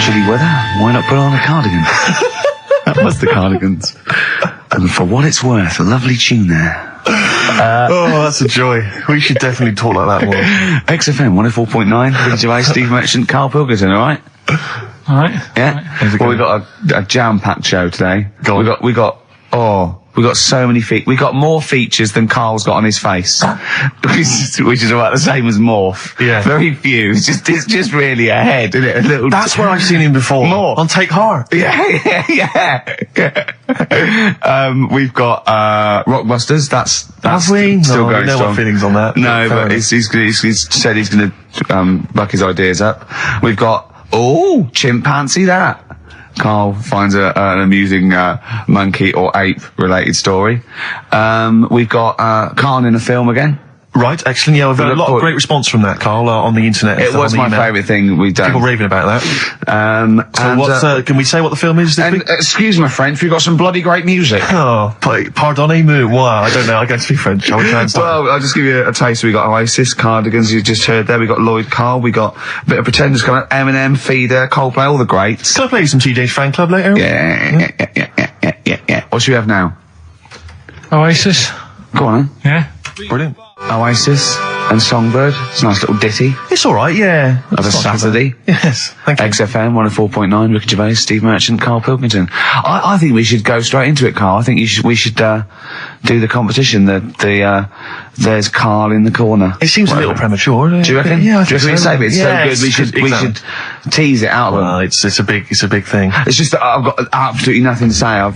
chilly weather, why not put on a cardigan? That was the Cardigans. And for what it's worth, a lovely tune there. That's a joy. We should definitely talk like that more. XFM 104.9, Ricky Gervais, Steve Merchant, Karl Pilkington, alright? Alright. Yeah? Well, we got a jam-packed show today. We got so many we got more features than Carl's got on his face. which is about the same as Morph. Yeah. Very few. It's just really a head, isn't it? A little. That's where I've seen him before. More. On Take Heart. Yeah. We've got, Rockbusters. That's Have we? still going no strong. more feelings on that. No, but he's said he's gonna, buck his ideas up. We've got, chimpanzee that. Carl finds an amusing monkey or ape related story. We've got Carl in a film again. Right, excellent. Yeah, I've had a lot of great response from that, Carl, on the internet. It was my favourite thing we've done. People raving about that. So can we say what the film is this week? Excuse my French, we've got some bloody great music. Oh, pardonnez-moi. Wow, I don't know, I can't speak French. Well, I'll just give you a taste. We got Oasis, Cardigans, you just heard there. We got Lloyd Carl, we got a bit of Pretenders coming up, Eminem, Feeder, Coldplay, all the greats. Can I play you some TJ's Fan Club later? Yeah. What should we have now? Oasis. Go on, Yeah. Brilliant. Oasis and Songbird. It's a nice little ditty It's alright, yeah. of a Saturday. Yes, thank you. XFM 104.9, Ricky Gervais, Steve Merchant, Karl Pilkington. I think we should go straight into it, Carl. I think we should do the competition. There's Carl in the corner. It seems a little premature, doesn't it? Do you reckon? Yeah, I Do you think reckon so. we save it? It's so good. We should tease it out of them. Well, it's a big thing. It's just that I've got absolutely nothing to say.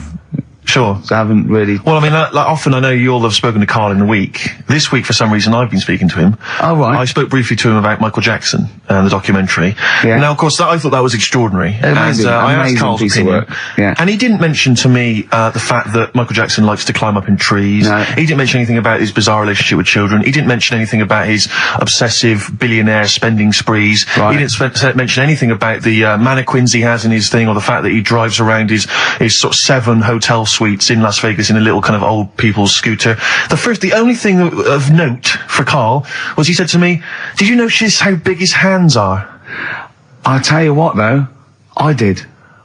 Sure. So I haven't really. Well, I mean, like often I know you all have spoken to Carl in the week. This week, for some reason, I've been speaking to him. Oh, right. I spoke briefly to him about Michael Jackson and the documentary. Yeah. Now, of course, I thought that was extraordinary. Amazing, I asked amazing Carl's piece of opinion. work. Yeah. And he didn't mention to me the fact that Michael Jackson likes to climb up in trees. No. He didn't mention anything about his bizarre relationship with children. He didn't mention anything about his obsessive billionaire spending sprees. Right. He didn't mention anything about the mannequins he has in his thing, or the fact that he drives around his sort of 7 hotel suites in Las Vegas in a little kind of old people's scooter. The only thing of note for Carl was he said to me, "Did you notice how big his hands are?" I'll tell you what, though, I did.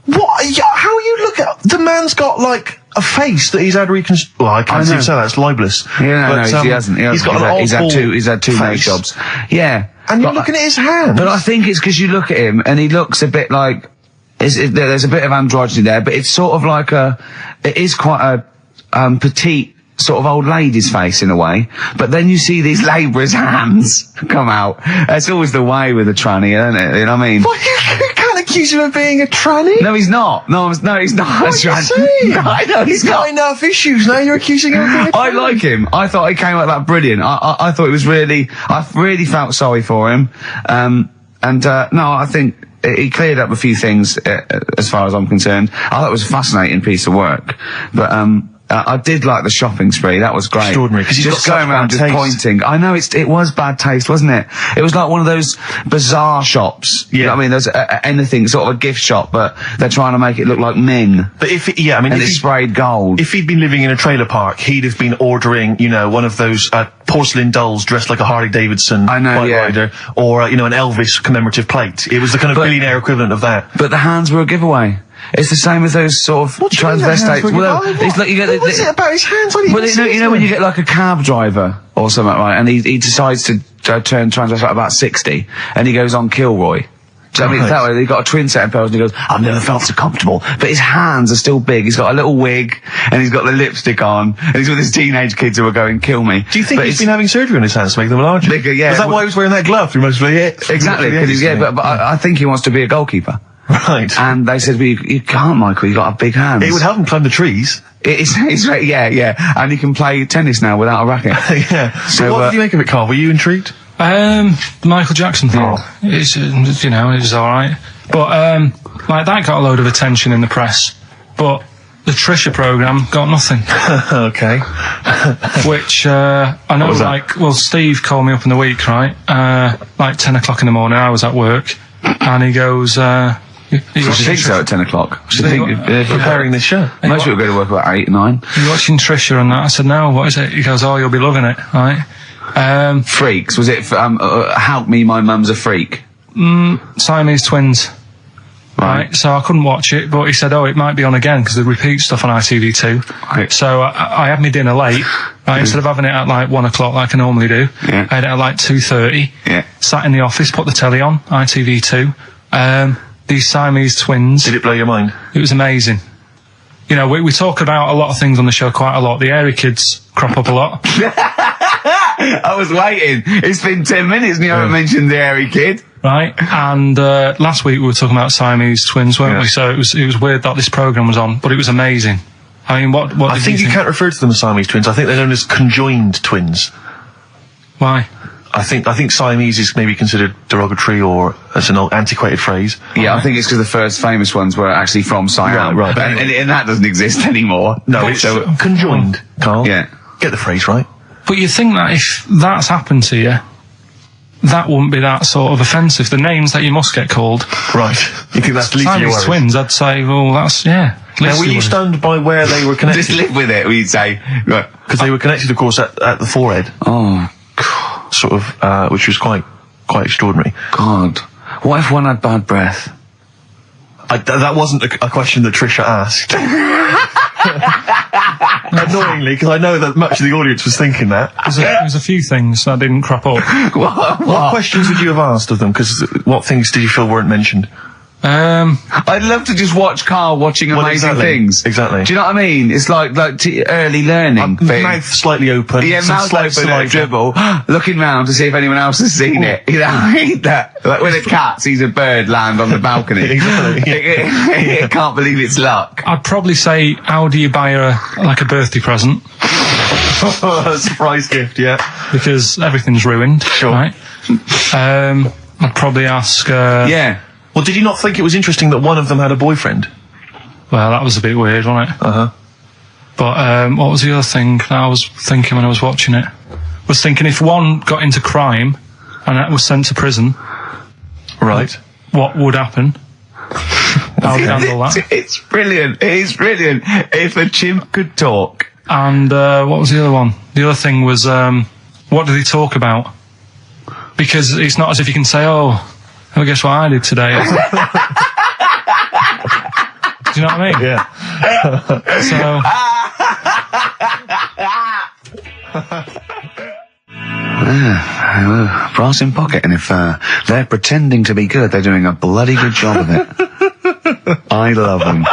What? How you look at the man's got like a face that he's had reconstructed. Well, I can't say that. It's libelous. Yeah, but, he hasn't. He's got an awful He's had two face. jobs. Yeah, And you're looking at his hands. But I think it's because you look at him and he looks a bit like there's a bit of androgyny there, but it's sort of like it is quite a petite sort of old lady's face in a way, but then you see these labourers' hands come out. That's always the way with a tranny, isn't it? You know what I mean? Well, you can't accuse him of being a tranny. No, he's not. No, he's not. What are you saying? No, I know he's not. Enough issues now. You're accusing him of being a tranny. I like him. I thought he came out that brilliant. I thought it was really. I really felt sorry for him. No, I think he cleared up a few things as far as I'm concerned. I thought it was a fascinating piece of work, but I did like the shopping spree. That was great. Extraordinary, because he's just got going around just taste. pointing. I know it was bad taste, wasn't it? It was like one of those bizarre shops. Yeah. You know what I mean? There's anything, sort of a gift shop, but they're trying to make it look like Ming. But if it's sprayed gold. If he'd been living in a trailer park, he'd have been ordering, one of those porcelain dolls dressed like a Harley Davidson bike rider, or an Elvis commemorative plate. It was the kind of billionaire equivalent of that. But the hands were a giveaway. It's the same as those sort of transvestites. It's like you get what was it about his hands? When you get like a cab driver or something, right? And he decides to turn transvestite about 60, and he goes on Kilroy. So, I mean, that way, he got a twin set of pearls, and he goes, "I've never felt so comfortable." But his hands are still big. He's got a little wig, and he's got the lipstick on, and he's with his teenage kids who are going, "Kill me." Do you think he's been having surgery on his hands to make them larger? Bigger, yeah. Is that why he was wearing that glove through most of the Exactly, but I think he wants to be a goalkeeper. Right. And they said, well, you can't, Michael, you've got big hands. It would help him climb the trees. Yeah. And he can play tennis now without a racket. Yeah. So what did you make of it, Carl? Were you intrigued? The Michael Jackson thing. It's, it was alright. But, that got a load of attention in the press. But the Trisha programme got nothing. Okay. Which, I know, Steve called me up in the week, right? 10 o'clock in the morning, I was at work. And he goes, You think so at 10 o'clock? Preparing this show. Most people go to work about 8, 9. You're watching Trisha and that? I said, no, what is it? He goes, oh, you'll be loving it, right? Freaks. Was it, Help Me, My Mum's a Freak? Siamese twins. Right, so I couldn't watch it, but he said, it might be on again, because they repeat stuff on ITV2. Right. So I had my dinner late, right, instead of having it at like 1 o'clock like I normally do, Yeah. I had it at like 2:30, Yeah. sat in the office, put the telly on, ITV2, these Siamese twins. Did it blow your mind? It was amazing. You know, we talk about a lot of things on the show quite a lot. The airy kids crop up a lot. I was waiting. It's been 10 minutes and you haven't mentioned the hairy kid. Right, and last week we were talking about Siamese twins, weren't we? So it was weird that this programme was on, but it was amazing. I mean, what I think you can't refer to them as Siamese twins. I think they're known as conjoined twins. Why? I think Siamese is maybe considered derogatory or as an old antiquated phrase. Yeah, I think it's because the first famous ones were actually from Siam. Right. And that doesn't exist anymore. No, it's conjoined, Carl. Yeah. Get the phrase right. But you think that if that's happened to you, that wouldn't be that sort of offensive. The names that you must get called. Right. You think that's least of your Siamese worries? twins, I'd say, well, that's, yeah. Now, were you stunned by where they were connected? Just live with it, we'd say. Right. Because they were connected, of course, at the forehead. Oh, Sort of, which was quite extraordinary. God. What if one had bad breath? That wasn't a question that Trisha asked. Annoyingly, because I know that much of the audience was thinking that. There's a few things that didn't crop up. What questions would you have asked of them? Because what things did you feel weren't mentioned? I'd love to just watch Carl watching amazing things. Exactly. Do you know what I mean? It's like early learning thing. Mouth slightly open. Yeah, some mouth slight open at a dribble, looking round to see if anyone else has seen it. You know, I hate that. Like when a cat sees a bird land on the balcony. Exactly. It can't believe it's luck. I'd probably say, how do you buy her a birthday present? A surprise gift, yeah. Because everything's ruined. Sure. Right? I'd probably ask... Yeah. Well, did you not think it was interesting that one of them had a boyfriend? Well, that was a bit weird, wasn't it? Uh-huh. But what was the other thing that I was thinking when I was watching it? I was thinking if one got into crime and that was sent to prison, Right. what would happen? How would you handle that? It's brilliant. It is brilliant. If a chimp could talk. And what was the other one? The other thing was, what did he talk about? Because it's not as if you can say, well, guess what I did today? Do you know what I mean? Yeah. Brass in pocket, and if they're pretending to be good, they're doing a bloody good job of it. I love them.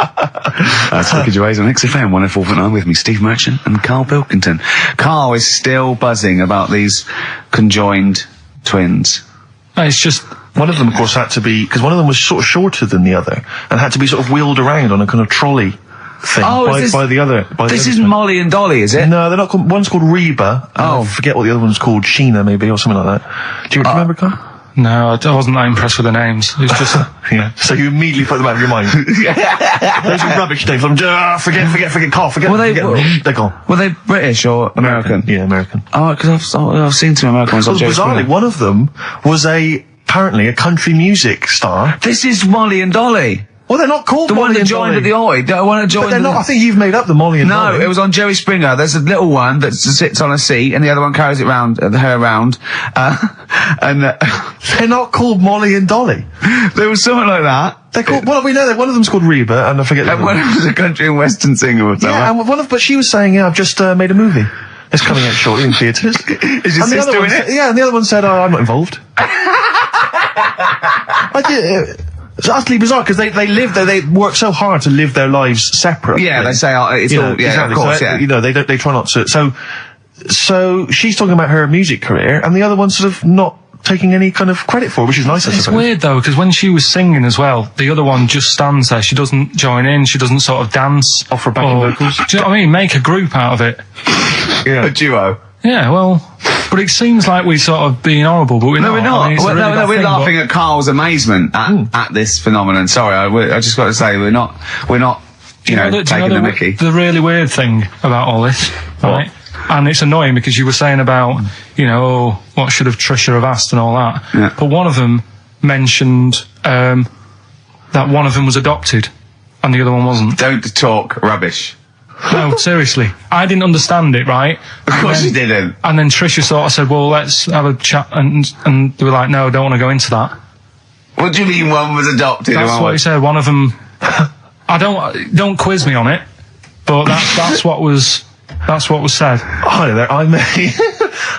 That's Ricky Gervais on XFM 104.9 with me, Steve Merchant and Karl Pilkington. Karl is still buzzing about these conjoined twins. It's just... One of them, of course, had to be... Because one of them was sort of shorter than the other and had to be sort of wheeled around on a kind of trolley thing by the other. This isn't Molly and Dolly, is it? No, they're not called... One's called Reba. Oh. I forget what the other one's called. Sheena, maybe, or something like that. Do you remember, Carl? No, I wasn't that impressed with the names. It's just... Yeah. So you immediately put them out of your mind. Those are rubbish names. I'm just... Forget, Carl, forget. They're gone. Were they British or American? Yeah, American. Oh, because I've seen two American ones on Jerry Bizarrely, Springer. one of them was apparently a country music star. This is Molly and Dolly. Well, they're not called The Molly one that and joined Dolly. at the Oi. The one that joined But they're not. I think you've made up the Molly and Dolly. No, it was on Jerry Springer. There's a little one that sits on a seat, and the other one carries it round, her around. They're not called Molly and Dolly. There was something like that. They're called. Well, we know that one of them's called Reba, and I forget. The And other one was a country and western singer or something. Yeah, and but she was saying, "Yeah, I've just made a movie. It's coming out shortly in theatres." Is your And the sister other one in it? Yeah, and the other one said, "Oh, I'm not involved." It's utterly bizarre because they live there. They work so hard to live their lives separately. Yeah, they say it's You all. know, Yeah, exactly. of course. So, Yeah. You know, they try not to. So she's talking about her music career, and the other one's sort of not taking any kind of credit for, it, which is nice. I It's suppose. weird though, because when she was singing as well, the other one just stands there. She doesn't join in. She doesn't sort of dance. Offer backing vocals. Do you know what I mean? Make a group out of it. Yeah. A duo. Yeah, well, but it seems like we're sort of being horrible, but we're No, not. we're not. I mean, it's a Well, really no, bad we're thing, laughing at Carl's amazement at this phenomenon. Sorry, I just got to say we're not. You know, taking the Mickey. The really weird thing about all this, right? And it's annoying because you were saying about, what should have Trisha have asked and all that. Yeah. But one of them mentioned that one of them was adopted and the other one wasn't. Don't talk rubbish. No, seriously. I didn't understand it, right? Of course you didn't. And then Trisha sort of said, well, let's have a chat. And they were like, no, I don't want to go into that. What do you mean one was adopted? That's what he said. One of them. Don't quiz me on it, but that's what was said. Hello there.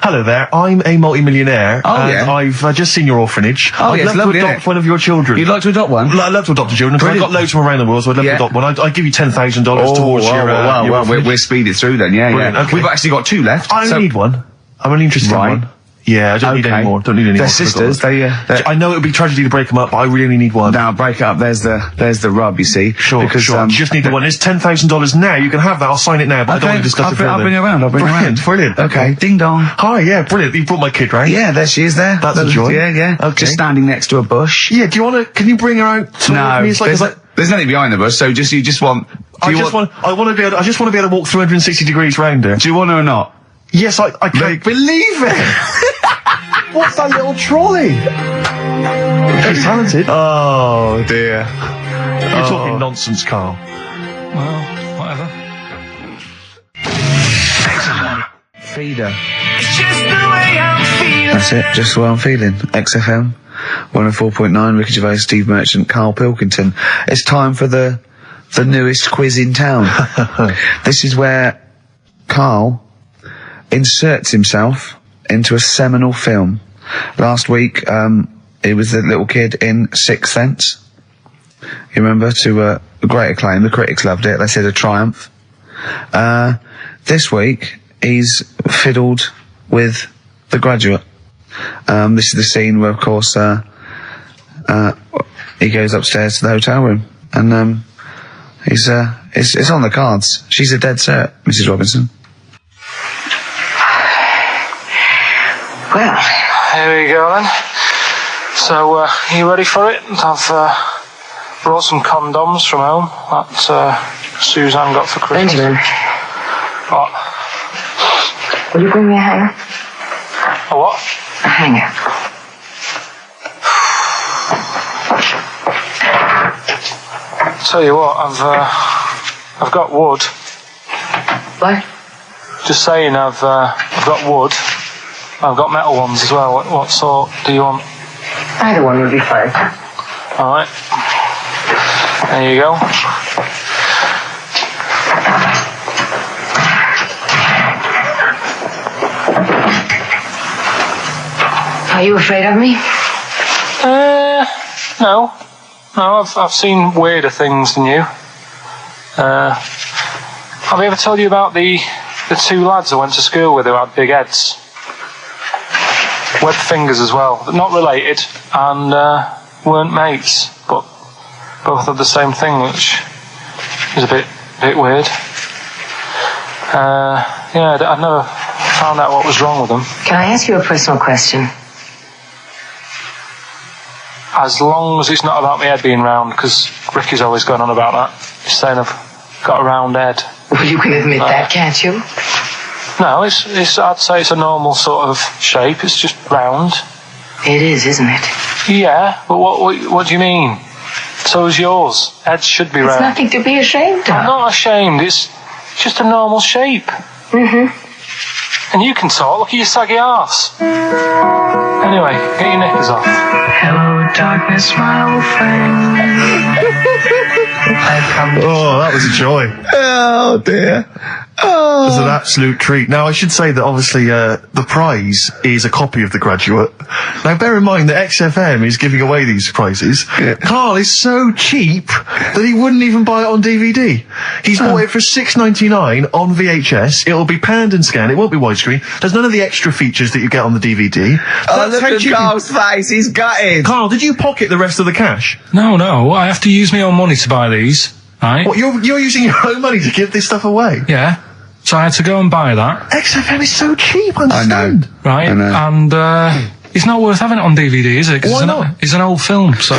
Hello there. I'm a multi-millionaire. And I've just seen your orphanage. I'd love to adopt one of your children. You'd like to adopt one? I'd love to adopt a children because I've got loads from around the world, so I'd love to adopt one. I'd give you $10,000 towards your orphanage. We're speeding through then. Yeah. Okay. We've actually got 2 left. I only need one. I'm only interested in one. Yeah, I don't need any more. Don't need any more. They're sisters. I know it would be tragedy to break them up, but I really only need one. Now break it up. There's the rub. You see. Sure. You just need the one. It's $10,000 now. You can have that. I'll sign it now. But I don't want to discuss it further. I'll bring you around. Brilliant. Okay. Ding dong. Hi. Yeah. Brilliant. You brought my kid round. Yeah. There she is. There. That's a joy. Yeah. Okay. Just standing next to a bush. Yeah. Do you want to? Can you bring her out? No. There's nothing behind the bush. So you just want. I just want to be able to walk 360 degrees round her. Do you want her or not? Yes. I can't believe it. What's that little trolley? She's talented. Oh dear. You're talking nonsense, Carl. Well, whatever. Feeder. That's it. Just the way I'm feeling. XFM 104.9. Ricky Gervais, Steve Merchant, Karl Pilkington. It's time for the newest quiz in town. This is where Karl inserts himself into a seminal film. Last week, it was the little kid in Sixth Sense. You remember? To great acclaim. The critics loved it. They said a triumph. This week, he's fiddled with The Graduate. This is the scene where, of course, he goes upstairs to the hotel room, and it's on the cards. She's a dead cert, Mrs. Robinson. Well, Here we go then. So, are you ready for it? I've brought some condoms from home that Suzanne got for Christmas. Benjamin, What? will you bring me a hanger? A what? A hanger. Tell you what, I've got wood. What? Just saying, I've got wood. I've got metal ones as well. What sort do you want? Either one would be fine. Alright. There you go. Are you afraid of me? No. No, I've seen weirder things than you. Have I ever told you about the 2 lads I went to school with who had big heads? Webbed fingers as well. But not related, and weren't mates, but both had the same thing, which is a bit weird. Yeah, I've never found out what was wrong with them. Can I ask you a personal question? As long as it's not about my head being round, because Ricky's always going on about that. He's saying I've got a round head. Well, you can admit that, can't you? No, it's I'd say it's a normal sort of shape. It's just round. It is, isn't it? Yeah, but what do you mean? So is yours. Heads should be It's round. nothing to be ashamed I'm of. not ashamed. It's just a normal shape. Mm-hmm. And you can talk. Look at your saggy arse. Anyway, get your knickers off. Hello, darkness, my old friend. I've come to Oh, that was a joy. Oh dear. It was an absolute treat. Now, I should say that obviously the prize is a copy of The Graduate. Now, bear in mind that XFM is giving away these prizes. Yeah. Carl is so cheap that he wouldn't even buy it on DVD. He's bought it for $6.99 on VHS. It'll be panned and scanned. It won't be widescreen. There's none of the extra features that you get on the DVD. Look at Carl's face. He's gutted. Carl, did you pocket the rest of the cash? No, I have to use my own money to buy these, right? What, you're using your own money to give this stuff away? Yeah. So I had to go and buy that, XFM is so cheap, I I know. understand. right? I know. And it's not worth having it on DVD, is it? 'Cause Why it's not? It's an old film, so.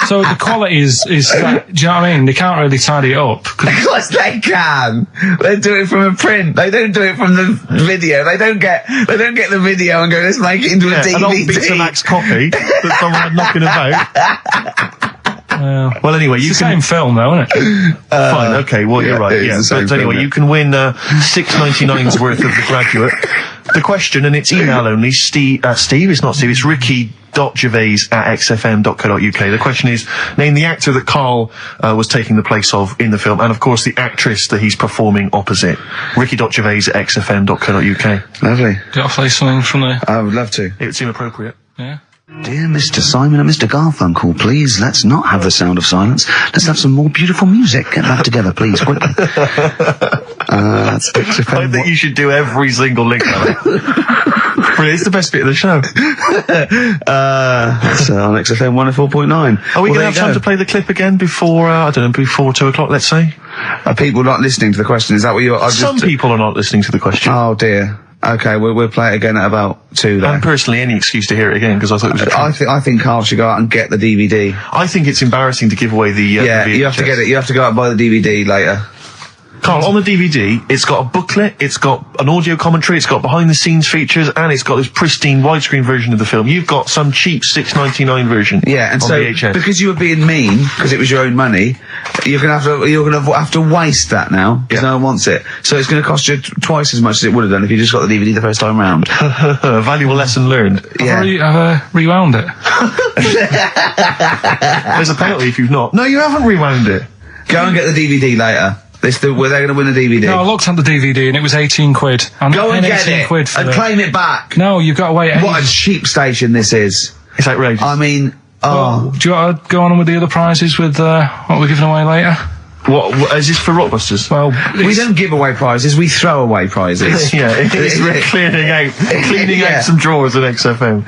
So the quality is do you know what I mean? They can't really tidy it up. 'Cause Of course they can. They do it from a print. They don't do it from the video. They don't get the video and go, let's make it into a DVD. An old Betamax copy that someone had knocking about. Well, anyway, you it's can... the same film, though, isn't it? Fine, okay, well, yeah, you're right, it is yeah. the same But anyway, film, yeah. you can win $6.99's worth of The Graduate. The question, and it's email only, Steve, it's not Steve, it's Ricky ricky.gervais@xfm.co.uk. The question is, name the actor that Karl was taking the place of in the film, and of course the actress that he's performing opposite. ricky.gervais@xfm.co.uk. Lovely. Do you want to play something from there? I would love to. It would seem appropriate. Yeah. Dear Mr. Simon and Mr. Garfunkel, please, let's not have the sound of silence. Let's have some more beautiful music. Get that together, please, quickly. That's XFM. I think you should do every single link on it. It's the best bit of the show. That's on XFM 104.9. Are we going to have time to play the clip again before, before 2 o'clock, let's say? Are people not listening to the question? Is that what you're... Some people are not listening to the question. Oh, dear. Okay, we'll play it again at about 2 then. And personally, any excuse to hear it again, because I thought it was I think Karl should go out and get the DVD. I think it's embarrassing to give away the yeah, you have to get it. You have to go out and buy the DVD later. Karl, on the DVD, it's got a booklet, it's got an audio commentary, it's got behind-the-scenes features, and it's got this pristine widescreen version of the film. You've got some cheap $6.99 version. Yeah, and on so VHS. because you were being mean, because it was your own money, you're gonna have to waste that now because no one wants it. So it's gonna cost you twice as much as it would have done if you just got the DVD the first time round. A valuable lesson learned. Yeah. I've rewound it. There's a penalty if you've not. No, you haven't rewound it. Go and get the DVD later. Were they going to win a DVD? No, I looked at the DVD and it was 18 quid. I'm Go and get 18 it quid for and claim it back. No, you've got to wait. What a cheap station this is. It's outrageous. I mean, Well, do you want to go on with the other prizes with what we're giving away later? What is this for Rockbusters? Well, we don't give away prizes, we throw away prizes. Yeah, it's cleaning out some drawers at XFM.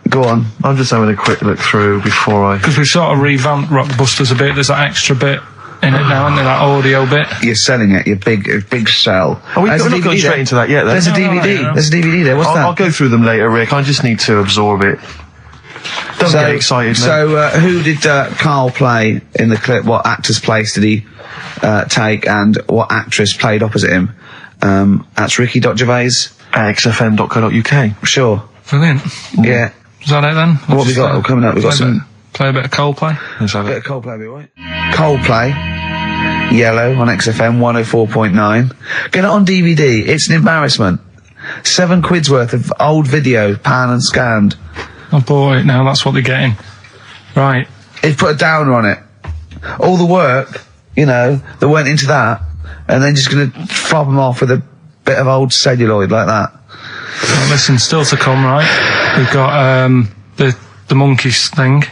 Go on. I'm just having a quick look through before I... Because we've sort of revamped Rockbusters a bit. There's that extra bit in it now, isn't there? That audio bit. You're selling it, your big sell. Oh, we're not going straight into that yet, then. There's a DVD. No. There's a DVD there. What's that? I'll go through them later, Rick. I just need to absorb it. Don't get excited, man. So, who did Karl play in the clip? What actor's place did he take, and what actress played opposite him? That's Ricky.Gervais. XFM.co.uk. Sure. Brilliant. Yeah. Is that it then? What have we got coming up? We've got some... Play a bit of Coldplay. Let's have A bit it. of Coldplay, be right? Coldplay. Yellow on XFM 104.9. Get it on DVD. It's an embarrassment. £7 worth of old video, pan and scanned. Oh boy, now that's what they're getting. Right. He's put a downer on it. All the work, that went into that, and then just gonna fob them off with a bit of old celluloid like that. Well, listen, still to come, right? We've got the monkeys thing.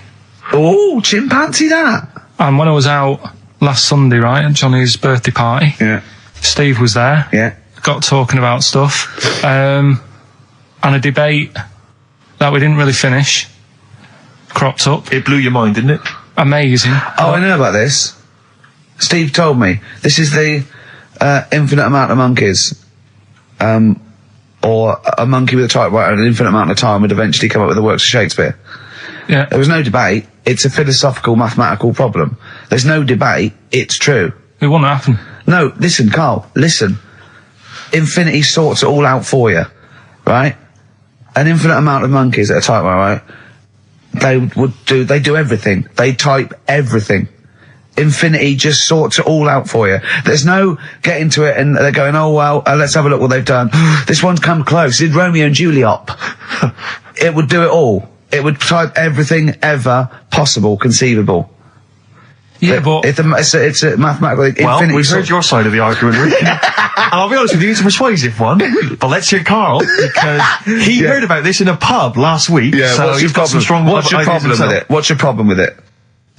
Oh, chimpanzee that. And when I was out last Sunday, right, at Johnny's birthday party, Yeah. Steve was there. Yeah. Got talking about stuff. And a debate that we didn't really finish cropped up. It blew your mind, didn't it? Amazing. Oh, I know about this. Steve told me. This is the infinite amount of monkeys. Or a monkey with a typewriter and an infinite amount of time would eventually come up with the works of Shakespeare. Yeah. There was no debate. It's a philosophical, mathematical problem. There's no debate. It's true. It wouldn't happen. No, listen, Karl, listen. Infinity sorts it all out for you, right? An infinite amount of monkeys at a typewriter, right? They do everything. They type everything. Infinity just sorts it all out for you. There's no getting to it and they're going, oh, well, let's have a look what they've done. This one's come close. Did Romeo and Juliet. It would do it all. It would type everything ever possible, conceivable. Yeah, but it's a mathematical Well, infinity. we've heard your side of the argument, Rick. And I'll be honest with you, it's a persuasive one. But let's hear Karl, because he heard about this in a pub last week. Yeah, so what's he's your got some problem? strong What's your ideas problem with himself. it? What's your problem with it?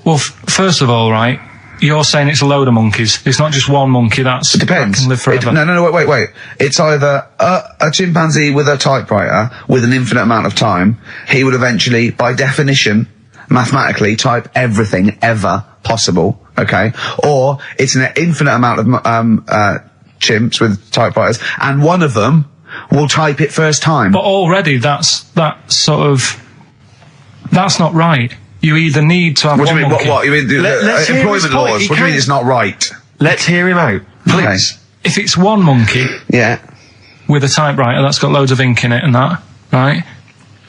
well, first of all, right, you're saying it's a load of monkeys. It's not just one monkey. That Depends. can live forever. No, wait. It's either a chimpanzee with a typewriter with an infinite amount of time. He would eventually, by definition, mathematically, type everything ever possible. Okay, or it's an infinite amount of chimps with typewriters, and one of them will type it first time. But already, that's not right. You either need to have What do one you mean? monkey. What? You mean Let's hear his employment point. laws? He What do you mean can't- it's not right? Let's hear him out, please. If it's one monkey Yeah. with a typewriter that's got loads of ink in it and that, right?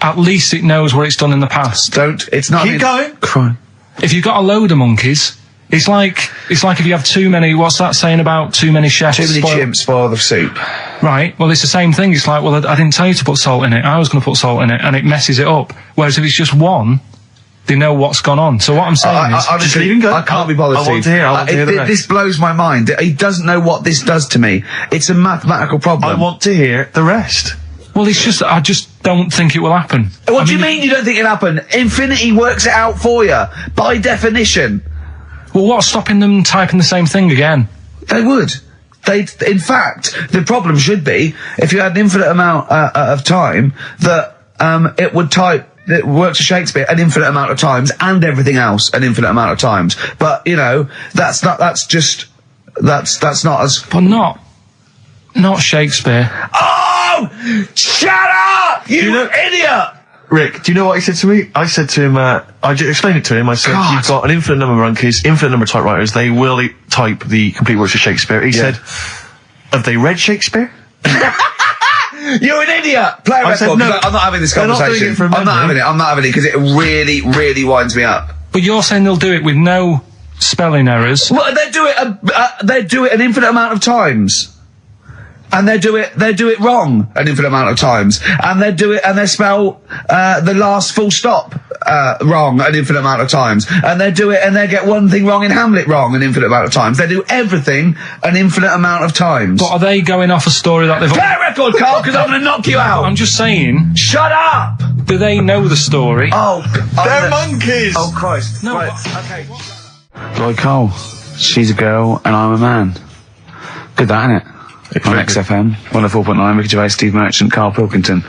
At least it knows what it's done in the past. It's not. Keep going. Crime. If you've got a load of monkeys, it's like if you have too many. What's that saying about too many chefs? Too many spoil- chimps spoil the soup. Right, well, it's the same thing. It's like, well, I didn't tell you to put salt in it. I was going to put salt in it, and it messes it up. Whereas if it's just one, they know what's gone on. So what I'm saying is... just leave him go. I can't be bothered, I want to hear, I want to hear the rest. This blows my mind. He doesn't know what this does to me. It's a mathematical problem. I want to hear the rest. Well, it's just, I just don't think it will happen. What do you mean you don't think it'll happen? Infinity works it out for you, by definition. Well, what's stopping them typing the same thing again? They would. In fact, the problem should be, if you had an infinite amount of time, that it would type, it works for Shakespeare an infinite amount of times, and everything else an infinite amount of times. But, you know, that's not as... But not Shakespeare. Oh! Shut up! You idiot! Rick, do you know what he said to me? I said to him, I explained it to him. I said, God. you've got an infinite number of monkeys, infinite number of typewriters. They will type the complete works of Shakespeare. He said, have they read Shakespeare? You're an idiot! Play a record. said, no, I'm not having this they're not doing conversation. it from I'm not memory. having it because it really, really winds me up. But you're saying they'll do it with no spelling errors. Well, they do it an infinite amount of times. And they do it wrong an infinite amount of times. And they spell, the last full stop, wrong an infinite amount of times. And they get one thing wrong in Hamlet wrong an infinite amount of times. They do everything an infinite amount of times. But are they going off a story that they've... Play a record, Carl, because I'm gonna knock you out! I'm just saying... Shut up! Do they know the story? Oh, They're monkeys! Oh, Christ. No, Right, okay. Lloyd Cole, she's a girl and I'm a man. Good that, innit? On XFM, 104.9, Ricky Gervais, Steve Merchant, Karl Pilkington.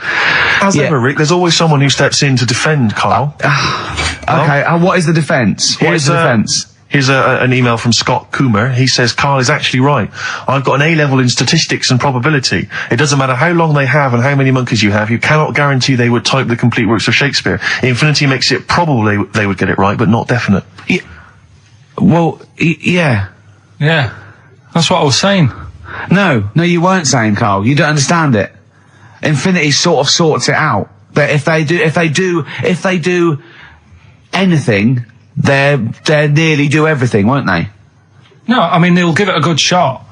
As ever, Rick, there's always someone who steps in to defend Carl. Okay, what is the defence? What is the defence? Here's an email from Scott Coomer. He says, Carl is actually right. I've got an A-level in statistics and probability. It doesn't matter how long they have and how many monkeys you have. You cannot guarantee they would type the complete works of Shakespeare. Infinity makes it probable they would get it right, but not definite. Yeah. Well, yeah. Yeah. That's what I was saying. No, you weren't saying, Carl. You don't understand it. Infinity sort of sorts it out. But if they do anything, they nearly do everything, won't they? No, I mean, they'll give it a good shot.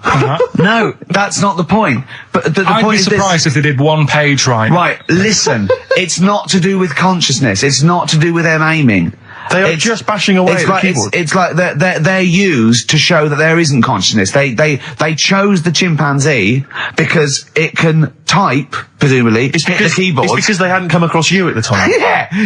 No, that's not the point. But the I'd point be is surprised if they did one page right. Right, listen. It's not to do with consciousness. It's not to do with them aiming. They are just bashing away at the keyboard. It's like they're used to show that there isn't consciousness. They chose the chimpanzee because it can type, presumably, hit the keyboard. It's because they hadn't come across you at the time.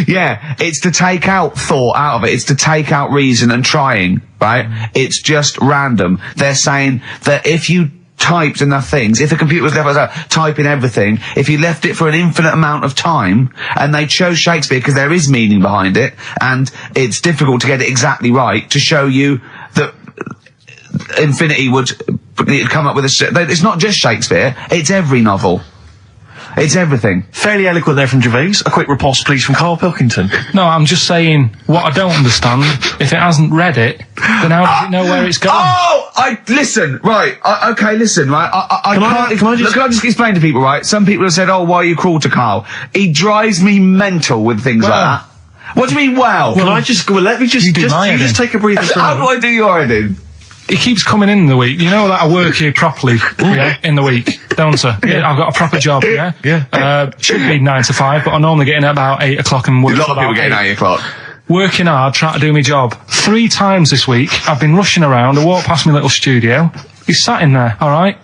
Yeah. It's to take out thought out of it. It's to take out reason and trying, right? It's just random. They're saying that if you typed enough things, if the computer was left typing everything, if you left it for an infinite amount of time, and they chose Shakespeare because there is meaning behind it, and it's difficult to get it exactly right, to show you that Infinity would come up with it's not just Shakespeare, it's every novel. It's everything. Fairly eloquent there from Gervais. A quick riposte, please, from Karl Pilkington. No, I'm just saying, what I don't understand, if it hasn't read it, then how does it know where it's going? Listen, right, listen, right, Can I just explain to people, right? Some people have said, why are you cruel to Carl? He drives me mental with things like that. What do you mean, well? Let me just take a breather. How do I do your editing? He keeps coming in the week. You know that I work here properly, in the week, don't I? Yeah, I've got a proper job, should be 9 to 5, but I normally get in at about 8 o'clock and work. A lot of people getting 8 o'clock. Working hard, trying to do my job. 3 times this week, I've been rushing around. I walked past my little studio. He's sat in there, alright?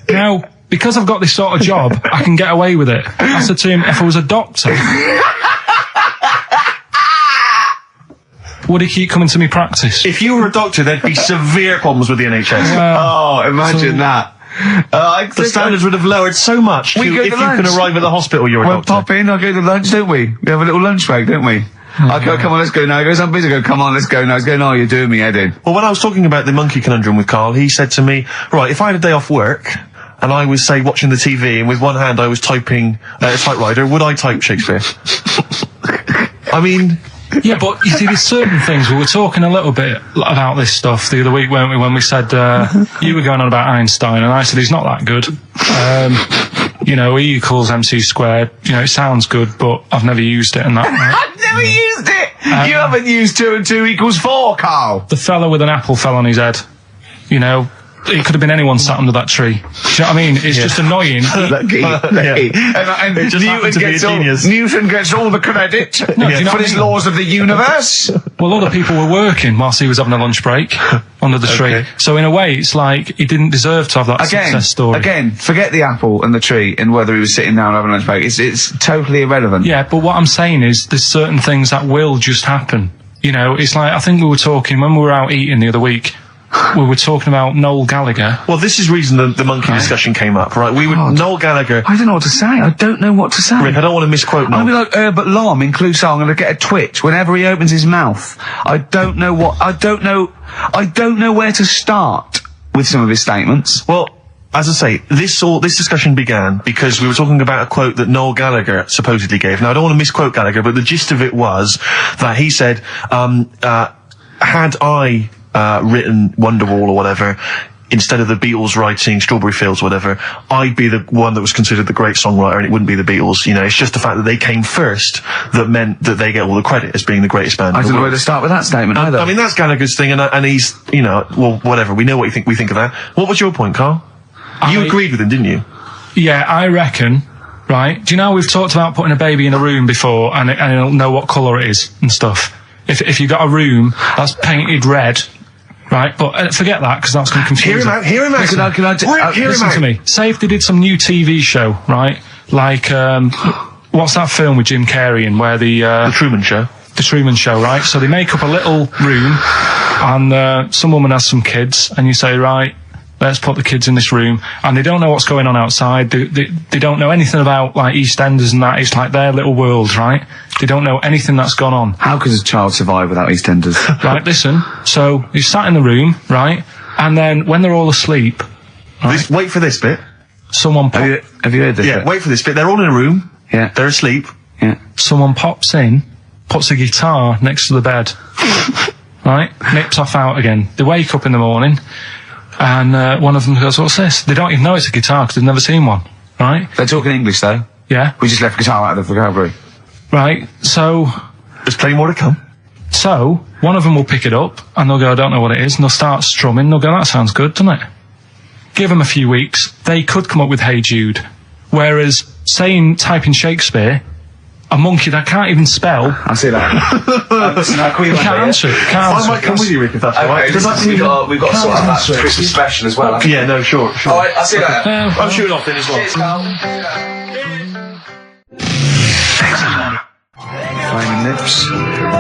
Now, because I've got this sort of job, I can get away with it. I said to him, if I was a doctor, would he keep coming to me practice? If you were a doctor, there'd be severe problems with the NHS. Imagine that. The standards would have lowered so much if you can arrive at the hospital you're a doctor. Pop in, I'll go to lunch, don't we? We have a little lunch break, don't we? I go, come on, let's go now. He goes, I'm busy. I go, come on, let's go now. He's going, you're doing me head in. Well, when I was talking about the monkey conundrum with Carl, he said to me, right, if I had a day off work, and I was, say, watching the TV, and with one hand I was typing a typewriter, would I type Shakespeare? I mean... Yeah, but you see, there's certain things. We were talking a little bit about this stuff the other week, weren't we, when we said, you were going on about Einstein, and I said he's not that good. E equals MC squared. It sounds good, but I've never used it and that. Right? I've never used it! You haven't used 2 and 2 equals 4, Carl! The fella with an apple fell on his head. it could have been anyone sat under that tree. Do you know what I mean? It's just annoying. Lucky. And It just happened to be a genius. Newton gets all the credit do you know for what I his mean? laws of the universe. Well, other people were working whilst he was having a lunch break under the tree. Okay. So in a way, it's like he didn't deserve to have that success story. Again, forget the apple and the tree and whether he was sitting down having a lunch break. It's totally irrelevant. Yeah, but what I'm saying is there's certain things that will just happen. You know, it's like, I think we were talking, when we were out eating the other week, we were talking about Noel Gallagher. Well, this is reason the monkey discussion came up, right? Noel Gallagher. I don't know what to say. I don't know what to say. Rick, I don't want to misquote Noel. I'll be like Herbert Lom in Clouseau. I'm going to get a twitch whenever he opens his mouth. I don't know where to start with some of his statements. Well, as I say, this discussion began because we were talking about a quote that Noel Gallagher supposedly gave. Now, I don't want to misquote Gallagher, but the gist of it was that he said, had I written Wonderwall or whatever, instead of the Beatles writing Strawberry Fields or whatever, I'd be the one that was considered the great songwriter and it wouldn't be the Beatles. You know, it's just the fact that they came first that meant that they get all the credit as being the greatest band. I don't know where to start with that statement either. I mean, that's Gallagher's thing, and he's, you know, well, whatever. We know what we think of that. What was your point, Carl? You agreed with him, didn't you? Yeah, I reckon, right? Do you know we've talked about putting a baby in a room before and it'll know what colour it is and stuff? If you got a room that's painted red, right? But forget that, because that's going to confuse it. Hear him out. Listen to me. Say if they did some new TV show, right? Like, what's that film with Jim Carrey in where The Truman Show. The Truman Show, right? So they make up a little room and some woman has some kids and you say, right, let's put the kids in this room, and they don't know what's going on outside. They don't know anything about like EastEnders and that. It's like their little world, right? They don't know anything that's gone on. How could a child survive without EastEnders? Right, listen. So he's sat in the room, right? And then when they're all asleep, right, Wait for this bit. someone Have you heard this? Yeah, bit? wait for this bit. They're all in a room. Yeah. They're asleep. Yeah. someone pops in, puts a guitar next to the bed, right? Nips off out again. They wake up in the morning, and one of them goes, "What's this?" They don't even know it's a guitar because they've never seen one, right? They're talking English though. Yeah, We just left guitar out of the vocabulary. right. So There's plenty more to come. one of them will pick it up and they'll go, "I don't know what it is," and they'll start strumming. They'll go, "That sounds good, doesn't it?" Give them a few weeks, they could come up with "Hey Jude." Whereas, typing Shakespeare, a monkey that can't even spell, I see that. Listen, I'll call you can't answer it. Can't I answer might it. come with you, Rick, if that's all right. Okay, we've got to sort out that Christmas special as well. Yeah, no, sure. Alright, I'll see you later. I'm shooting off then as well. Cheers, Carl. Flaming Lips.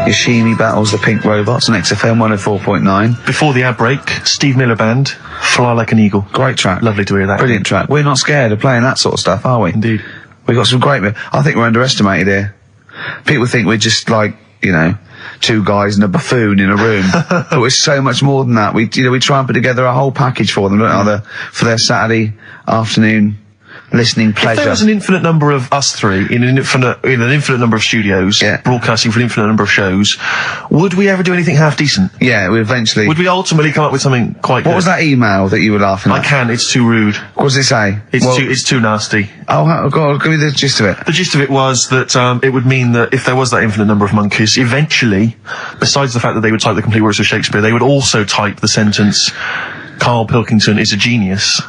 Yoshimi battles the Pink Robots on XFM 104.9. Before the ad break, Steve Miller Band, Fly Like an Eagle. Great track. Lovely to hear that. Brilliant track. We're not scared of playing that sort of stuff, are we? Indeed. We've got some great... I think we're underestimated here. People think we're just like, two guys and a buffoon in a room. But we're so much more than that. We try and put together a whole package for them, don't we? For their Saturday afternoon listening pleasure. If there was an infinite number of us three in an infinite number of studios, broadcasting for an infinite number of shows, would we ever do anything half decent? Yeah, we eventually... Would we ultimately come up with something quite good? What was that email that you were laughing at? I can, it's too rude. What does it say? It's too nasty. Oh, God, give me the gist of it. The gist of it was that it would mean that if there was that infinite number of monkeys, eventually, besides the fact that they would type the complete works of Shakespeare, they would also type the sentence, "Karl Pilkington is a genius."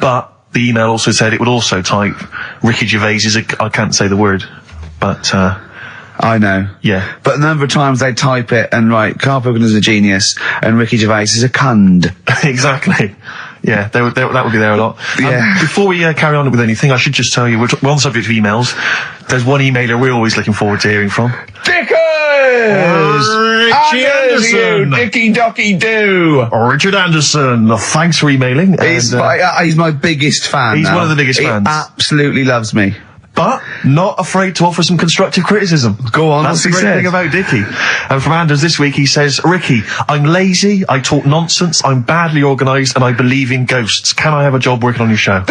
But the email also said it would also type, "Ricky Gervais is I can't say the word, but I know. Yeah. But a number of times they type it and write, "Karl Pilkington is a genius," and Ricky Gervais is a cund. Exactly. Yeah, that would be there a lot. Yeah. Before we carry on with anything, I should just tell you, we're on the subject of emails. There's one emailer we're always looking forward to hearing from. Richie Anderson! Dicky Docky Doo! Richard Anderson, thanks for emailing. He's my biggest fan. He's now. one of the biggest fans. He absolutely loves me. But not afraid to offer some constructive criticism. Go on, That's the what's he great said? thing about Dickie. And from Anders this week, he says, "Ricky, I'm lazy, I talk nonsense, I'm badly organised, and I believe in ghosts. Can I have a job working on your show?"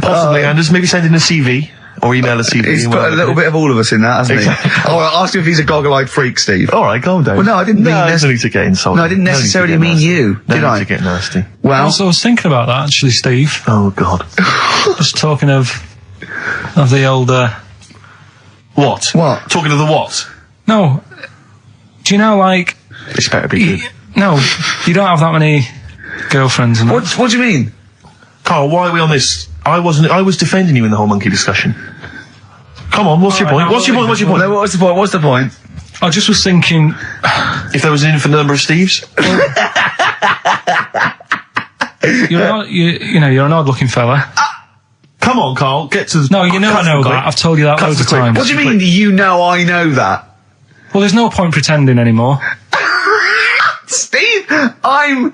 Possibly, Anders. Maybe send in a CV. Or email a CV. He's put a little bit of all of us in that, hasn't he? Oh, I'll ask him if he's a goggle-eyed freak, Steve. All right, calm down. Well, no, I didn't mean... No need to get insulted. No, I didn't necessarily mean you, did I? No need to get nasty. Well... I was thinking about that, actually, Steve. Oh, God. Just talking of the old... What? What? Talking of the what? No, Do you know, like... This better be good. No, you don't have that many girlfriends and that. What do you mean? Carl, why are we on this? I was defending you in the whole monkey discussion. Come on, what's your point? What's your point? What's your point? No, what's the point? What's the point? I just was thinking... If there was an infinite number of Steves? You're an odd-looking fella. Come on, Carl, get to the... No, you know I know that. I've told you that loads of times. What do you mean, you know I know that? Well, there's no point pretending anymore. Steve, I'm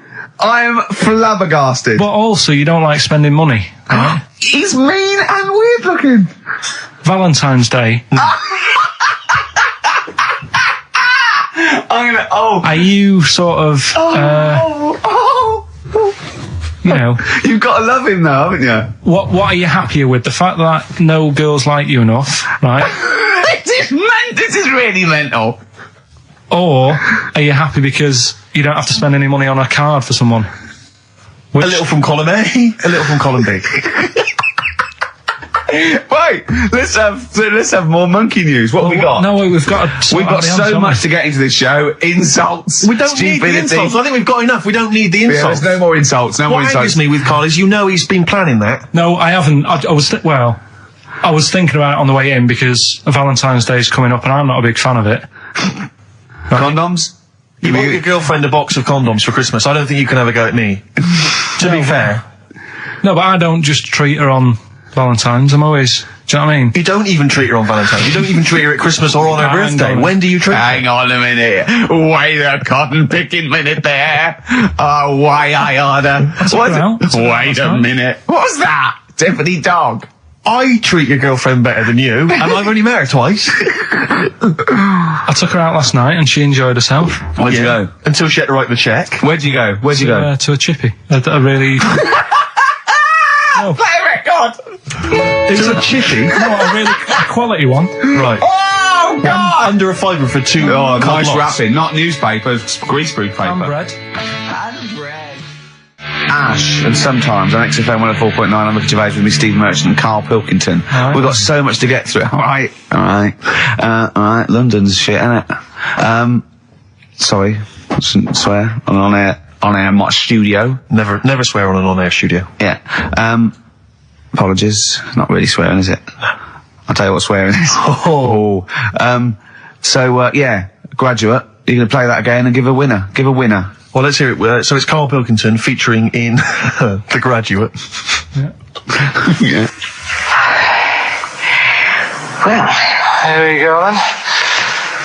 flabbergasted. But also, you don't like spending money, right? He's mean and weird looking. Valentine's Day. Are you sort of... you know... You've got to love him now, haven't you? What are you happier with? The fact that no girls like you enough, right? This is really mental. Or are you happy because you don't have to spend any money on a card for someone? A little from column A, a little from column B. Right, let's have more monkey news. What have we got? No, we've got so much to get into this show. Insults. We don't need the insults. I think we've got enough. We don't need the insults. Yeah, there's no more insults. No more insults. What angers me with Carl is he's been planning that. No, I haven't. I was thinking about it on the way in because Valentine's Day is coming up and I'm not a big fan of it. Condoms? You bought your girlfriend a box of condoms for Christmas. I don't think you can have a go at me. To be fair. No, but I don't just treat her on Valentine's. I'm always... Do you know what I mean? You don't even treat her on Valentine's. You don't even treat her at Christmas or on her birthday. When do you treat her? Hang on a minute. Wait a cotton picking minute there. Oh, why I order. Wait a minute. What was that? Tiffany dog. I treat your girlfriend better than you, and I've only met her twice. I took her out last night and she enjoyed herself. Where'd you go? Until she had to write the check. Where'd you go? Where'd you go? To a chippy. A really... No. Play a record! Is it a chippy? No, a really quality one. Right. Oh, God! Under a fiver for two. Oh, nice lots. wrapping. Not newspaper, greaseproof paper. And bread. Ash, and sometimes on XFM 104.9 on Ricky Gervais with me, Steve Merchant and Karl Pilkington. Right. We've got so much to get through. Alright. London's shit, innit? Sorry. I shouldn't swear. On air, my studio. Never swear on an on-air studio. Yeah. Apologies. Not really swearing, is it? I'll tell you what swearing is. Yeah, Graduate. You're going to play that again and give a winner. Give a winner. Well, let's hear it. So it's Karl Pilkington featuring in The Graduate. Yeah. Yeah. Well, Here we go then.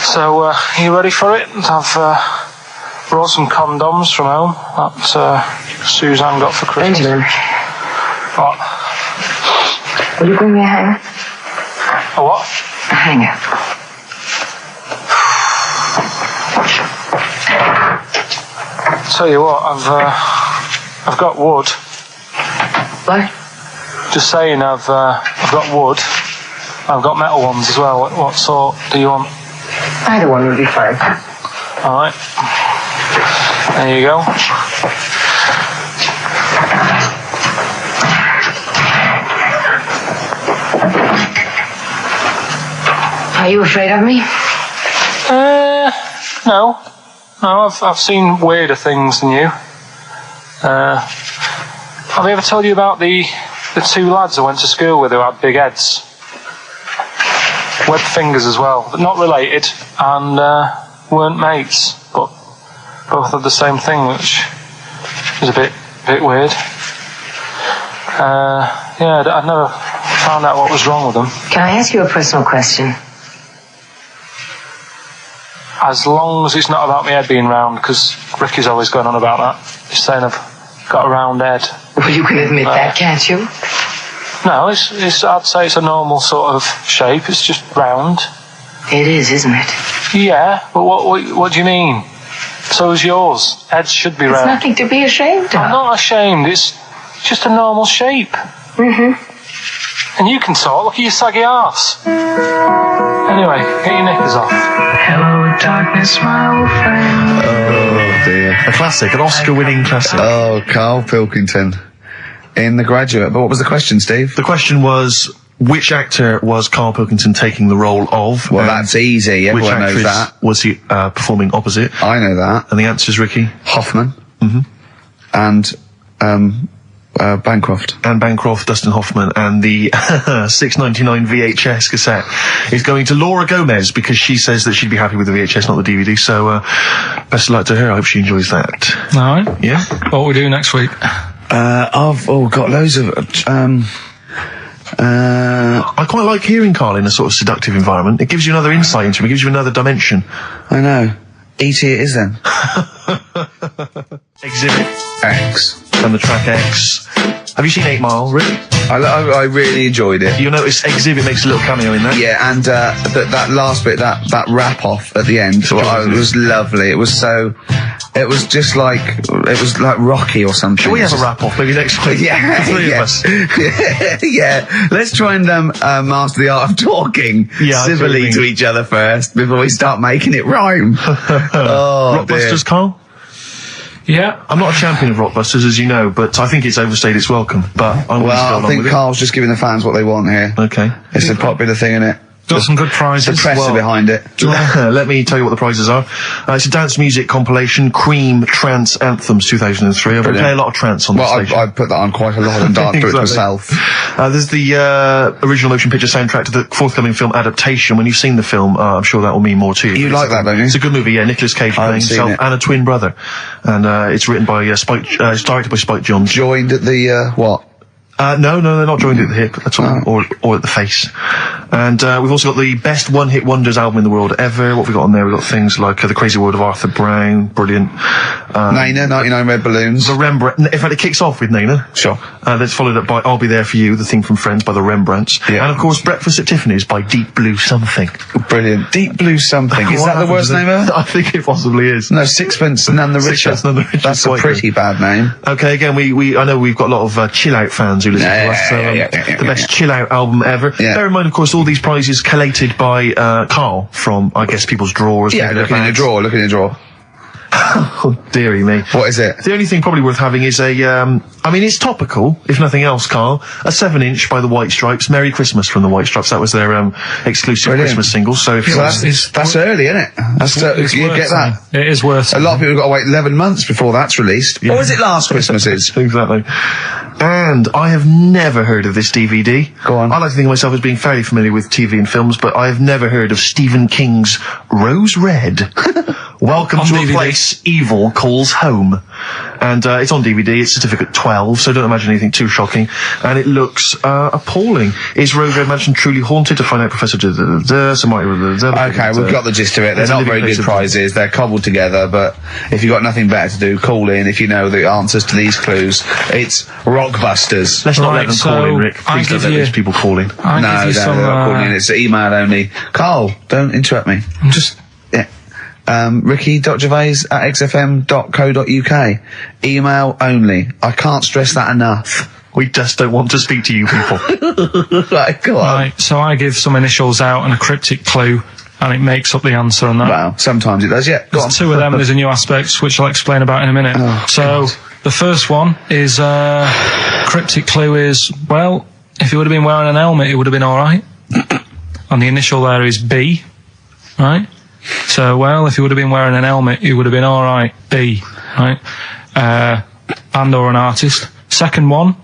So, you ready for it? I've brought some condoms from home that Suzanne got for Christmas. Benjamin, What? will you bring me a hanger? A what? A hanger. Tell you what, I've got wood. What? Just saying, I've got wood. I've got metal ones as well. What sort do you want? Either one would be fine. All right. There you go. Are you afraid of me? No. No, I've seen weirder things than you. Have I ever told you about the two lads I went to school with who had big heads? Webbed fingers as well, but not related, and weren't mates, but both had the same thing, which was a bit weird. I'd never found out what was wrong with them. Can I ask you a personal question? As long as it's not about my head being round, because Ricky's always going on about that. He's saying I've got a round head. Well, you can admit that, can't you? No, I'd say it's a normal sort of shape. It's just round. It is, isn't it? Yeah, but what do you mean? So is yours. Heads should be It's round. nothing to be ashamed of. I'm not ashamed. It's just a normal shape. Mm-hmm. And you can talk. Look at your saggy arse. Anyway, get your knickers off. Hello, darkness, my old friend. Oh, dear. A classic, an Oscar-winning classic. Oh, Karl Pilkington in The Graduate. But what was the question, Steve? The question was, Which actor was Karl Pilkington taking the role of? Well, that's easy. Which Everyone knows actress that. was he performing opposite? I know that. And the answer is Ricky? Hoffman. And, Bancroft. Anne Bancroft, Dustin Hoffman, and the $6.99 VHS cassette is going to Laura Gomez because she says that she'd be happy with the VHS, not the DVD. So, best of luck to her. I hope she enjoys that. All right. Yeah? What we do next week? I've got loads of, I quite like hearing Karl in a sort of seductive environment. It gives you another insight into him. It gives you another dimension. I know. E.T. it is then. Exhibit X. and the track X. Have you seen 8 Mile, Rick? I really enjoyed it. You'll notice Exhibit makes a little cameo in that. Yeah, and that last bit, that wrap off at the end, it was lovely. It was just like, it was like Rocky or something. Shall we have a wrap off maybe next week? Yeah, The three of us. Yeah. Let's try and master the art of talking civilly to each other first before we start making it rhyme. Rockbusters, Karl? Yeah. I'm not a champion of Rockbusters, as you know, but I think it's overstayed its welcome. But I'm willing to go Well, I along think with Karl's just giving the fans what they want here. it. Okay. It's a popular thing, isn't it? Got some good prizes. The press are behind it. Let me tell you what the prizes are. It's a dance music compilation, Cream Trance Anthems 2003. I've been playing a lot of trance on the station. I put that on quite a lot and danced to it myself. There's the original motion picture soundtrack to the forthcoming film adaptation. When you've seen the film, I'm sure that will mean more to you. You like that, don't you? It's a good movie, yeah. Nicolas Cage playing himself and a twin brother. And it's wrritten by it's directed by Spike Jonze. Joined at the, what? No, they're not joined at the hip at all, or at the face. And we've also got the best one-hit wonders album in the world ever. What have we got on there? We've got things like The Crazy World of Arthur Brown, brilliant. Nana, 99 Red Balloons. The Rembrandt. In fact, it kicks off with Nana. Sure. That's followed up by I'll Be There For You, the theme from Friends by the Rembrandts. Yeah. And of course, Breakfast at Tiffany's by Deep Blue Something. Brilliant. Deep Blue Something. Is that the worst name ever? I think it possibly is. No, Sixpence None the Richer. Sixpence None the Richer. That's a pretty bad name. Okay, again, I know we've got a lot of chill out fans who listen to us. So, the best chill out album ever. Yeah. Bear in mind, of course, all these prizes collated by Karl from, I guess, people's drawers. Yeah, look in the drawer, look in the drawer. Oh, dearie me. What is it? The only thing probably worth having is a, I mean, it's topical, if nothing else, Karl. A 7-inch by the White Stripes. Merry Christmas from the White Stripes. That was their exclusive Brilliant. Christmas single. So if that's early, isn't it? You get that. It is worth A lot of people have got to wait 11 months before that's released. Or is it last Christmases? Exactly. And I have never heard of this DVD. Go on. I like to think of myself as being fairly familiar with TV and films, but I have never heard of Stephen King's Rose Red. Welcome On to DVD. a place evil calls home. And it's on DVD, it's certificate 12, so don't imagine anything too shocking. And it looks appalling. Is Rose Red Mansion truly haunted? To find out, Professor Okay, we've got the gist of it. They're It's a not living very place good of- prizes. They're cobbled together, but if you've got nothing better to do, call in if you know the answers to these clues. It's Rockbusters. Let's not Right, let them so call in, Rick. I Please don't give let you- these people call in. I'll No, give you they're some, not calling in. It's email only. Carl, don't interrupt me. just Yeah. Ricky.gervais@xfm.co.uk. Email only. I can't stress that enough. We just don't want to speak to you people. Right, go on. right. So I give some initials out and a cryptic clue, and it makes up the answer on that. Well, sometimes it does, yeah. Go on. There's two of them. There's a new aspects which I'll explain about in a minute. Oh, so the first one is cryptic clue is, well, if he would have been wearing an helmet, it would have been all right. And the initial there is B, right? So, well, if he would have been wearing an helmet, it would have been all right. B, right? Band or an artist. Second one,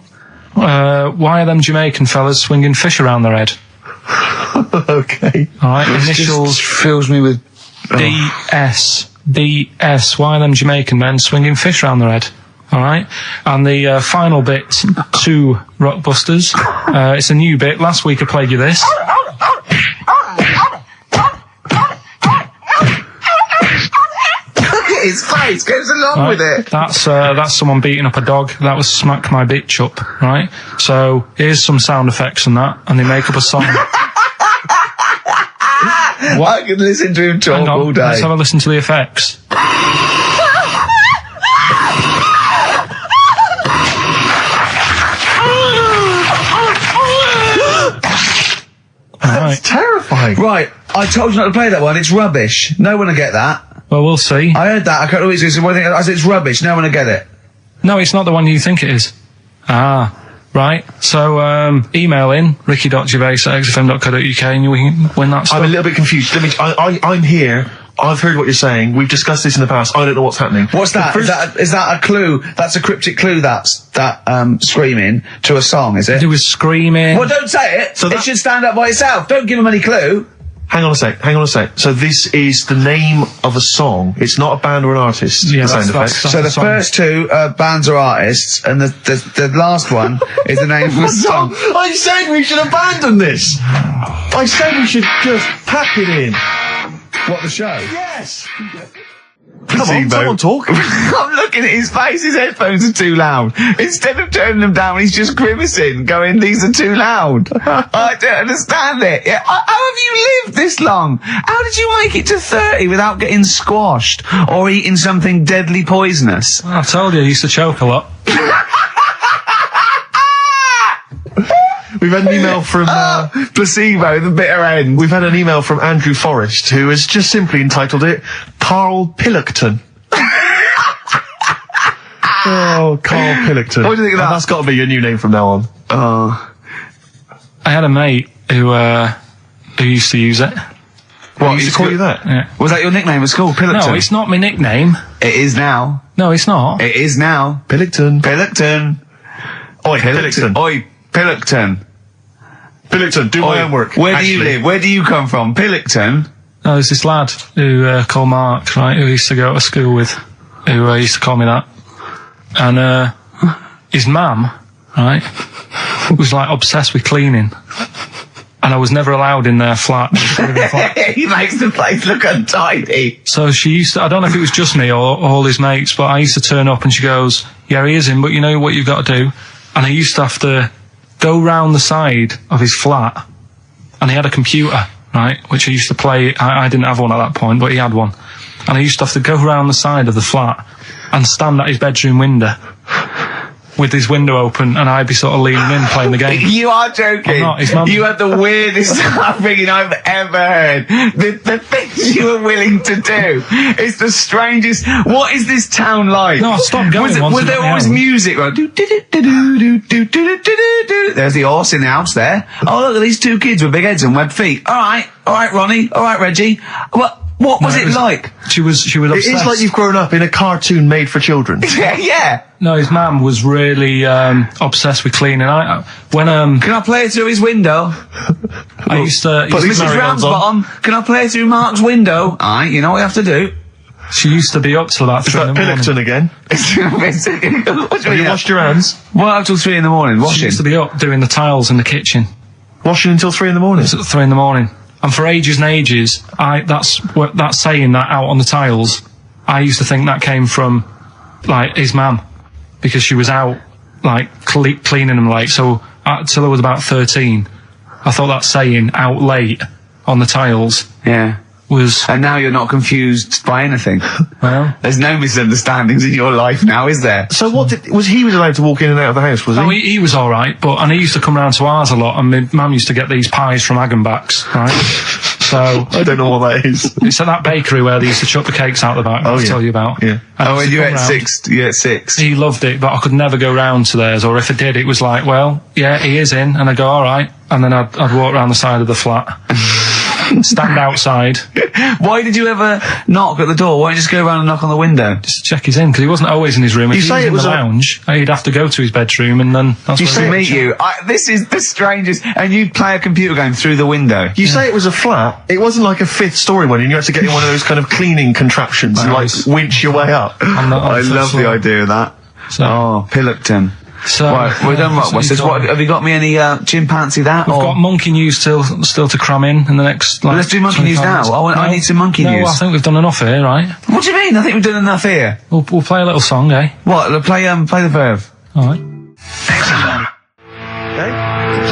why are them Jamaican fellas swinging fish around their head? Okay. All right, initials Just fills me with... DS. Why are them Jamaican men swinging fish around their head? All right, and the final bit to Rockbusters. It's a new bit. Last week I played you this. His face goes along with it. That's someone beating up a dog. That was Smack My Bitch Up, right? So here's some sound effects and that, and they make up a song. I can listen to him talk Hang on, all day. let's have a listen to the effects. That's terrifying. Right, I told you not to play that one. It's rubbish. No one will get that. Well, we'll see. I heard that. I can't always say one thing. I said it's rubbish. No one will get it. No, it's not the one you think it is. Ah, Right, so email in ricky.gervais@xfm.co.uk and you can win that stuff. I'm a little bit confused. I'm here. I've heard what you're saying. We've discussed this in the past. I don't know what's happening. What's that? Is that a clue? That's a cryptic clue. That's screaming to a song, is it? It was screaming. Well, don't say it. It should stand up by itself. Don't give him any clue. Hang on a sec. So this is the name of a song. It's not a band or an artist. Yeah, the sound effect. So the first two bands or artists, and the last one is the name of a song. I said we should abandon this. I said we should just pack it in. What, the show? Yes. Come on, someone talk. I'm looking at his face. His headphones are too loud. Instead of turning them down, he's just grimacing, going, "These are too loud." I don't understand it. Yeah, how have you lived this long? How did you make it to 30 without getting squashed or eating something deadly poisonous? I told you I used to choke a lot. We've had an email from placebo, the bitter end. We've had an email from Andrew Forrest, who has just simply entitled it Karl Pilkington. Oh, Karl Pilkington. What do you think of that? That's got to be your new name from now on. Oh. I had a mate who used to use it. What, he used to call you that? Yeah. Was that your nickname at school, Pilkington? No, it's not my nickname. It is now. No, it's not. It is now. Pilkington. Pilkington. Oi, Pilkington. Oi, Pilkington. Pilkington, do my homework. Where do you live? Where do you come from? Pilkington? No, there's this lad who called Mark, right, who used to go to school with, who used to call me that. And his mum, right, was like obsessed with cleaning. And I was never allowed in their flat. He makes the place look untidy. So she used to, I don't know if it was just me or all his mates, but I used to turn up and she goes, "Yeah, he is in, but you know what you've got to do?" And I used to have to go round the side of his flat, and he had a computer, right, which I used to play. I didn't have one at that point, but he had one. And I used to have to go round the side of the flat and stand at his bedroom window with his window open, and I'd be sort of leaning in playing the game. You are joking. I'm not. His mum. You had the weirdest upbringing I've ever heard. The things you were willing to do. It's the strangest. What is this town like? No, I stopped going once Was I there got my always own. music? Like, there's the horse in the house there. Oh, look at these two kids with big heads and webbed feet. All right, Ronnie. All right, Reggie. What was it like? She was obsessed. It is like you've grown up in a cartoon made for children. Yeah. No, his mum was really obsessed with cleaning. When Can I play it through his window? I used to, Mrs. Ramsbottom, can I play it through Mark's window? Aye, you know what you have to do. she used to be up till about 3 in the morning. Pilkington again. Have you washed your hands? What up till 3 in the morning? She Washing. used to be up doing the tiles in the kitchen. Washing until 3 in the morning. It was at 3 in the morning. And for ages and ages, that saying that out on the tiles, I used to think that came from, like, his mum. Because she was out, like, cleaning them late. So, till I was about 13, I thought that saying, out late, on the tiles, Yeah. was... And now you're not confused by anything. Well... There's no misunderstandings in your life now, is there? So what was he allowed to walk in and out of the house, was he? Oh, he was alright, and he used to come round to ours a lot, and my mum used to get these pies from Hagenbach's, right? So... I don't know what that is. It's at that bakery where they used to chuck the cakes out the back, I'll tell you about. Yeah. And Oh, he when used to you come at round. 6, you at 6. He loved it, but I could never go round to theirs, or if I did, it was like, well, yeah, he is in, and I'd go, alright, and then I'd walk round the side of the flat. Stand outside. Why did you ever knock at the door? Why don't you just go around and knock on the window? Just to check he's in, because he wasn't always in his room. If You he say was it in was the a- lounge, he'd have to go to his bedroom, and then that's You where say he To was. meet you. This is the strangest. And you'd play a computer game through the window. You say it was a flat. It wasn't like a 5th story one, and you had to get in one of those kind of cleaning contraptions and, like, winch your way up. On the I first love the floor. idea of that. So- Oh, Pilkington. So, Right, we're done that's Rockbusters. he's What, got. have you got me any chimpanzee that? We've or? got monkey news still to cram in the next. Like, Let's do monkey news 25 now. minutes. I need some monkey no, news. I think we've done enough here, right? What do you mean? I think we've done enough here. We'll play a little song, eh? What? Play the verb. All right.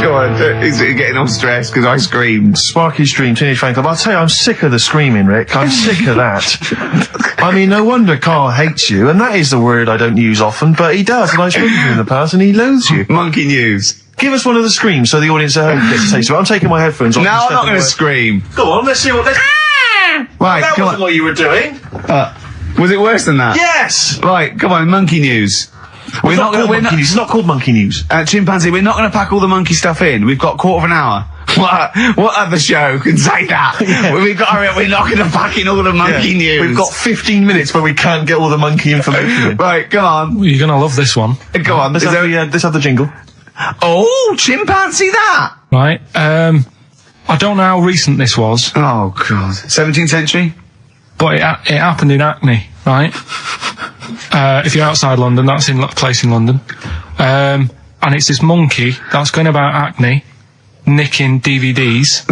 Go on. He's getting all stressed because I screamed. Sparky's Dream, Teenage Fan Club. I'll tell you, I'm sick of the screaming, Rick. I'm sick of that. I mean, no wonder Carl hates you, and that is the word I don't use often, but he does, and I've spoken to him in the past, and he loathes you. Monkey news. Give us one of the screams so the audience at home gets a taste of it. I'm taking my headphones off. No, and I'm not stepping going to away. scream. Go on, let's see what... Right, That come wasn't on. what you were doing. Was it worse than that? Yes! Right, come on, monkey news. We're not monkey news. It's not called monkey news. Chimpanzee, we're not going to pack all the monkey stuff in. We've got a quarter of an hour. What other show can say that? Yeah. We're not going to pack in all the monkey news. We've got 15 minutes where we can't get all the monkey information in. Right, come on. Well, you're going to love this one. Go on. Let's have the jingle. Oh, chimpanzee that! Right. I don't know how recent this was, Oh, God. 17th century? but it happened in Hackney, right? If you're outside London, that's in a place in London. And it's this monkey that's going about Hackney, nicking DVDs.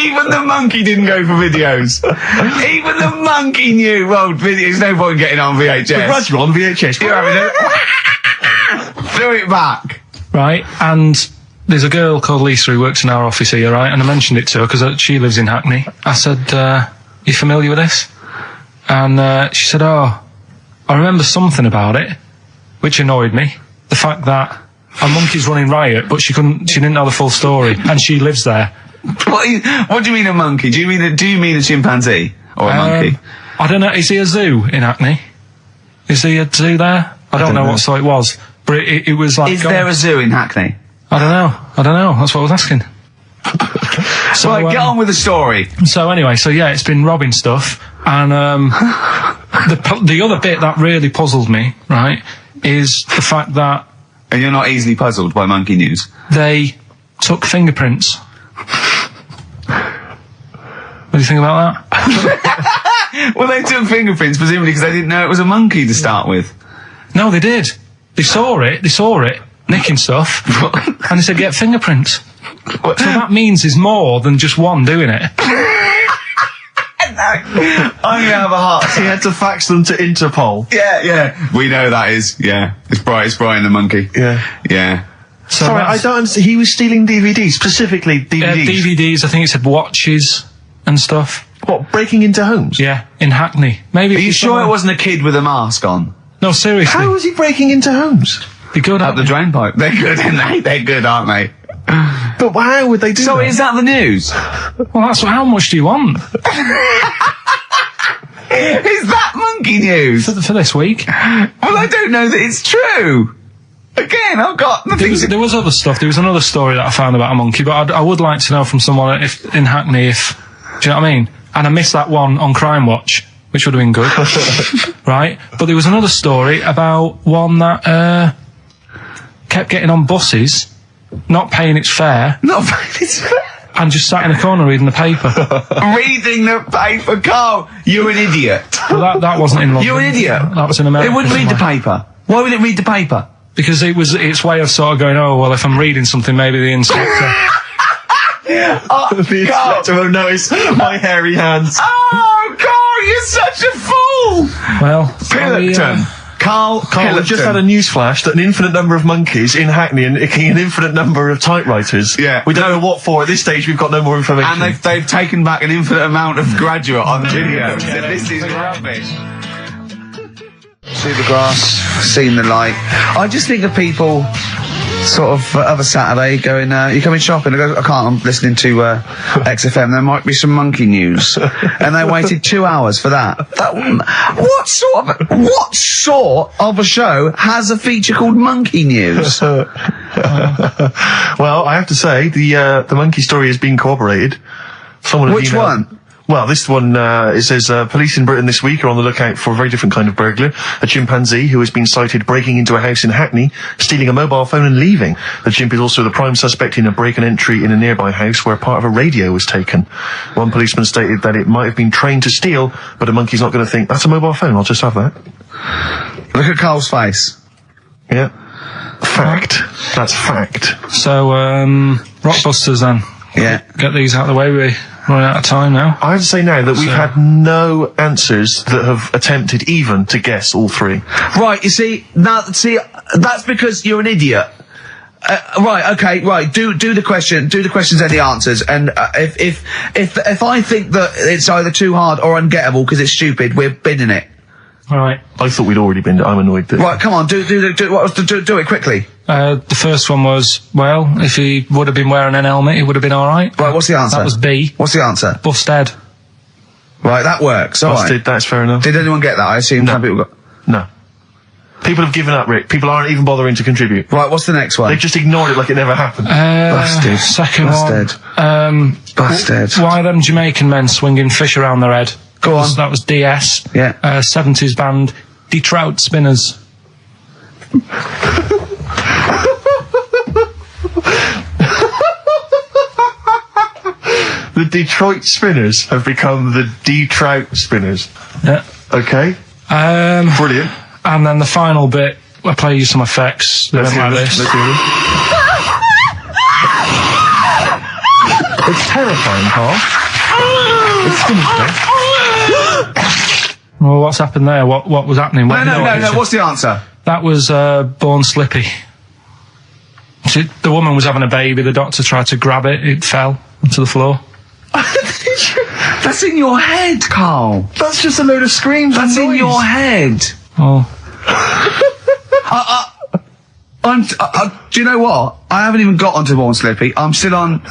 Even the monkey didn't go for videos. Even the monkey knew, well, there's no point getting on VHS. The Roger on VHS. You're having it. Throw it back. Right, and there's a girl called Lisa who works in our office here, right, and I mentioned it to her because she lives in Hackney. I said, you familiar with this? And she said, oh, I remember something about it, which annoyed me. The fact that a monkey's running riot, but she didn't know the full story, and she lives there. What do you mean a monkey? Do you mean a chimpanzee? Or a monkey? I don't know, is he a zoo in Hackney? Is he a zoo there? I don't know what sort it was. But it was like... Is there a zoo in Hackney? I don't know. That's what I was asking. So, right, get on with the story. So anyway, it's been robbing stuff. And the other bit that really puzzled me, right, is the fact that... And you're not easily puzzled by monkey news? They took fingerprints. What do you think about that? Well, they took fingerprints, presumably because they didn't know it was a monkey to start with. No, they did. They saw it, nicking stuff, and they said, get fingerprints. So that means there's more than just one doing it. I'm going to have a heart. He had to fax them to Interpol. Yeah. We know that is. Yeah. It's Brian the monkey. Yeah. So sorry, I don't understand. He was stealing DVDs, specifically DVDs. DVDs, I think it said watches and stuff. What, breaking into homes? Yeah, in Hackney. Maybe. Are you sure it wasn't a kid with a mask on? No, seriously. How was he breaking into homes? They're good, Up the drain pipe. They're good, aren't they? They're good, aren't they? But how would they do that? So is that the news? Well, how much do you want? Is that monkey news? For this week? Well, I don't know that it's true. Again, I've got the things. There was other stuff. There was another story that I found about a monkey, but I would like to know from someone in Hackney do you know what I mean? And I missed that one on Crime Watch, which would have been good. Right? But there was another story about one that kept getting on buses, not paying its fare. Not paying its fare? And just sat in a corner reading the paper. Reading the paper, Carl. You're an idiot. Well, that wasn't in London. You're an idiot. That was in America. It wouldn't read the paper. Why would it read the paper? Because its way of sort of going, oh, well, if I'm reading something, maybe the inspector... The inspector won't notice my hairy hands. Oh, Carl, you're such a fool! Well, Pilkington. Carl, we've just had a news flash that an infinite number of monkeys in Hackney and an infinite number of typewriters. Yeah. We don't know what for. At this stage, we've got no more information. And they've taken back an infinite amount of graduate on video. This is rubbish. See the grass, seen the light. I just think of people sort of other Saturday going, you coming shopping? I go, I can't, I'm listening to XFM, there might be some monkey news. And they waited 2 hours for that. What sort of a show has a feature called Monkey News? Well, I have to say, the monkey story has been corroborated. Which one? Well, this one, it says, police in Britain this week are on the lookout for a very different kind of burglar. A chimpanzee who has been sighted breaking into a house in Hackney, stealing a mobile phone and leaving. The chimp is also the prime suspect in a break and entry in a nearby house where part of a radio was taken. One policeman stated that it might have been trained to steal, but a monkey's not going to think, that's a mobile phone, I'll just have that. Look at Carl's face. Yeah. Fact. That's fact. So, Rockbusters then. Yeah. Get these out of the way, we're running out of time now. I have to say now that we've had no answers that have attempted even to guess all three. Right, you see, that's because you're an idiot. Right, okay, right, do the questions and the answers, and if I think that it's either too hard or ungettable because it's stupid, we're binning it. Alright. I thought we'd already been. I'm annoyed that... Right, come on, do it quickly. The first one was, well, if he would have been wearing an helmet, he would have been alright. Right, what's the answer? That was B. What's the answer? Busted. Right, that works. All right. That's fair enough. Did anyone get that? I assume some people got... No. People have given up, Rick. People aren't even bothering to contribute. Right, what's the next one? They've just ignored it like it never happened. Busted. Second Busted. one. Busted. Why are them Jamaican men swinging fish around their head? Go on. That was DS. Yeah. 70s band, Trout Spinners. The Detroit Spinners have become the D-Trout Spinners. Yeah. Okay. Brilliant. And then the final bit, I play you some effects. They went like this. Let's hear this. It's terrifying, Carl. It's sinister. Well, what's happened there? What was happening? No. What's the answer? That was Born Slippy. The woman was having a baby. The doctor tried to grab it. It fell onto the floor. That's in your head, Carl. That's just a load of screams. That's in your head. Oh. Do you know what? I haven't even got onto Born Slippy. I'm still on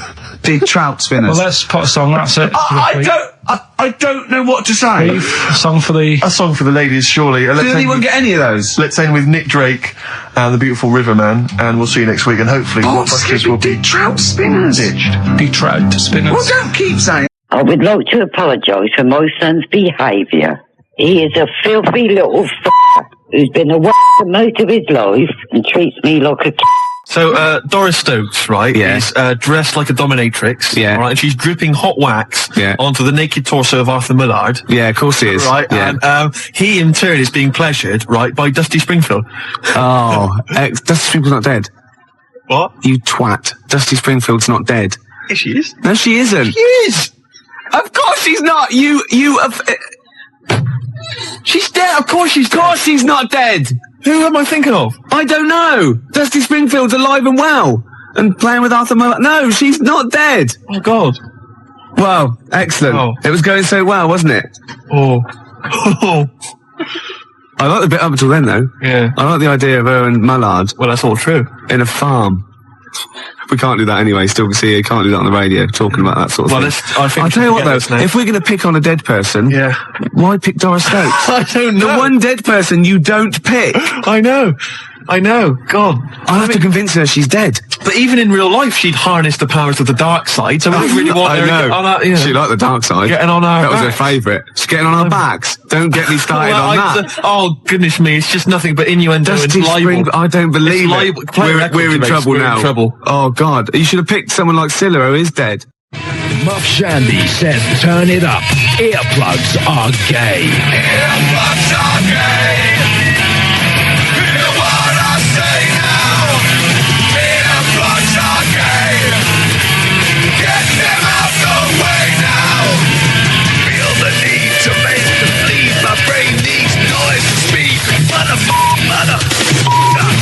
the Trout Spinners. Well, let's put a song. That's it. I don't know what to say. A song for the ladies, surely. Did anyone get any of those? Let's end with Nick Drake and the Beautiful Riverman, and we'll see you next week. And hopefully, Rockbusters will be Trout Spinners. ditched. Trout Spinners. Well, don't keep saying. I would like to apologise for my son's behaviour. He is a filthy little who's been away for most of his life and treats me like a So, Doris Stokes, right, is dressed like a dominatrix, right, and she's dripping hot wax onto the naked torso of Arthur Millard. Yeah, of course he is. Right, and he in turn is being pleasured, right, by Dusty Springfield. Oh, Dusty Springfield's not dead. What? You twat. Dusty Springfield's not dead. Yes, she is. No, she isn't. She is! Of course she's not. She's dead, of course she's dead. Of course she's not dead. Who am I thinking of? I don't know. Dusty Springfield's alive and well. And playing with Arthur Millard. No, she's not dead. Oh, God. Well, excellent. Oh. It was going so well, wasn't it? Oh. I like the bit up until then, though. Yeah. I like the idea of her and Mallard. Well, that's all true. In a farm. We can't do that anyway. Still can see you can't do that on the radio, talking about that sort of thing. I think I'll tell you what, though. If we're going to pick on a dead person, why pick Doris Stokes? I don't know. The one dead person you don't pick. I know. God. I'll have to convince her she's dead. But even in real life, she'd harness the powers of the dark side, so we don't really want her to get on our, She liked the dark side. Getting on our That was her backs. favourite. She's getting on our backs. Don't get me started on that. Oh, goodness me, it's just nothing but innuendo and Dusty libel. I don't believe It's it. libel. Play records, We're in mates. trouble We're now. in trouble. Oh, God. You should have picked someone like Scylla, who is dead. Muff Shandy says turn it up. Earplugs are gay. Earplugs are gay. Hear what I say now. Earplugs are gay. Get them out the way now. Feel the need to make them bleed. My brain needs noise to speak. Mother.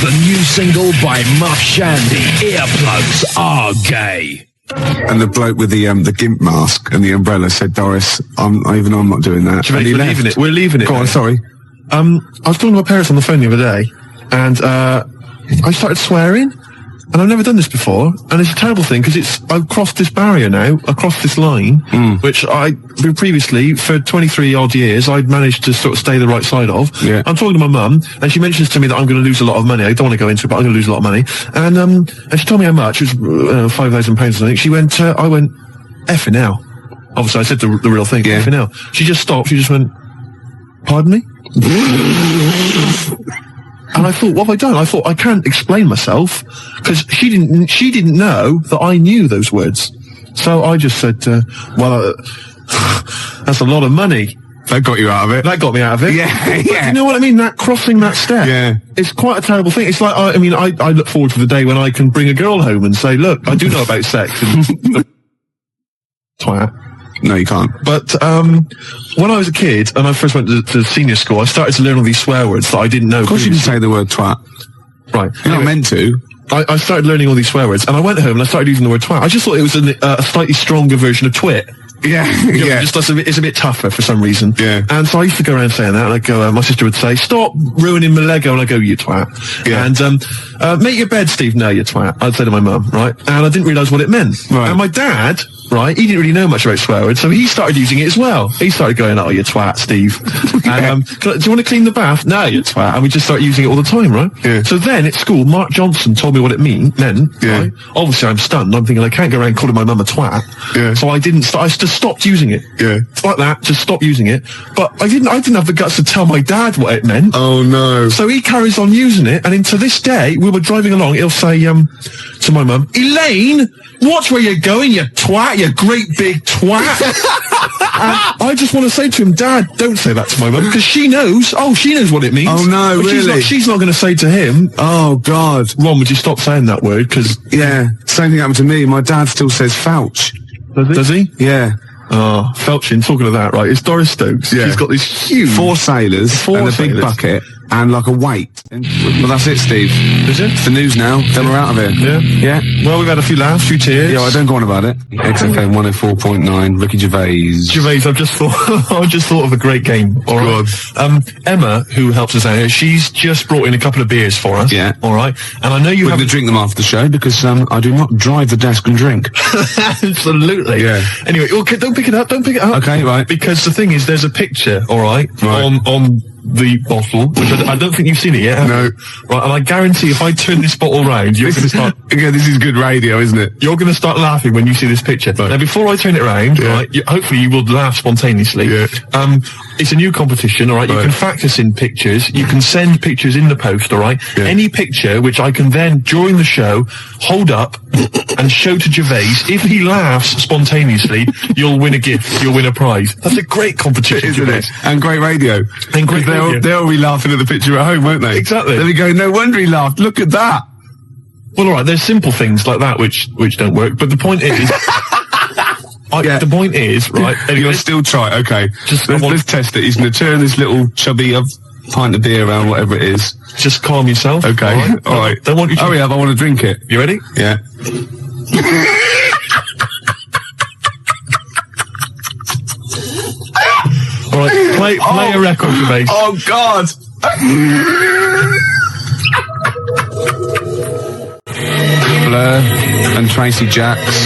The new single by Muff Shandy, Earplugs are gay. And the bloke with the gimp mask and the umbrella said, Doris, even though I'm not doing that. We're leaving it. We're leaving it. Go on, sorry. I was talking to my parents on the phone the other day, and I started swearing, and I've never done this before, and it's a terrible thing because I've crossed this barrier now, across this line, which previously for 23 odd years I'd managed to sort of stay the right side of. Yeah. I'm talking to my mum, and she mentions to me that I'm going to lose a lot of money. I don't want to go into it, but I'm going to lose a lot of money. And she told me how much. It was £5,000 or something. She went, I went, effing hell. Obviously, I said the real thing. Yeah. Effing hell. She just stopped. She just went, pardon me? And I thought, what have I done? I thought, I can't explain myself, because she didn't know that I knew those words. So I just said, that's a lot of money. That got you out of it. That got me out of it. Yeah. But you know what I mean? That crossing that step. Yeah. It's quite a terrible thing. It's like, I look forward to the day when I can bring a girl home and say, look, I do know about sex. And twat. No, you can't. But when I was a kid and I first went to senior school, I started to learn all these swear words that I didn't know. Of course you can say the word twat. Right. You're not meant to. I started learning all these swear words, and I went home and I started using the word twat. I just thought it was a slightly stronger version of twit. Yeah, You know, yeah. Just it's a bit tougher for some reason. Yeah. And so I used to go around saying that, and I'd go, my sister would say, stop ruining my Lego, and I go, you twat. Yeah. And, make your bed, Steve. No, you twat. I'd say to my mum, right? And I didn't realise what it meant. Right. And my dad, right, he didn't really know much about swear words, so he started using it as well. He started going, oh, you twat, Steve. And, do you want to clean the bath? No, you twat. And we just started using it all the time, right? Yeah. So then at school, Mark Johnson told me what it meant, Yeah. right? Obviously I'm stunned. I'm thinking I can't go around calling my mum a twat. Yeah. So I just stopped using it. Yeah. Like that, just stop using it. But I didn't have the guts to tell my dad what it meant. Oh no. So he carries on using it, and to this day, we were driving along, he'll say, to my mum, Elaine, watch where you're going, you twat, you great big twat. And I just want to say to him, Dad, don't say that to my mum, because she knows what it means. Oh, no, But really? She's not going to say to him, Oh God. Ron, would you stop saying that word? Because Yeah. Same thing happened to me. My dad still says fouch. does he? Yeah. Oh, Felchin, talking of that, right, it's Doris Stokes. Yeah. She's got this huge... 4 sailors Four and a sailors. big bucket and like a weight. Well, that's it, Steve. Is it? It's the news now. Then we're out of here. Yeah? Yeah. Well, we've had a few laughs, a few tears. Yeah, I don't go on about it. XFM 104.9, Ricky Gervais. Gervais, I've just thought of a great game. All right. Emma, who helps us out here, she's just brought in a couple of beers for us. Yeah. All right. And I know you We're have going to drink them after the show because I do not drive the desk and drink. Absolutely. Yeah. Anyway, okay, don't pick it up. Okay, right. Because the thing is, there's a picture, all right, Right. on the bottle, which I don't think you've seen it yet. Have No. you? Right. And I guarantee, if I turn this bottle round, you're going to start. Yeah, this is good radio, isn't it? You're going to start laughing when you see this picture. Right. Now, before I turn it around, right, hopefully you will laugh spontaneously. Yeah. It's a new competition, all right? You Right. can fax us in pictures. You can send pictures in the post, all right? Yeah. Any picture which I can then, during the show, hold up and show to Gervais. If he laughs spontaneously, you'll win a gift. You'll win a prize. That's a great competition, Isn't Gervais. it? And great radio. And great radio. They'll be laughing at the picture at home, won't they? Exactly. They'll be going, no wonder he laughed. Look at that. Well, all right, there's simple things like that which don't work. But the point is... Yeah. The point is, right... You'll still try. Okay. Let's test it. He's going to turn this little chubby pint of beer around, whatever it is. Just calm yourself. Okay. All right. Don't want you to... Hurry up. I want to drink it. You ready? Yeah. All right, play a record, Gervais. Oh, God. Blur and Tracy Jacks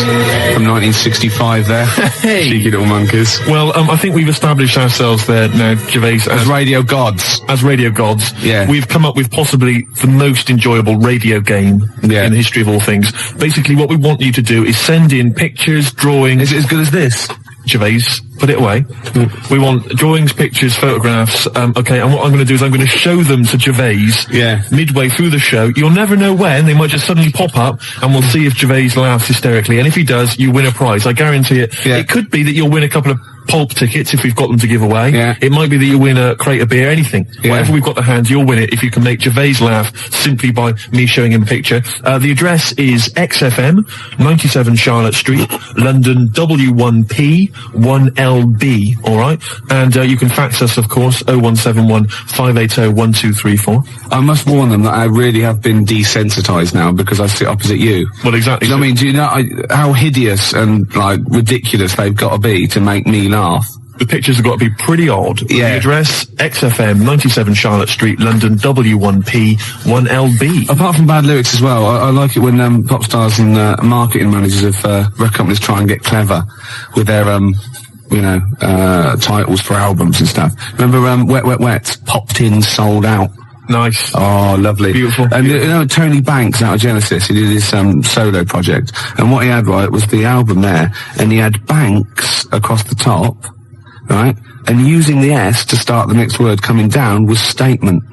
from 1965 there. Hey. Cheeky little monkeys. Well, I think we've established ourselves there now, Gervais, As radio gods. as radio gods. Yeah. We've come up with possibly the most enjoyable radio game Yeah. in the history of all things. Basically, what we want you to do is send in pictures, drawings... Is it as good as this? Gervais, put it away. We want drawings, pictures, photographs. Okay, and what I'm going to do is I'm going to show them to Gervais. Yeah. Midway through the show. You'll never know when. They might just suddenly pop up, and we'll see if Gervais laughs hysterically. And if he does, you win a prize. I guarantee it. Yeah. It could be that you'll win a couple of pulp tickets if we've got them to give away. Yeah. It might be that you win a crate of beer, anything. Yeah. Whatever we've got to hand, you'll win it if you can make Gervais laugh simply by me showing him a picture. The address is XFM, 97 Charlotte Street, London W1P 1LB, alright? And you can fax us, of course, 0171 580 1234. I must warn them that I really have been desensitised now because I sit opposite you. Well, exactly. I mean, do you know how hideous and like ridiculous they've got to be to make me laugh? The pictures have got to be pretty odd. Yeah. The address, XFM, 97 Charlotte Street, London W1P 1LB. Apart from bad lyrics as well, I like it when pop stars and marketing managers of record companies try and get clever with their titles for albums and stuff. Remember Wet Wet Wet, Popped In, Sold Out. Nice. Oh, lovely. Beautiful. And you know, Tony Banks out of Genesis, he did his solo project, and what he had, right, was the album there, and he had Banks across the top, right, and using the S to start the next word coming down was statement.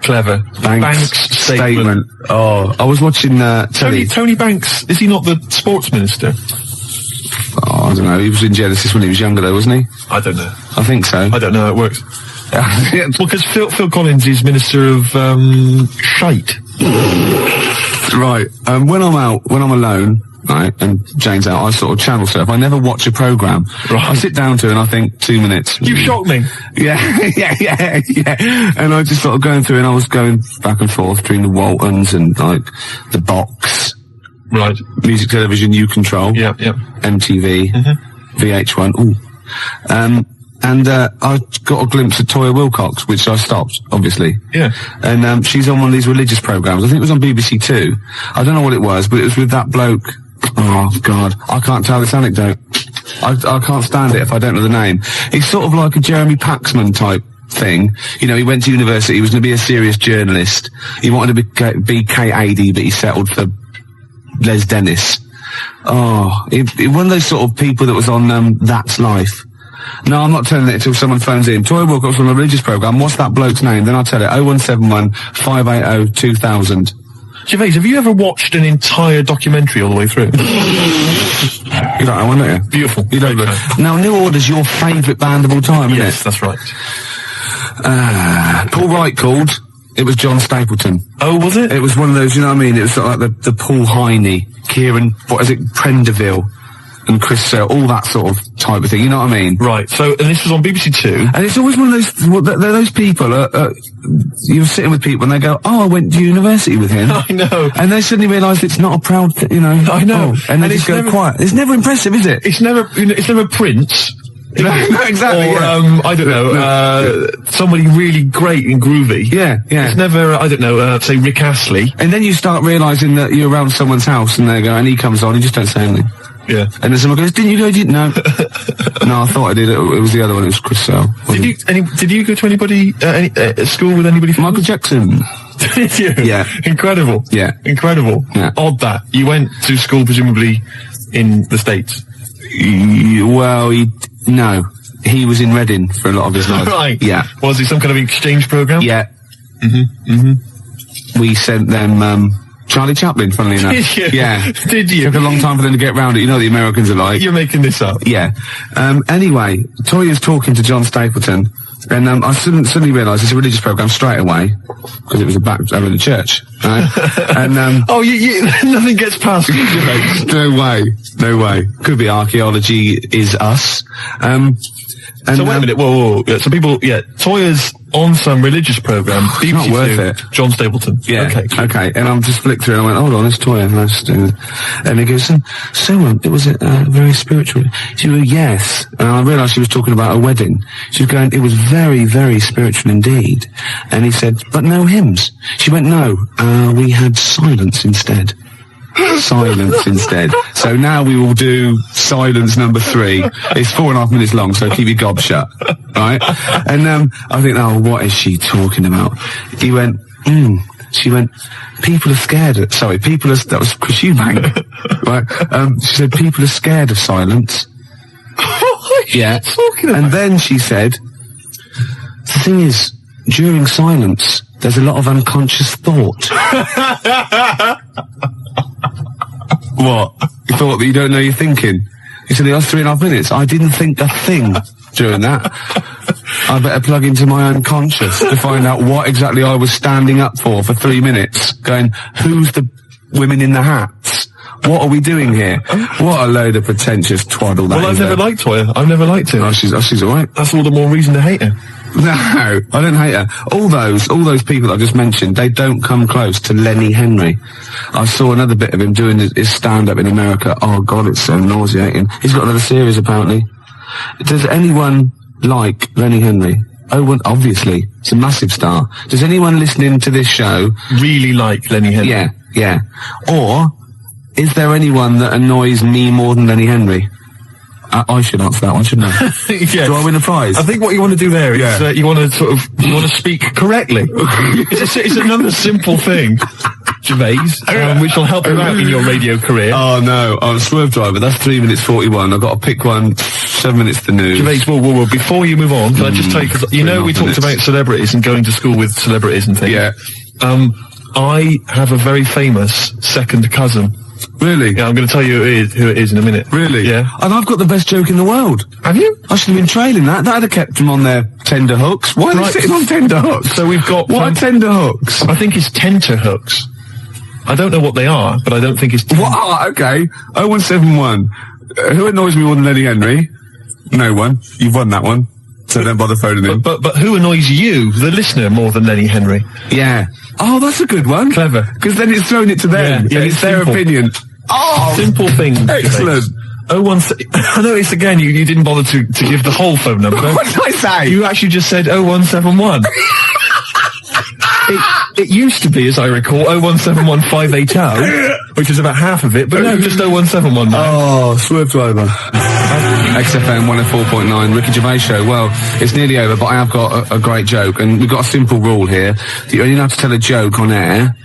Clever. Banks statement. Oh, I was watching telly. Tony Banks, is he not the sports minister? Oh, I don't know, he was in Genesis when he was younger though, wasn't he? I don't know. I think so. I don't know how it works. Well, because Phil Collins is Minister of Shite. Right. When I'm alone, right, and Jane's out, I sort of channel surf. I never watch a programme. Right. I sit down to it and I think 2 minutes. You shocked me. Yeah. And I just sort of going through and I was going back and forth between the Waltons and like the Box, Right. Music Television, You Control, Yeah. MTV, VH1. Ooh. And I got a glimpse of Toyah Wilcox, which I stopped, obviously. Yeah. And she's on one of these religious programmes. I think it was on BBC Two. I don't know what it was, but it was with that bloke. Oh, God. I can't tell this anecdote. I can't stand it if I don't know the name. He's sort of like a Jeremy Paxman type thing. You know, he went to university, he was going to be a serious journalist. He wanted to be K80, but he settled for Les Dennis. Oh, one of those sort of people that was on That's Life. No, I'm not telling it until someone phones in. Toyah Wilcox from a religious programme. What's that bloke's name? Then I'll tell it. 0171 580 2000. Gervais, have you ever watched an entire documentary all the way through? You don't know one, don't you? Beautiful. You don't look. Now, New Order's your favourite band of all time, isn't Yes, it? that's right. Paul Wright called. It was John Stapleton. Oh, was it? It was one of those, you know what I mean? It was sort of like the Paul Heine, Kieran, what is it, Prenderville, and Chris Sale, all that sort of type of thing, you know what I mean? Right, so, and this was on BBC Two. And it's always one of those, they're those people, you're sitting with people and they go, oh, I went to university with him. I know. And they suddenly realise it's not a proud thing, you know. I know. Oh, and they just go quiet. It's never impressive, is it? It's never Prince. No, exactly. Or, yeah. I don't know, somebody really great and groovy. Yeah. It's never, I don't know, say Rick Astley. And then you start realising that you're around someone's house and they go, and he comes on, you just don't say anything. Yeah. And then someone goes, didn't you go? No. No, I thought I did. It was the other one. It was Chris Sale. Did you go to anybody, at school with anybody from Michael Jackson? Did you? Yeah. Incredible. Yeah. Incredible. Yeah. Odd that. You went to school presumably in the States. Well, no. He was in Reading for a lot of his life. Right. Yeah. Was it some kind of exchange program? Yeah. We sent them, Charlie Chaplin, funnily enough. Did you? Yeah. Did you? Took a long time for them to get round it. You know what the Americans are like. You're making this up. Yeah. Anyway, Toyah's talking to John Stapleton, and I suddenly realised it's a religious programme straight away, because it was over in the church. Right? And oh, you nothing gets past you, Gervais. No way. Could be archaeology is us. And so wait a minute, whoa. Yeah, so people, Toyah's on some religious program. It's not worth it. John Stapleton. Yeah. Okay. And I'm just flicked through and I went, hold on, it's Toyah. And he goes, it was very spiritual. She went, yes. And I realised she was talking about a wedding. She was going, it was very, very spiritual indeed. And he said, but no hymns. She went, no, we had silence instead. Silence instead. So now we will do silence number 3. It's 4.5 minutes long, so keep your gob shut. Right? And I think, oh, what is she talking about? He went, She went, people are scared of, that was Chris Eubank. Right? She said, people are scared of silence. Yeah. And then she said, the thing is, during silence, there's a lot of unconscious thought. What? You thought that you don't know you're thinking? He said, it was 3.5 minutes. I didn't think a thing during that. I better plug into my unconscious to find out what exactly I was standing up for 3 minutes. Going, who's the women in the hats? What are we doing here? What a load of pretentious twaddle that is. Well, I've never liked Toyah. I've never liked her. Oh, she's alright. That's all the more reason to hate her. No, I don't hate her. All those people that I just mentioned, they don't come close to Lenny Henry. I saw another bit of him doing his stand-up in America. Oh God, it's so nauseating. He's got another series apparently. Does anyone like Lenny Henry? Oh, well, obviously. It's a massive star. Does anyone listening to this show really like Lenny Henry? Yeah. Or is there anyone that annoys me more than Lenny Henry? I should answer that one, shouldn't I? Yes. Do I win a prize? I think what you want to do there is you want to speak correctly. It's another simple thing, Gervais, which will help you out in your radio career. Oh no, I'm a swerve driver. That's 3 minutes 41. I've got to pick one. 7 minutes to news. Gervais, whoa. Before you move on, can I just tell you, because you know we talked about celebrities and going to school with celebrities and things. Yeah. I have a very famous second cousin. Really? Yeah, I'm going to tell you who it is in a minute. Really? Yeah. And I've got the best joke in the world. Have you? I should have been trailing that. That'd have kept them on their tender hooks. Why are they sitting on tender hooks? So we've got... What are tender hooks? I think it's tenter hooks. I don't know what they are, but I don't think it's... What? Oh, okay. 0171. Who annoys me more than Lenny Henry? No one. You've won that one. So don't bother phoning in. But who annoys you, the listener, more than Lenny Henry? Yeah. Oh, that's a good one. Clever. Because then it's thrown it to them. Yeah, and it's their simple. opinion. Oh! Simple thing. Excellent. I noticed again you didn't bother to give the whole phone number. What did I say? You actually just said 0171. It used to be, as I recall, 0171580, which is about half of it, but no, just 0171 now. Oh, swerved over. XFM 104.9, Ricky Gervais Show. Well, it's nearly over, but I have got a great joke, and we've got a simple rule here. You only have to tell a joke on air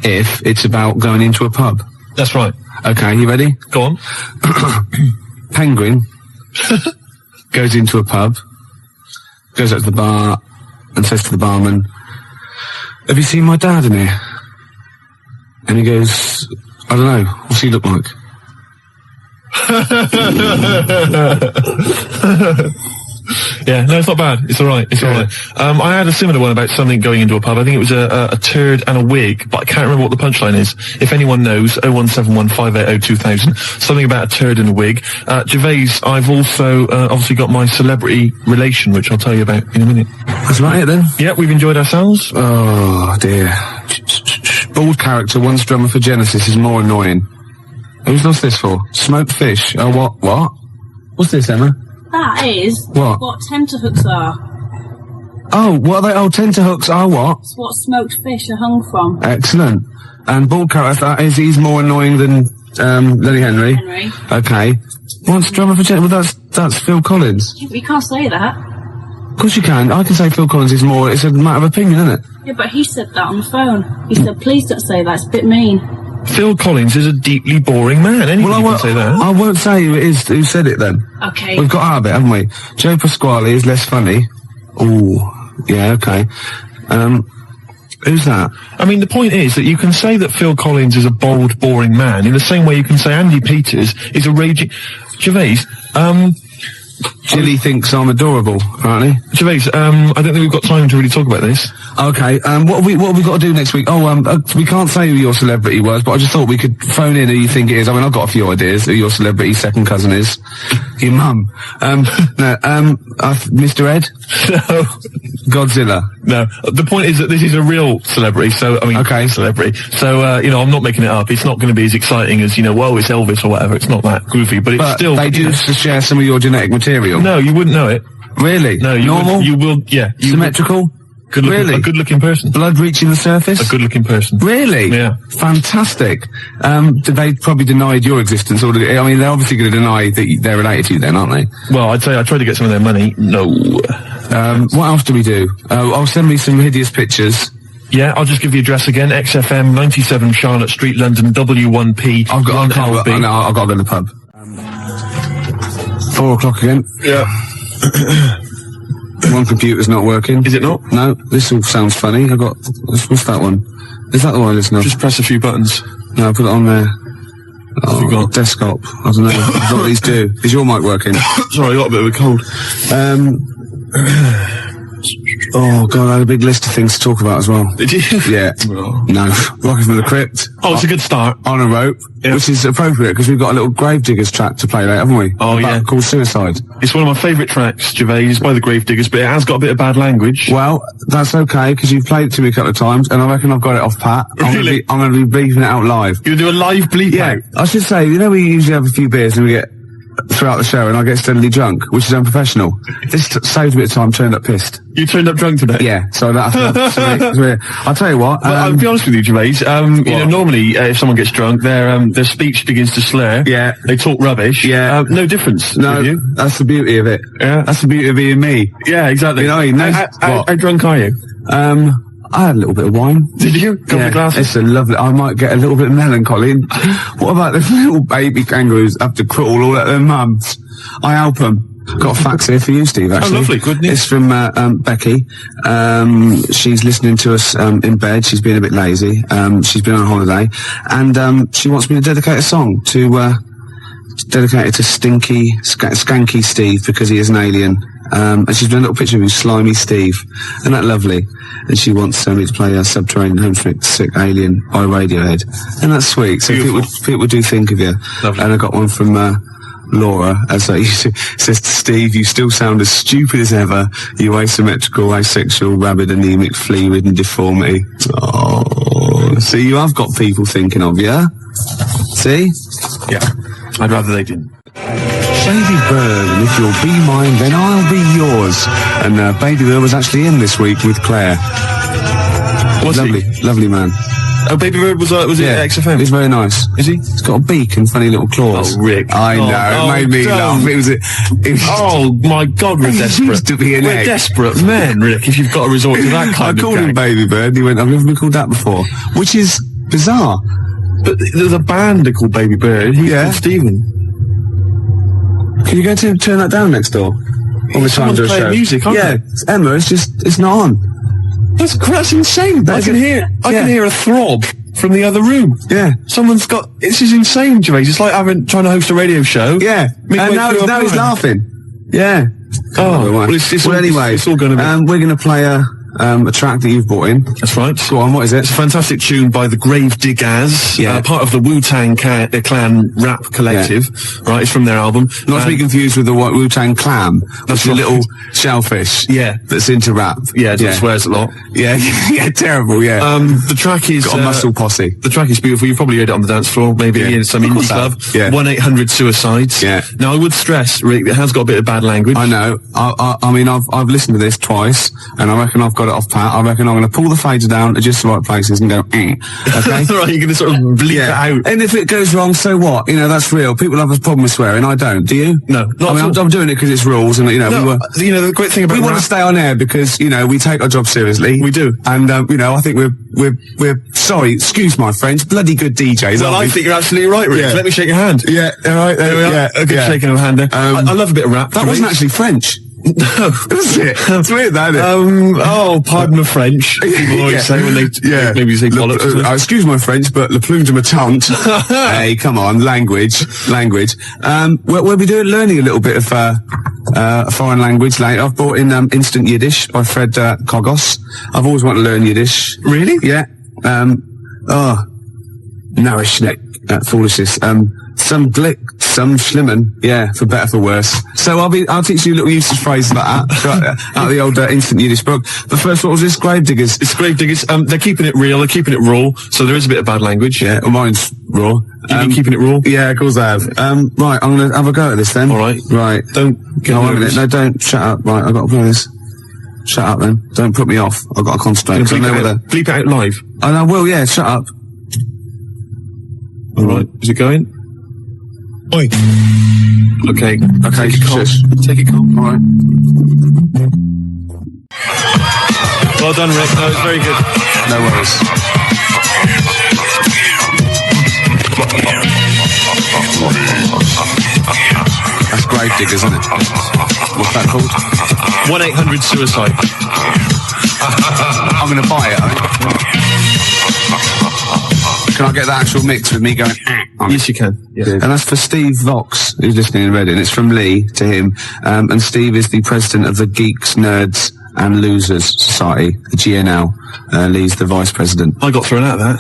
if it's about going into a pub. That's right. Okay, you ready? Go on. Penguin goes into a pub, goes up to the bar, and says to the barman, "Have you seen my dad in here?" And he goes, "I don't know, what's he look like?" Yeah, no, it's not bad. It's alright. It's alright. I had a similar one about something going into a pub. I think it was a turd and a wig, but I can't remember what the punchline is. If anyone knows, 01715802000. Something about a turd and a wig. Gervais, I've also obviously got my celebrity relation, which I'll tell you about in a minute. That's about it then? Yeah, we've enjoyed ourselves. Oh dear. Bald character, once drummer for Genesis, is more annoying. Who's lost this for? Smoked fish. Oh, what? What's this, Emma? That is What? tenterhooks are. Oh, what are they? Oh, tenterhooks are what? It's what smoked fish are hung from. Excellent. And bald character, he's more annoying than Lenny Henry. Okay. Once drummer for Genesis, well that's Phil Collins. You can't say that. Of course you can. I can say Phil Collins is more, it's a matter of opinion, isn't it? Yeah, but he said that on the phone. He said, "Please don't say that, it's a bit mean." Phil Collins is a deeply boring man. Anybody can say that. I won't say who it is who said it then. Okay. We've got out of it, haven't we? Joe Pasquale is less funny. Ooh, yeah, okay. Who's that? I mean, the point is that you can say that Phil Collins is a bold, boring man in the same way you can say Andy Peters is a raging... Gervais, Jilly thinks I'm adorable, apparently. Gervais, I don't think we've got time to really talk about this. Okay, what have we got to do next week? Oh, we can't say who your celebrity was, but I just thought we could phone in who you think it is. I mean, I've got a few ideas who your celebrity second cousin is. Your mum. Mr. Ed? No. Godzilla? No. The point is that this is a real celebrity, so, I mean, okay. Celebrity. So, I'm not making it up. It's not going to be as exciting as, whoa, it's Elvis or whatever. It's not that goofy, but it's still... they do share some of your genetic material? No, you wouldn't know it. Really? No, Normal? You will, yeah. Symmetrical? Really? A good-looking person. Blood reaching the surface? A good-looking person. Really? Yeah. Fantastic. They probably denied your existence, or I mean, they're obviously going to deny that they're related to you then, aren't they? Well, I'd say I tried to get some of their money. No. What else do we do? I'll send me some hideous pictures. Yeah, I'll just give the address again. XFM, 97 Charlotte Street, London, W1P. I've got to go to the pub. 4 o'clock again. Yeah. One computer's not working. Is it not? No, this all sounds funny. What's that one? Is that the one I listen to? Just press a few buttons. No, put it on there. What have you got? Desktop. I don't know. What these do. Is your mic working? Sorry, I got a bit of a cold. Oh god, I had a big list of things to talk about as well. Did you? Yeah. No. Rocket from the Crypt. Oh, it's a good start. On a Rope, which is appropriate because we've got a little Gravediggers track to play later, haven't we? Oh, yeah. Called Suicide. It's one of my favourite tracks, Gervais, by the Gravediggers, but it has got a bit of bad language. Well, that's okay because you've played it to me a couple of times, and I reckon I've got it off pat. Really? I'm going to be bleeping it out live. You're going to do a live bleep out? I should say, we usually have a few beers and we get throughout the show, and I get steadily drunk, which is unprofessional. This saves a bit of time. Turned up pissed. You turned up drunk today? Yeah, so that's I'll tell you what. Well, I'll be honest with you, Gervais. Normally, if someone gets drunk, their speech begins to slur. Yeah. They talk rubbish. Yeah. No difference. No, with you. That's the beauty of it. Yeah. That's the beauty of being me. Yeah, exactly. You know what I mean? How drunk are you? I had a little bit of wine. Did you? Couple of glasses? It's a lovely... I might get a little bit melancholy. What about the little baby kangaroos have to crawl all at their mums? I help them. Got a fax here for you, Steve, actually. Oh, lovely. Good news. It's from Becky. She's listening to us in bed. She's been a bit lazy. She's been on holiday. And she wants me to dedicate a song to... dedicate it to Skanky Steve, because he is an alien. And she's done a little picture of him, Slimy Steve. Isn't that lovely? And she wants me to play Subterranean Homesick Sick Alien by Radiohead. And that's sweet. So people do think of you. Lovely. And I got one from Laura, as I used to, says to Steve, you still sound as stupid as ever. You asymmetrical, asexual, rabid, anemic, flea-ridden deformity. Oh, see, you have got people thinking of you. See? Yeah. I'd rather they didn't. Baby Bird, and if you'll be mine, then I'll be yours. And Baby Bird was actually in this week with Claire. Was lovely, he? lovely man. Oh, Baby Bird was it at XFM? He's very nice. Is he? He's got a beak and funny little claws. Oh, Rick. I know, it made me laugh. It was oh, my God, we're desperate. Used to be an We're egg. desperate men, Rick, if you've got to resort to that kind I of called him gag. Baby Bird, and he went, I've never been called that before. Which is bizarre. But there's a band called Baby Bird. He's called Stephen. Can you go to turn that down next door? All the time Someone's to a playing show. music, aren't yeah, they? it's Emma, it's not on. That's insane. I can hear a throb from the other room. Yeah. Someone's got, this is insane, Gervais. It's like trying to host a radio show. Yeah. midway And through now a he's program. laughing. Yeah. Oh, well, Anyway, it's all going to be. we're going to play a track that you've brought in. That's right. Go on, what is it? It's a fantastic tune by the Gravediggaz, part of the Wu-Tang Clan rap collective. Right, it's from their album. Not to be confused with the Wu-Tang Clam. That's a right. little shellfish. Yeah. That's into rap. Yeah, it swears a lot. Yeah, yeah, terrible, yeah. The track is... Got a muscle posse. The track is beautiful. You've probably heard it on the dance floor, maybe in some indie club. Yeah. 1-800-SUICIDES. Yeah. Now, I would stress, Rick, it has got a bit of bad language. I know. I mean, I've listened to this twice, and I reckon I've got it off pat. I reckon I'm going to pull the fader down to just the right places and go, okay? Right, you're going to sort of bleep it out. And if it goes wrong, so what? You know, that's real. People have a problem with swearing. I don't. Do you? No, not I mean, at all. I'm doing it because it's rules, and, you know, the great thing about we want to stay on air because, you know, we take our job seriously. We do. And, you know, I think we're sorry, excuse my French, bloody good DJs. Well, I think you're absolutely right, Rick. Yeah. Let me shake your hand. Yeah, all right. There we are. Yeah, A good yeah. shaking of a hand there. I love a bit of rap. That wasn't actually French. No. Was it? It's weird, that, isn't it? Pardon the French. People always say when they maybe say bollocks. Excuse my French, but le plume de ma tante. Hey, come on, language. We'll be learning a little bit of foreign language later. I've brought in Instant Yiddish by Fred Kogos. I've always wanted to learn Yiddish. Really? Yeah. Narishnek, foolishness. Some glick, some schlimmen, yeah, for better, for worse. So I'll teach you little usage phrases like that, out of the old Instant Yiddish book. But first, what was this? Gravediggaz. It's Gravediggaz. They're keeping it real, they're keeping it raw, so there is a bit of bad language. Yeah, well, mine's raw. You've been keeping it raw? Yeah, of course I have. Right, I'm gonna have a go at this then. Alright. Right. Don't get nervous. No, don't, shut up. Right, I've got to play this. Shut up then. Don't put me off. I've got to concentrate. Bleep it out live. And I will, yeah, shut up. Alright, is it going? Oi. Okay, take it calm. Take it calm. Alright. Well done, Rick. No, it's very good. No worries. That's Gravediggaz, isn't it? What's that called? 1-800-SUICIDE. I'm going to buy it, I think. Can I get the actual mix with me going on Yes, you can. Yeah. And that's for Steve Vox, who's listening in Reading. It's from Lee to him. And Steve is the president of the Geeks, Nerds and Losers Society, the GNL. Lee's the vice president. I got thrown out of that.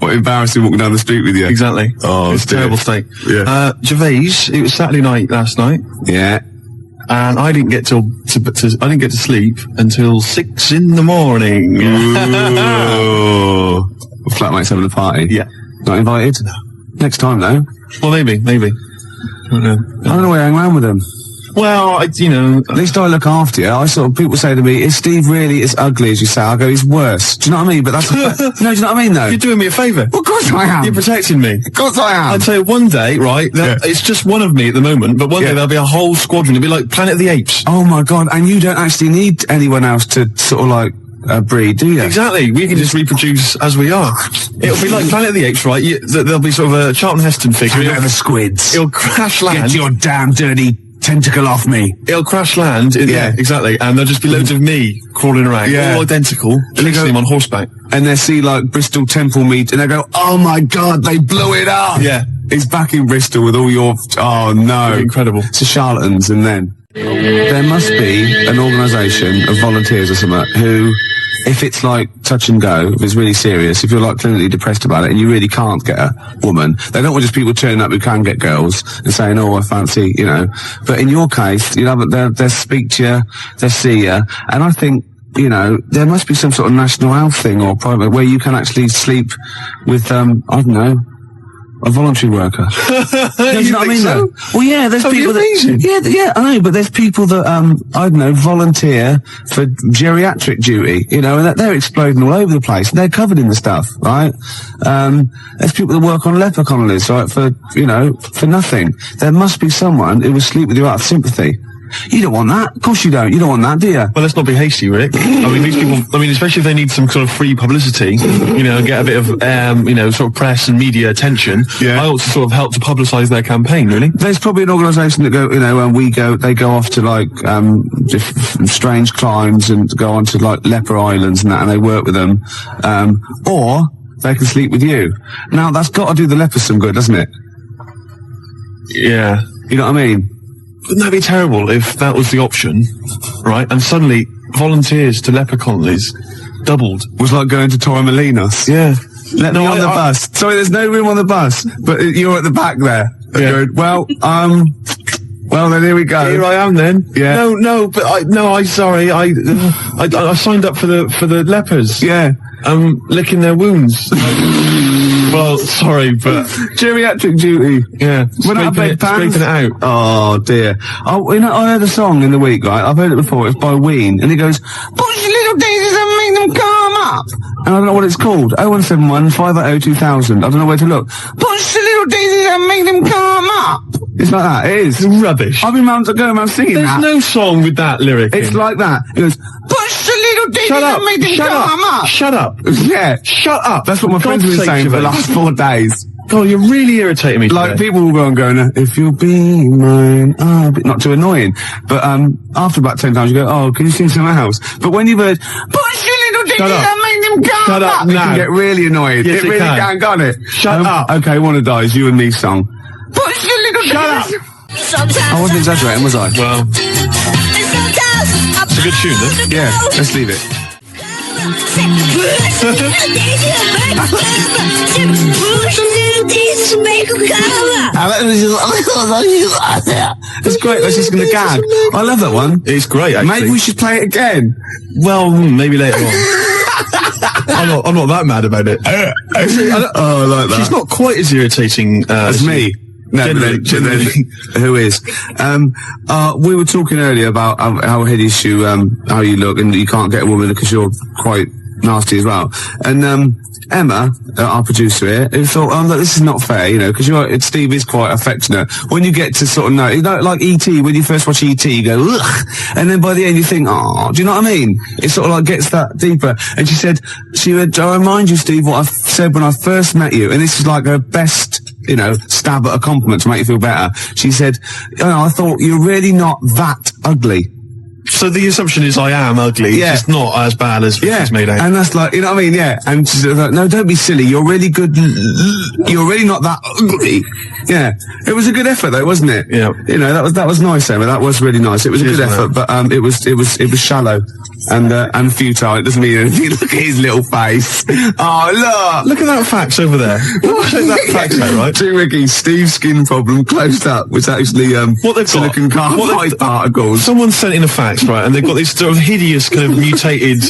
What embarrassing walking down the street with you. Exactly. Oh, it's a dear. terrible state. Yeah. Gervais, it was Saturday night last night. Yeah. And I didn't get I didn't get to sleep until 6 in the morning. Ooh. Flatmates having a party. Yeah. Not invited? No. Next time though. Well, maybe. I don't know. I don't know why I hang around with them. Well, At least I look after you. People say to me, is Steve really as ugly as you say? I go, he's worse. Do you know what I mean? But that's no, do you know what I mean though? You're doing me a favour. Well, of course I am. You're protecting me. Of course I am. I'd say one day, right, it's just one of me at the moment, but one day there'll be a whole squadron. It'll be like Planet of the Apes. Oh my God, and you don't actually need anyone else to sort of like breed, do you? Exactly. We can just reproduce as we are. It'll be like Planet of the Apes, right? There'll be sort of a Charlton Heston figure. Planet of the Squids. It'll crash land. Get your damn dirty tentacle off me. It'll crash land. Exactly. And there'll just be loads of me crawling around. Yeah. All identical. Chasing him on horseback. And they see like Bristol Temple meet and they go, oh my God, they blew it up. Yeah. It's back in Bristol with all your, oh no. Incredible. It's the charlatans. And then there must be an organisation of volunteers or something who, if it's like touch and go, if it's really serious, if you're like clinically depressed about it and you really can't get a woman, they don't want just people turning up who can get girls and saying, oh, I fancy, you know. But in your case, you know, they'll speak to you, they'll see you, and I think you know, there must be some sort of national health thing or private where you can actually sleep with, I don't know, a voluntary worker. You know what I mean? so? Well, yeah, there's people amazing. yeah, I know, but there's people that, I don't know, volunteer for geriatric duty, you know, and they're exploding all over the place. They're covered in the stuff, right? There's people that work on leper colonies, right, for, you know, for nothing. There must be someone who will sleep with you out of sympathy. You don't want that. Of course you don't. You don't want that, do you? Well, let's not be hasty, Rick. I mean, these people, especially if they need some sort of free publicity, you know, get a bit of, you know, sort of press and media attention, I ought to sort of help to publicise their campaign, really. There's probably an organisation that go, you know, when they go off to like, just strange climes and go on to like leper islands and that, and they work with them. Or they can sleep with you. Now, that's got to do the lepers some good, doesn't it? Yeah. You know what I mean? Wouldn't that be terrible if that was the option, right? And suddenly volunteers to leper colonies doubled. Was like going to Torremolinos. Yeah. Let me on the bus. Sorry, there's no room on the bus, but you're at the back there. Yeah. Going, well, then here we go. Here I am then. Yeah. No, but I signed up for the lepers. Yeah. Licking their wounds. Well, sorry, but geriatric duty. Yeah. Scraping it out. Oh dear. Oh, you know, I heard a song in the week, right? I've heard it before. It's by Ween, and it goes, "Push your little daisies and make them come up." And I don't know what it's called. 0171 580 2000. I don't know where to look. Push your little daisies and make them come up. It's like that. It is. It's rubbish. I've been round to go around singing that. There's no song with that lyric. It's like that. It goes, "Push your little daisies and make them come up." Shut up. Yeah. Shut up. That's what my friends have been saying for the last 4 days. God, you're really irritating me today. Like, people will go on going, "If you'll be mine," not too annoying. But, after about 10 times you go, "Oh, can you sing something else?" But when you've heard, "Push your little daisies and make them come Shut up up," now. it can get really annoying. Yes, it really can, can't it? Shut up. Okay, Wanna Die is you and me song. Push your little Shut daisies. up. I wasn't exaggerating, was I? Well, it's a good tune, then. Yeah, let's leave it. It's great. That's just gonna gag. I love that one. It's great, actually. Maybe we should play it again. Well, maybe later on. I'm not that mad about it. I like that. She's not quite as irritating as me. No, generally. Who is? We were talking earlier about how hideous how you look, and you can't get a woman because you're quite nasty as well. And Emma, our producer here, who thought, look, this is not fair, you know, because Steve is quite affectionate. When you get to sort of know, you know, like E.T., when you first watch E.T., you go, ugh, and then by the end you think, oh, do you know what I mean? It sort of like gets that deeper. And she went, I remind you, Steve, what I said when I first met you, and this is like her best, you know, stab at a compliment to make you feel better. She said, I thought you're really not that ugly. So the assumption is I am ugly. Yeah. It's just not as bad as it's made out. And that's like, you know what I mean? Yeah. And she's like, no, don't be silly. You're really good. You're really not that ugly. Yeah. It was a good effort though, wasn't it? Yeah. You know, that was nice, Emma. That was really nice. It was a good effort, but, it was shallow and futile. It doesn't mean anything. Look at his little face. Oh, Look at that fax over there. Check that fax out, right? To Ricky, Steve's skin problem closed up was actually, what they've silicon carbide particles. Someone sent in a fax, right, and they've got these sort of hideous kind of mutated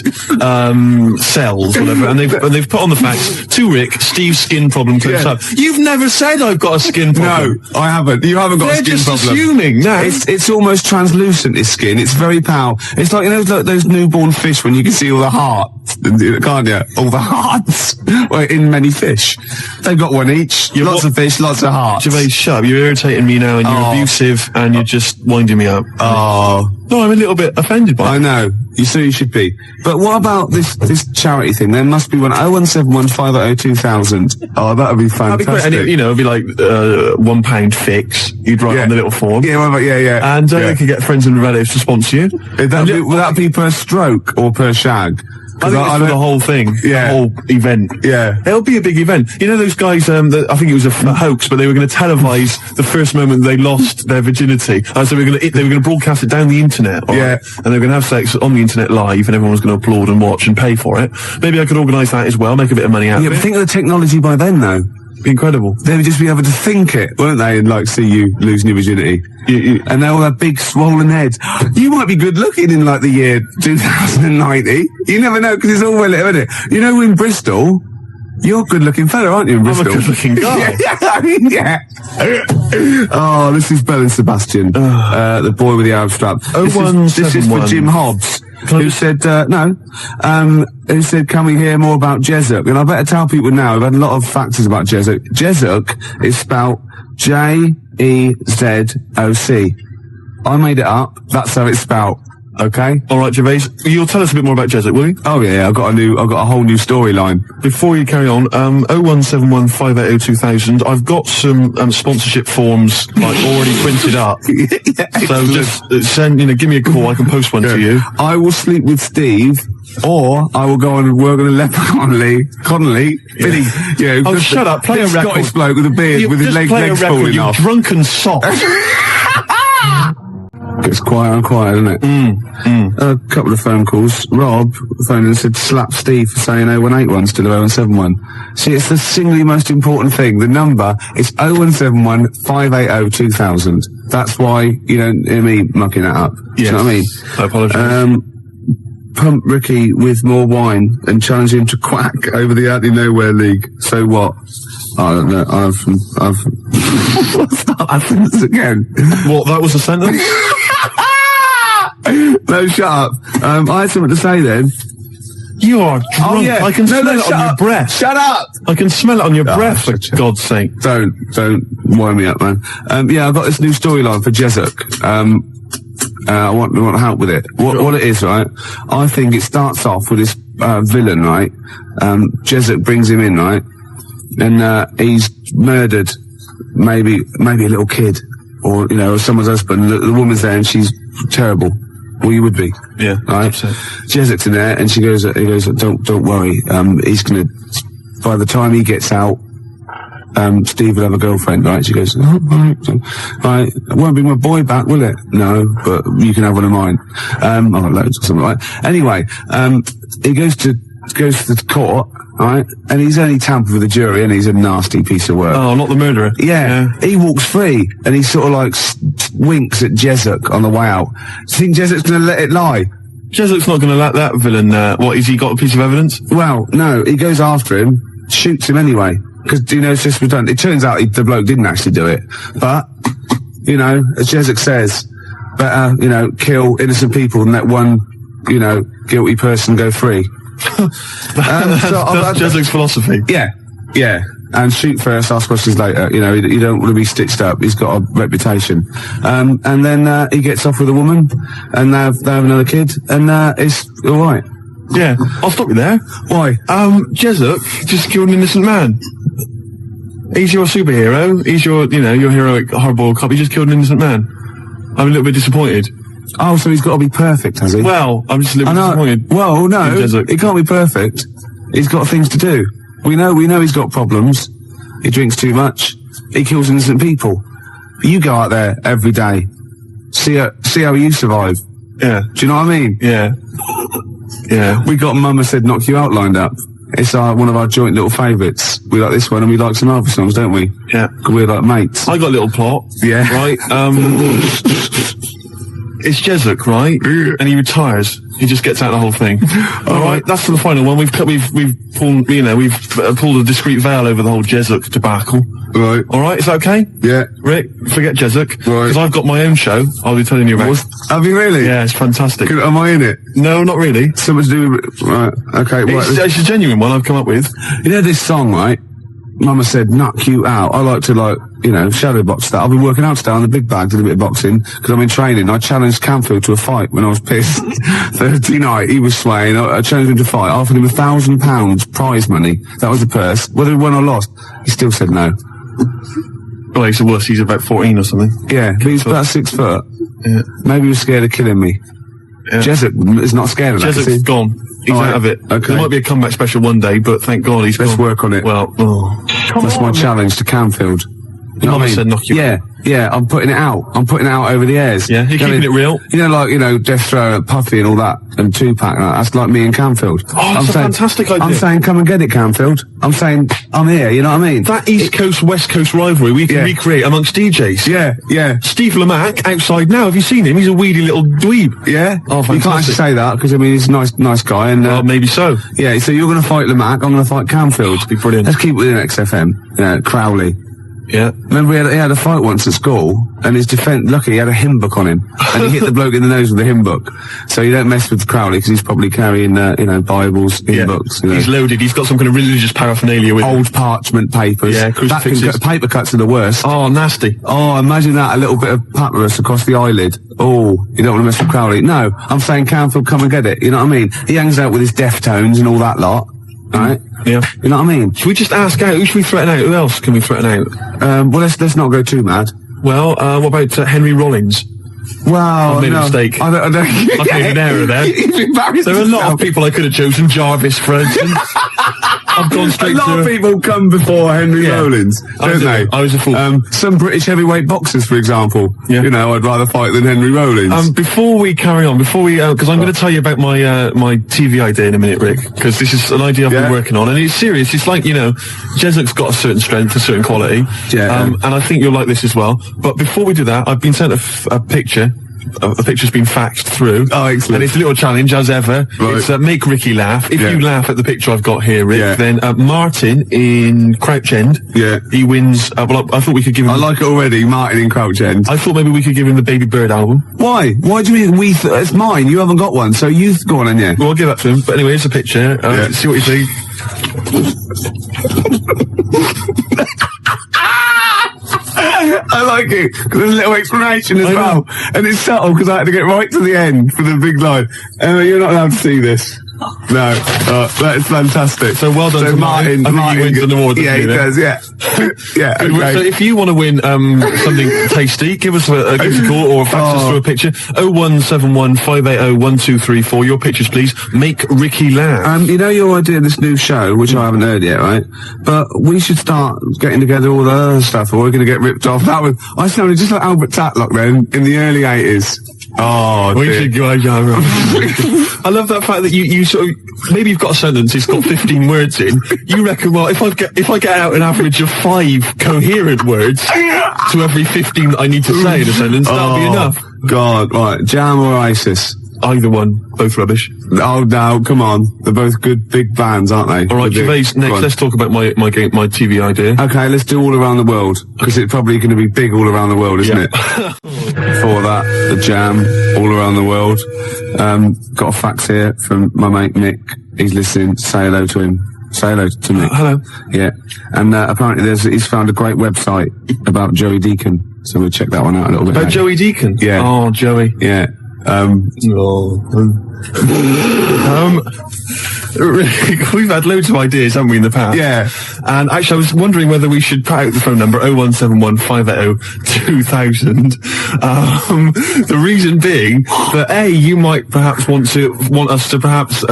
cells, whatever, and they've put on the fax, to Rick, Steve's skin problem closed up. You've never said I've got a skin problem. No, I haven't. You haven't got a skin problem. They're just assuming. No. It's almost translucent, this skin. It's very pale. It's like, you know, those newborn fish when you can see all the hearts, can't you? All the hearts. Well, in many fish. They've got one each. Lots of fish, lots of hearts. Gervais, shut up. You're irritating me now, and you're abusive, and you're just winding me up. Oh. No, I'm a little bit offended by it. I know. You should be. But what about this charity thing? There must be one. 0171 580 2000. Oh, that would be fantastic. That'd be great. And it'd be like £1 fix. You'd write on the little form. Yeah. And they could get friends and relatives to sponsor you. Would that be per stroke or per shag? I think it's for the whole thing, the whole event. Yeah. It'll be a big event. You know those guys, I think it was a hoax, but they were going to televise the first moment they lost their virginity. So they were going to broadcast it down the internet. Right? And they were going to have sex on the internet live, and everyone was going to applaud and watch and pay for it. Maybe I could organise that as well, make a bit of money out of it. Yeah, but think of the technology by then, though. Incredible. They would just be able to think it, won't they, and like see you losing your virginity. And they all have big swollen heads. You might be good looking in like the year 2090. You never know, because it's all relative, isn't it? You know, in Bristol, you're a good looking fella, aren't you, in Bristol? I'm a good looking guy. Yeah. Oh, this is Bell and Sebastian, the boy with the Arab strap. This is for Jim Hobbs, who said, who said, can we hear more about Jesuk? And I better tell people now, I've had a lot of factors about Jesuk. Jesuk is spelled Jezoc. I made it up. That's how it's spelled. Okay. All right, Gervais. You'll tell us a bit more about Jesuk, will you? Oh yeah, I've got a whole new storyline. Before you carry on, 0171 580 2000. I've got some sponsorship forms like already printed up. So just send, give me a call. I can post one to you. I will sleep with Steve, or I will go on and work on a leper Connolly. Billy, oh, shut up! Play a record. Scottish bloke with a beard with his legs falling off. You drunken sot. Gets quieter and quieter, doesn't it? A couple of phone calls. Rob phoned and said, slap Steve for saying 0181 instead of 0171. See, it's the singly most important thing. The number is 0171 580 2000. That's why you don't hear me mucking that up. Yes. Do you know what I mean? I apologise. Pump Ricky with more wine and challenge him to quack over the Out of Nowhere League. So what? I don't know. I've start that sentence again. What? That was a sentence? No, shut up. I had something to say then. You are drunk. Oh, yeah. I can smell it on your breath. Shut up! I can smell it on your breath, for God's sake. Don't wind me up, man. Yeah, I've got this new storyline for Jesuk. I want help with it. What it is, right? I think it starts off with this villain, right? Jesuk brings him in, right? And he's murdered maybe a little kid, or or someone's husband. The woman's there and she's terrible. Well, you would be. Yeah. Right? Jesuk's in there and he goes, don't worry. He's gonna, by the time he gets out, Steve will have a girlfriend, right? She goes, oh, right, it won't be my boy back, will it? No, but you can have one of mine. I've got loads or something like that. Anyway, he goes to the court, right? And he's only tampered with the jury, and he's a nasty piece of work. Oh, not the murderer. Yeah. He walks free, and he sort of like winks at Jesuk on the way out. Do you think Jesuk's gonna let it lie? Jesuk's not gonna let that villain, what, has he got a piece of evidence? Well, no, he goes after him, shoots him anyway. Because, it's just redundant. It turns out the bloke didn't actually do it. But, as Jesuk says, better, kill innocent people than let one, guilty person go free. That's Jesuk's philosophy. Yeah. And shoot first, ask questions later. You don't want to be stitched up. He's got a reputation. And then he gets off with a woman, and they have another kid, and it's all right. Yeah, I'll stop you there. Why? Jesuk just killed an innocent man. He's your superhero. He's your heroic hardboiled cop. He just killed an innocent man. I'm a little bit disappointed. Oh, so he's got to be perfect, has he? Well, I'm just a little bit disappointed. Well, no, he can't be perfect. He's got things to do. We know he's got problems. He drinks too much. He kills innocent people. But you go out there every day. See how you survive. Yeah. Do you know what I mean? Yeah. Yeah. We got Mama Said Knock You Out lined up. It's one of our joint little favourites. We like this one and we like some other songs, don't we? Yeah. We're like mates. I got a little plot. Yeah. Right? It's Jesuk, right? And he retires. He just gets out of the whole thing. All right, that's for the final one. We've pulled, pulled a discreet veil over the whole Jesuk debacle. Right. All right, is that okay? Yeah. Rick, forget Jesuk. Right. Because I've got my own show. I'll be telling you about. Have you really? Yeah, it's fantastic. Am I in it? No, not really. Something to do with... Right, okay. It's a genuine one I've come up with. You know this song, right? Mama Said Knock You Out. I like to shadow box that. I've been working out today on the big bag, did a bit of boxing, because I'm in training. I challenged Camfield to a fight when I was pissed. Thursday night, he was swaying. I challenged him to fight. I offered him £1,000 prize money. That was the purse. Whether he won or lost, he still said no. Well, he's a wuss. He's about 14 or something. Yeah, but he's about 6 foot. Yeah. Maybe he was scared of killing me. Yeah. Jesuk is not scared of that. Jesuk's gone. He's out of it. Okay. There might be a comeback special one day, but thank God he's gone. Let's work on it. Well, that's my challenge to Camfield. You know Mama what I mean? said knock you Yeah, yeah, I'm putting it out. I'm putting it out over the airs. Yeah, you're You know keeping what I mean? it real. You know, like, you know, Death Throw, Puffy and all that, and Tupac, and that's like me and Canfield. Oh, that's a fantastic idea. I'm saying, come and get it, Canfield. I'm saying, I'm here, you know what I mean? That East Coast, West Coast rivalry we can recreate amongst DJs. Yeah, yeah. Steve Lamack, outside now, have you seen him? He's a weedy little dweeb. Yeah? Oh, You can't actually fantastic. say that, because, I mean, he's a nice guy, and, Well, maybe so. yeah, so you're gonna fight Lamack, I'm gonna fight Canfield. Be brilliant. Let's keep it within XFM. Yeah, Crowley. Yeah. Remember he had a fight once at school, and his defence, lucky he had a hymn book on him, and he hit the bloke in the nose with the hymn book. So you don't mess with Crowley, because he's probably carrying, you know, Bibles, hymn books, you know. He's loaded. He's got some kind of religious paraphernalia with him. Old parchment papers. Yeah, that can crucifixes. paper cuts are the worst. Oh, nasty. Oh, imagine that, a little bit of papyrus across the eyelid. Oh, you don't want to mess with Crowley. No, I'm saying Canfield, come and get it, you know what I mean? He hangs out with his Deftones and all that lot, right? Yeah. You know what I mean? Should we just ask out? Who should we threaten out? Who else can we threaten out? Well, let's not go too mad. Well, what about Henry Rollins? Wow, I've made a mistake. I don't. I've made an error there. You've embarrassed There are a lot yourself. of people I could have chosen. Jarvis, for instance. I've gone A straight lot to... of people come before Henry Yeah. Rollins, I don't was a- they? I was a fool. Some British heavyweight boxers, for example. Yeah. You know, I'd rather fight than Henry Rollins. Before we carry on, because I'm going to tell you about my my TV idea in a minute, Rick, because this is an idea I've been working on, and it's serious. It's like, you know, Jesuit's got a certain strength, a certain quality, and I think you'll like this as well. But before we do that, I've been sent a picture. A picture's been faxed through. Oh, excellent. And it's a little challenge, as ever. Right. It's make Ricky laugh. If you laugh at the picture I've got here, Rick, then Martin in Crouch End, he wins. Well, I thought we could give him... I like it already, Martin in Crouch End. I thought maybe we could give him the Baby Bird album. Why? Why do you mean it's mine? You haven't got one, so you go on, yeah. Well, I'll give that to him. But anyway, here's a picture. See what you think. I like it, because there's a little explanation as well. And it's subtle, because I had to get right to the end for the big line. You're not allowed to see this. No, that is fantastic. So well done to Martin. I think he wins an award. Yeah, he does, yeah. Yeah, okay. So if you want to win something tasty, give us a call or fax us through a picture. 0171 580 1234. Your pictures, please. Make Ricky laugh. You know your idea of this new show, which I haven't heard yet, right? But we should start getting together all the other stuff, or we're going to get ripped off. I sounded just like Albert Tatlock then, in the early 80s. Oh, we dear. should go. I love that fact that you sort of, maybe you've got a sentence, it's got 15 words in. You reckon, well, if I get out an average of 5 coherent words to every 15 that I need to say in a sentence, that'll be enough. God, right. Jam or ISIS? Either one, both rubbish. Oh no, come on. They're both good big bands, aren't they? All right, Gervais, next, let's talk about my TV idea. Okay, let's do all around the world, because it's probably going to be big all around the world, isn't it? Before that, the Jam, all around the world. Got a fax here from my mate Nick. He's listening. Say hello to him. Say hello to Nick. Hello. Yeah. And apparently he's found a great website about Joey Deacon, so we'll check that one out a little bit. About Joey Deacon? Yeah. Oh, Joey. Yeah. We've had loads of ideas, haven't we, in the past? Yeah. And actually, I was wondering whether we should put out the phone number 0171 580 2000. The reason being that you might perhaps want us to perhaps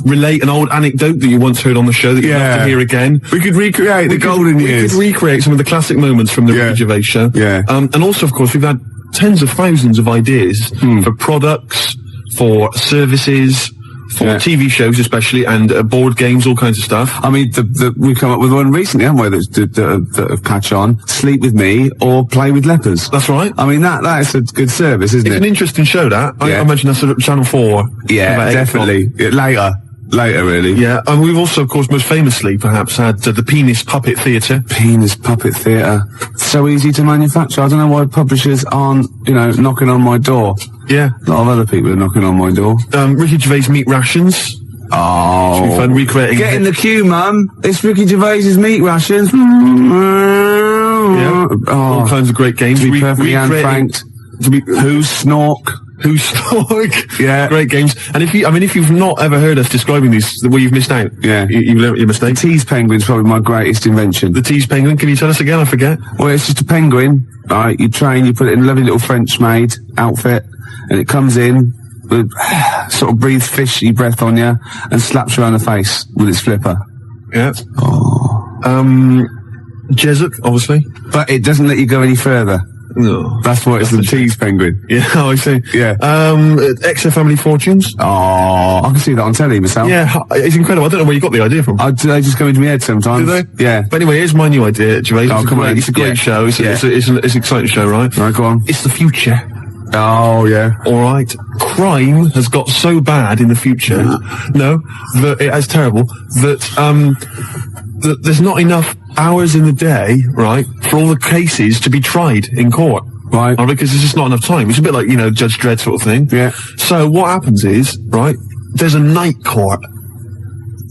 relate an old anecdote that you once heard on the show that you'd love to hear again. We could recreate the golden years. We could recreate some of the classic moments from the Ricky Gervais Show. Yeah. And also, of course, we've had tens of thousands of ideas for products, for services, for TV shows especially, and board games, all kinds of stuff. I mean, we've come up with one recently, haven't we, that have catch on. Sleep with me or play with lepers. That's right. I mean, that is a good service, isn't It's it? an interesting show, that. I imagine that's at Channel 4. Yeah, about 8 definitely. o'clock. Later, really. Yeah, and we've also, of course, most famously, perhaps, had the Penis Puppet Theatre. Penis Puppet Theatre. So easy to manufacture. I don't know why publishers aren't, knocking on my door. Yeah. A lot of other people are knocking on my door. Ricky Gervais Meat Rations. Oh. Should be fun recreating. Get in the queue, Mum. It's Ricky Gervais's meat rations. Yeah. All kinds of great games. To be perfectly unfranked. Who's Snork? Who's Snork? Yeah. Great games. And if you've not ever heard us describing these, well, you've missed out. Yeah. You've learnt your mistake. The tease penguin's probably my greatest invention. The tease penguin, can you tell us again? I forget. Well, it's just a penguin. Alright, you train, you put it in a lovely little French maid outfit, and it comes in, with, sort of breathes fishy breath on you, and slaps you around the face with its flipper. Yeah. Oh. Jessup, obviously. But it doesn't let you go any further. No. That's why it's the cheese penguin. Yeah, I see. Yeah. XFM Family Fortunes. Oh, I can see that on telly myself. Yeah, it's incredible. I don't know where you got the idea from. They just go into my head sometimes. Do they? Yeah. But anyway, here's my new idea, Gervais. Oh, come on. It's a great show. It's an exciting show, right? Right, go on. It's the future. Oh, yeah. All right. Crime has got so bad in the future, it's terrible, that there's not enough hours in the day, right, for all the cases to be tried in court. Right. Because there's just not enough time. It's a bit like, Judge Dredd sort of thing. Yeah. So what happens is, right, there's a night court.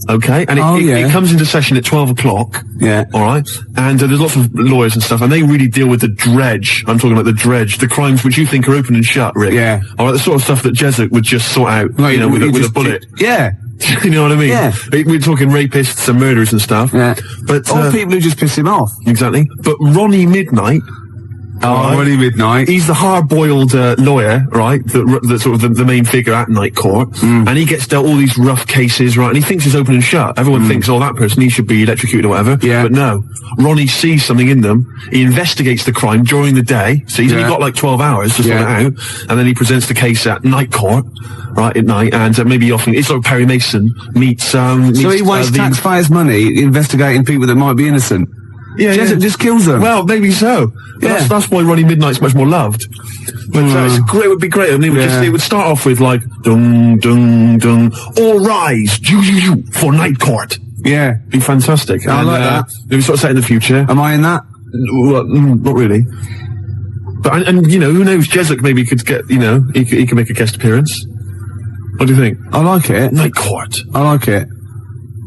Okay, and it comes into session at 12 o'clock. Yeah. All right, and there's lots of lawyers and stuff, and they really deal with the dredge. I'm talking about the dredge, the crimes which you think are open and shut, Rick. Yeah. All right, the sort of stuff that Jessup would just sort out, Right, with a bullet. Yeah. You know what I mean? Yeah. We're talking rapists and murderers and stuff. Yeah. But Or people who just piss him off. exactly. But Ronnie Midnight. Oh, Ronnie Midnight. He's the hard-boiled lawyer, right? That's sort of the main figure at night court, and he gets dealt all these rough cases, right? And he thinks it's open and shut. Everyone thinks, that person, he should be electrocuted or whatever. Yeah. But no, Ronnie sees something in them. He investigates the crime during the day, so he's only got like 12 hours to sort it out, and then he presents the case at night court, right at night, and maybe often it's like Perry Mason meets. So he wastes taxpayers' money investigating people that might be innocent. Yeah, Jessup just kills them. Well, maybe so. Yeah. That's why Ronnie Midnight's much more loved. But it would be great. I mean, it would start off with like, dung, dung, dung, all rise, for night court. Yeah. Be fantastic. I like that. Maybe sort of set in the future. Am I in that? Well, not really. But, and who knows, Jessup maybe could get, he could make a guest appearance. What do you think? I like it. Night court. I like it.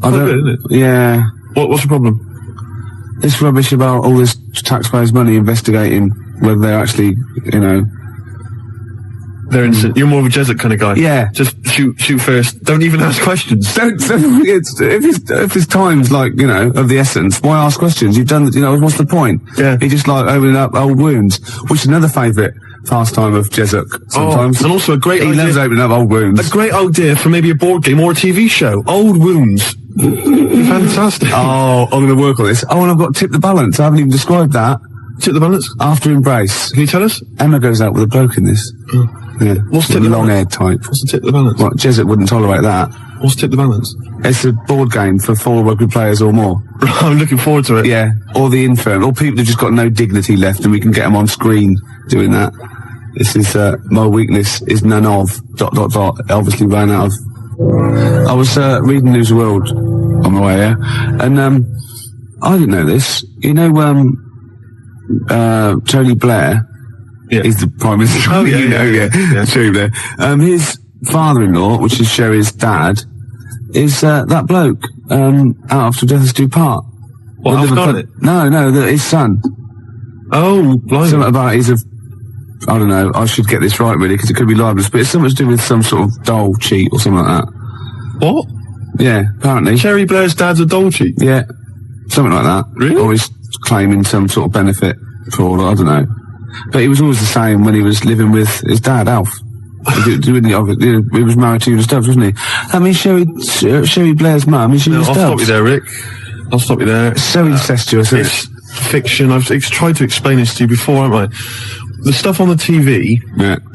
I don't, isn't it? Yeah. What's the problem? This rubbish about all this taxpayers' money investigating whether they're actually, they're innocent. You're more of a Jessup kind of guy. Yeah. Just shoot first. Don't even ask questions. If his time's like, of the essence, why ask questions? You've done, what's the point? Yeah. He just like opening up old wounds, which is another favourite pastime of Jessup sometimes. And also a great He idea. loves opening up old wounds. A great idea for maybe a board game or a TV show. Old wounds. Fantastic. Oh, I'm going to work on this. Oh, and I've got Tip the Balance. I haven't even described that. Tip the balance? After Embrace. Can you tell us? Emma goes out with a bloke in this. Yeah. What's the Tip the long-haired type. What's the Tip the balance? Well, Jessup wouldn't tolerate that. What's Tip the balance? It's a board game for 4 rugby players or more. I'm looking forward to it. Yeah. Or the infirm. Or people who've just got no dignity left and we can get them on screen doing that. This is, my weakness is none of, ... Obviously ran out of. I was, reading News of the World on the way here, and, I didn't know this. Tony Blair is the Prime Minister. Oh, yeah. Tony Blair. His father-in-law, which is Sherry's dad, is, that bloke, out after Death Us Do Part. What, Alf Garnett? No, his son. Oh, blimey. Something about I don't know, I should get this right really, because it could be libelous, but it's something to do with some sort of doll cheat or something like that. What? Yeah, apparently. Cherry Blair's dad's a doll cheat? Yeah, something like that. Really? Or he's claiming some sort of benefit fraud, I don't know. But he was always the same when he was living with his dad, Alf. He was married to Una Stubbs, wasn't he? I mean, Sherry Blair's mum is Una Stubbs. I'll stop you there, Rick. I'll stop you there. It's so incestuous, isn't it? It's fiction. I've tried to explain this to you before, haven't I? The stuff on the TV,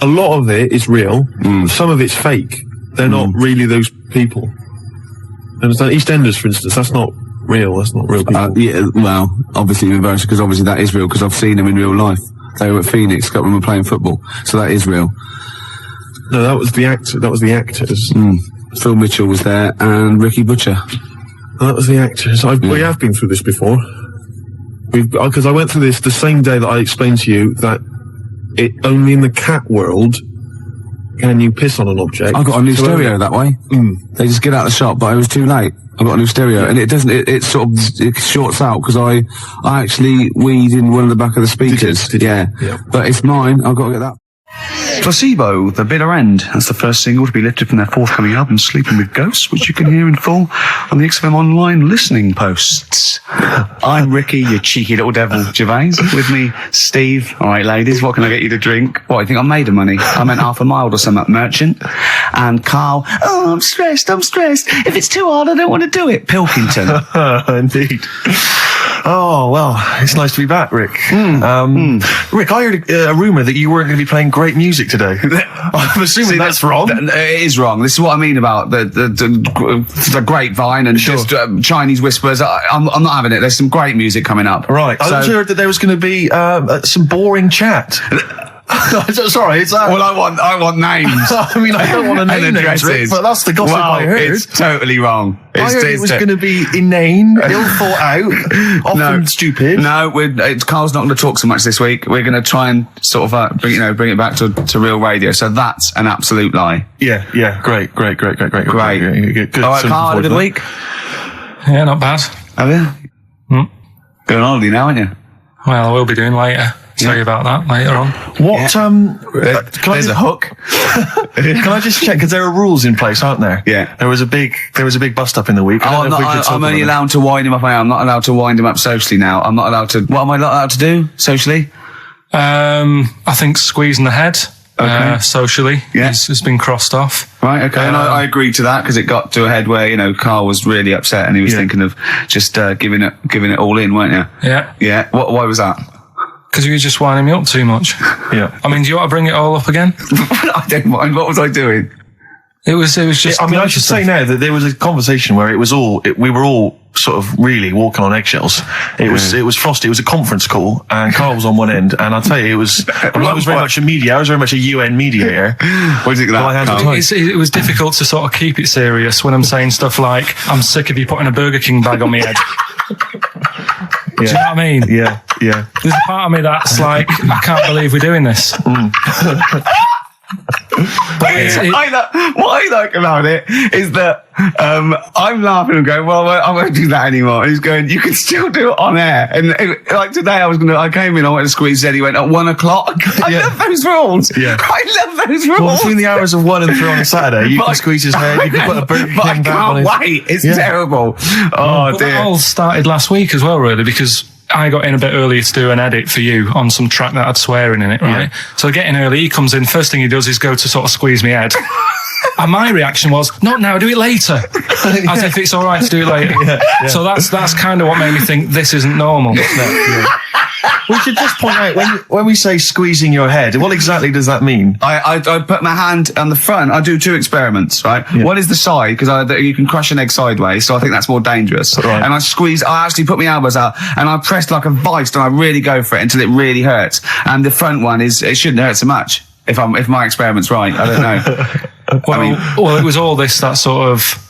a lot of it is real. Some of it's fake. They're not really those people. Understand? EastEnders, for instance, that's not real. That's not real people. Yeah, well, obviously embarrassing, because obviously that is real, because I've seen them in real life. They were at Phoenix, got them playing football, so that is real. No, that was the actor. That was the actors. Phil Mitchell was there, and Ricky Butcher. That was the actors. We have been through this before. Because I went through this the same day that I explained to you that only in the cat world can you piss on an object. I got a new stereo that way. They just get out of the shop, but it was too late. I got a new stereo, and it doesn't. It sort of shorts out because I actually weed in one of the back of the speakers. Did you? Yeah, but it's mine. I've got to get that. Placebo, The Bitter End. That's the first single to be lifted from their forthcoming album, Sleeping with Ghosts, which you can hear in full on the XFM online listening posts. I'm Ricky, you cheeky little devil, Gervais. With me, Steve. All right, ladies, what can I get you to drink? What, you think I'm made of money? I meant half a mile or something, merchant. And Karl, oh, I'm stressed. If it's too hard, I don't want to do it. Pilkington. Indeed. Oh, well, it's nice to be back, Rick. Rick, I heard a rumour that you weren't going to be playing great music today. I'm assuming that's wrong. It is wrong. This is what I mean about the grapevine and just Chinese whispers. I'm not having it. There's some great music coming up. Right. I heard that there was going to be some boring chat. Sorry, it's that. Well, I want names. I mean, I don't want to name names, Rick, but that's the gossip I heard. It's totally wrong. I heard it was going to be inane, ill thought out, often stupid. No, Carl's not going to talk so much this week. We're going to try and sort of bring it back to real radio. So that's an absolute lie. Yeah, great. Good. All right, Carl, had a good week. Yeah, not bad. Have you? Going on holiday now, aren't you? Well, I will be doing later. Tell you about that later on. What, there's a hook. Can I just check, because there are rules in place, aren't there? Yeah. There was a big bust up in the week. I'm only allowed to wind him up. I'm not allowed to wind him up socially now. I'm not allowed to, what am I not allowed to do socially? I think squeezing the head. Socially, has been crossed off. Right, okay, and I agreed to that because it got to a head where, Carl was really upset and he was thinking of just giving it all in, weren't you? Yeah. Yeah. Why was that? Because you were just winding me up too much. Yeah. I mean, do you want to bring it all up again? I don't mind. What was I doing? It was just. I mean, I should say now that there was a conversation where we were all sort of really walking on eggshells. It was frosty. It was a conference call, and Carl was on one end. And I'll tell you, I was very much a media. I was very much a UN mediator. What do you think of that? It was difficult to sort of keep it serious when I'm saying stuff like, "I'm sick of you putting a Burger King bag on my head." Do you know what I mean? Yeah. There's a part of me that's like, I can't believe we're doing this. What I like about it is that I'm laughing and going, well, I won't do that anymore. And he's going, you can still do it on air. And like today, I came in, I went to squeeze Eddie, went at 1 o'clock. I love those rules. Yeah. I love those rules. Well, between the hours of 1 and 3 on a Saturday, you can squeeze his head, you can put a Burger King bag on his... I can't wait. It's terrible. Oh, dear. That all started last week as well, really, because I got in a bit earlier to do an edit for you on some track that had swearing in it, right? Yeah. So getting early, he comes in, first thing he does is go to sort of squeeze me head. And my reaction was, not now, do it later. As if it's all right to do it later. Yeah. So that's kind of what made me think this isn't normal. We should just point out, when we say squeezing your head, what exactly does that mean? I put my hand on the front. I do 2 experiments, right? Yeah. One is the side, because you can crush an egg sideways, so I think that's more dangerous. Right. And I actually put my elbows out, and I press like a vice, and I really go for it until it really hurts. And the front one it shouldn't hurt so much, if my experiment's right. I don't know. Well, it was all this that sort of,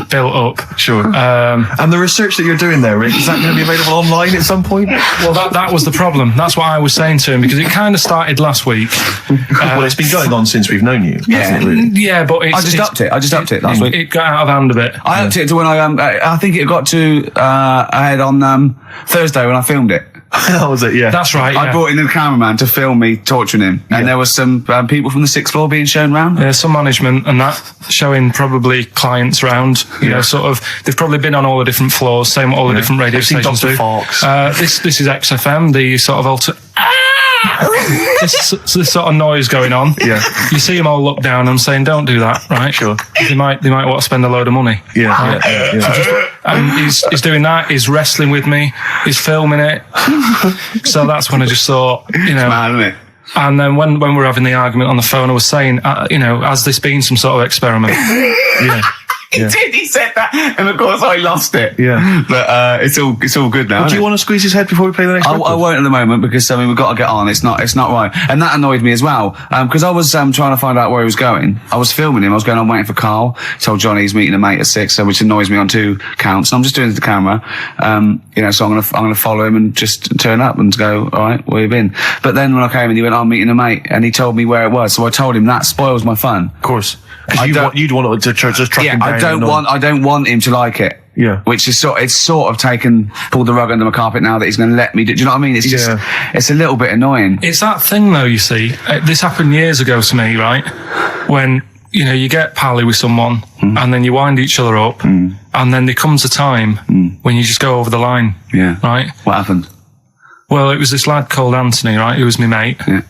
built up. Sure. And the research that you're doing there, Rick, is that going to be available online at some point? Well, that was the problem. That's what I was saying to him, because it kind of started last week. Well, it's been going on since we've known you. Yeah, yeah, but I just upped it last week. It got out of hand a bit. I upped it to when I think it got to ahead on Thursday when I filmed it. That was it, yeah. That's right, yeah. I brought in a cameraman to film me torturing him. And there was some people from the 6th floor being shown round. Yeah, some management and that, showing probably clients round. Sort of, they've probably been on all the different floors, same what all the different radio stations do. This is XFM, the sort of this sort of noise going on. Yeah. You see them all look down and saying, don't do that, right? Sure. They might want to spend a load of money. Yeah. Right? Yeah. And he's doing that, he's wrestling with me, he's filming it. So that's when I just thought, It's mad, isn't it? And then when we were having the argument on the phone, I was saying, has this been some sort of experiment? Yeah. He did. He said that, and of course I lost it. Yeah, but it's all good now. Do you want to squeeze his head before we play the next? I won't at the moment because we've got to get on. It's not right, and that annoyed me as well because I was trying to find out where he was going. I was filming him. I was going on waiting for Karl. Told Johnny he's meeting a mate at 6, which annoys me on 2 counts. And I'm just doing it to the camera, So I'm gonna follow him and just turn up and go. All right, where you been? But then when I came and he went, I'm meeting a mate, and he told me where it was. So I told him that spoils my fun. Of course. Because you'd want to just track him down. I don't want him to like it. Yeah. Which is pulled the rug under my carpet now that he's going to let me do you know what I mean? It's just, it's a little bit annoying. It's that thing though, you see. This happened years ago to me, right? When, you know, you get pally with someone and then you wind each other up and then there comes a time when you just go over the line. Yeah. Right? What happened? Well, it was this lad called Anthony, right? Who was my mate. Yeah.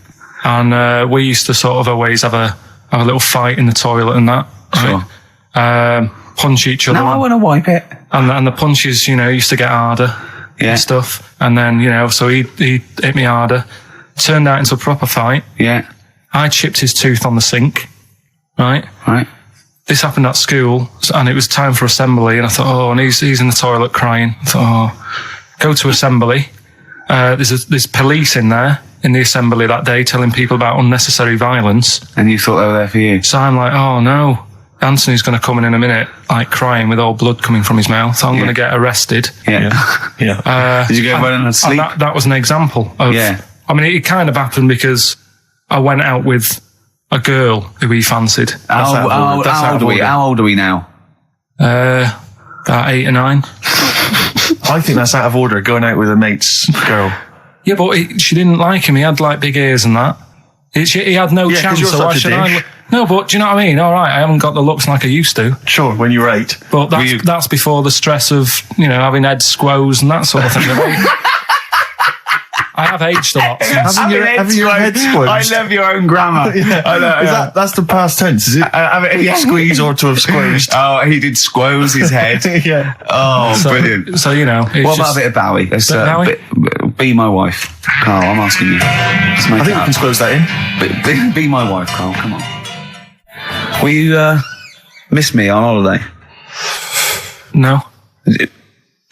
And we used to sort of always have a little fight in the toilet and that. Sure. Right? Punch each other. No, I want to wipe it. And the punches, you know, used to get harder and stuff. And then, you know, so he hit me harder. Turned out into a proper fight. Yeah. I chipped his tooth on the sink. Right? Right. This happened at school, and it was time for assembly, and I thought, and he's in the toilet crying. I thought, go to assembly. There's police in there in the assembly that day telling people about unnecessary violence. And you thought they were there for you? So I'm like, oh no. Anthony's going to come in a minute, like crying with all blood coming from his mouth. I'm going to get arrested. Yeah. Yeah. Did you go running and sleep? That was an example of. Yeah. I mean, it kind of happened because I went out with a girl who he fancied. How old are we now? About 8 or 9. I think that's out of order, going out with a mate's girl. Yeah, but she didn't like him. He had like big ears and that. He had no chance. So why should I? No, but do you know what I mean? All right, I haven't got the looks like I used to. Sure, when you were 8. But that's before the stress of, you know, having head squoes and that sort of thing. I have aged a lot. Having your head squoze. I love your own grammar. I know, that's the past tense, is it? Squeeze or to have squozed. Oh, he did squoze his head. Yeah. Oh, brilliant. So, you know. What about a bit of Bowie? Be my wife. Carl, I'm asking you. I think we can squoze that in. Be my wife, Carl, come on. Will you miss me on holiday? No.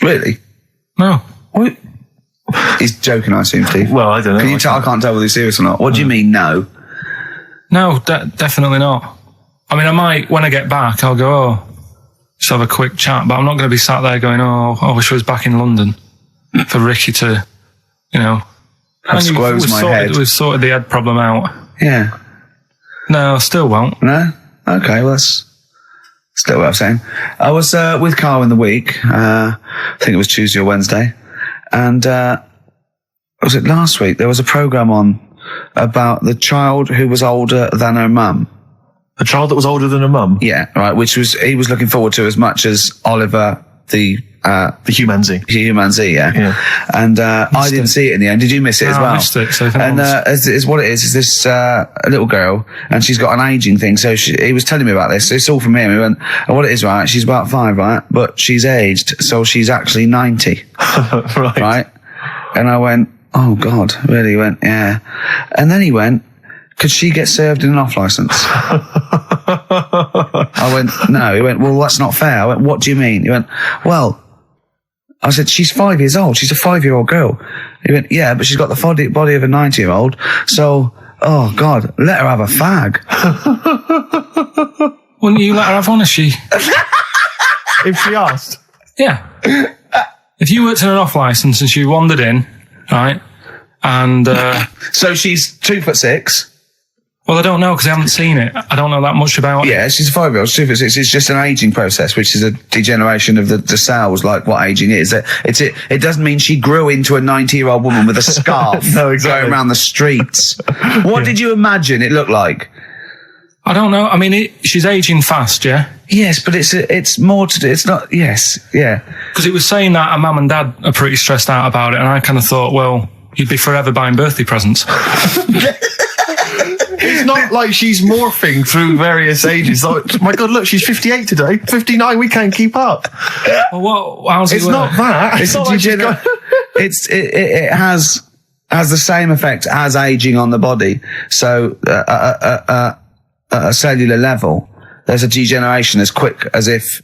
Really? No. What? He's joking, I assume, Steve. Well, I don't know. Can you tell? I can't tell whether he's serious or not. What do you mean, no? No, definitely not. I mean, I might, when I get back, I'll go, just have a quick chat, but I'm not going to be sat there going, I wish I was back in London for Ricky to, you know. I've squozed my head. We've sorted the head problem out. Yeah. No, I still won't. No? Okay, well, that's still what I'm saying. I was with Carl in the week. I think it was Tuesday or Wednesday. And was it last week? There was a programme on about the child who was older than her mum. A child that was older than her mum? Yeah, right, which he was looking forward to as much as Oliver, the humanzee. Humanzee, yeah. And I didn't see it in the end. Did you miss it as well? I missed it. So and is what it is this little girl, and she's got an ageing thing. So he was telling me about this. It's all from him. He went, what it is, right? She's about 5, right? But she's aged, so she's actually 90. Right? And I went, oh God, really? He went, yeah. And then he went, could she get served in an off licence? I went, no. He went, well, that's not fair. I went, what do you mean? He went, well, I said, she's 5 years old. She's a 5-year-old girl. He went, yeah, but she's got the body of a 90-year-old. So, oh God, let her have a fag. Wouldn't you let her have one if she... if she asked? Yeah. If you worked in an off licence and she wandered in, right, and... so she's 2'6". Well, I don't know because I haven't seen it. I don't know that much about it. Yeah, she's a 5-year-old. She's 2'6". It's just an aging process, which is a degeneration of the cells, like what aging is. It doesn't mean she grew into a 90-year-old woman with a scarf no, exactly. going around the streets. What did you imagine it looked like? I don't know. I mean, she's aging fast, yeah? Yes, but it's more to do. It's not, yes, yeah. Because it was saying that her mum and dad are pretty stressed out about it, and I kind of thought, well, you'd be forever buying birthday presents. It's not like she's morphing through various ages. Like, my God, look, she's 58 today. 59, we can't keep up. Well, how's it It's work? not that. It's not like it has the same effect as aging on the body. So, at a cellular level, there's a degeneration as quick as if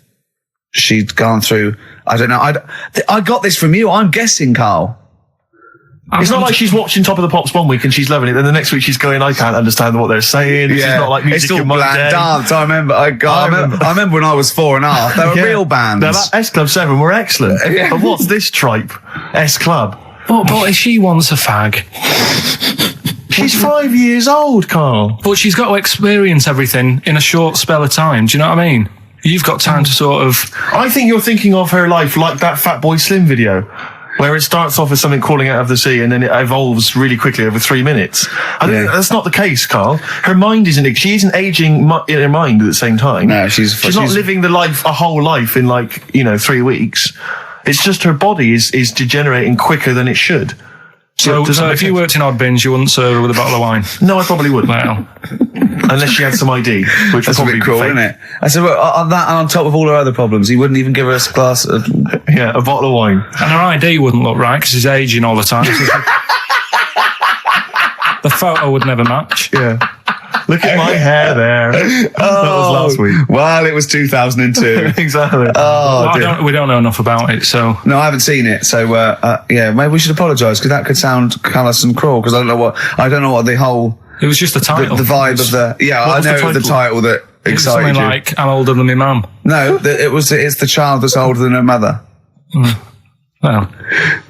she'd gone through, I don't know. I got this from you. I'm guessing, Carl. It's not like she's watching Top of the Pops one week and she's loving it, then the next week she's going, I can't understand what they're saying. Yeah. It's not like music in my bland day. dance. I remember when I was 4.5. They were real bands. Now, that S Club 7 were excellent. Yeah. But what's this tripe? S Club. But if she wants a fag... She's 5 years old, Carl. But she's got to experience everything in a short spell of time. Do you know what I mean? You've got time to sort of... I think you're thinking of her life like that Fatboy Slim video, where it starts off as something crawling out of the sea and then it evolves really quickly over 3 minutes. I think that's not the case, Carl. Her mind she isn't aging in her mind at the same time. No, she's not living a whole life in 3 weeks. It's just her body is degenerating quicker than it should. So if you worked in odd bins, you wouldn't serve her with a bottle of wine? No, I probably wouldn't. Well, unless she had some ID, which That's would a probably bit cruel, be fake. isn't it? I said, well, on that and on top of all her other problems, he wouldn't even give her a glass of... Yeah, a bottle of wine. and her ID wouldn't look right because she's aging all the time. The photo would never match. Yeah. Look at my hair there. That was last week. Well, it was 2002. Exactly. We don't know enough about it, so... No, I haven't seen it, so maybe we should apologise because that could sound callous and cruel because I don't know what the whole... It was just the title. The vibe of the... Yeah, I know the title that It's excited something you. like, I'm older than my mum. No, it's the child that's older than her mother. Well,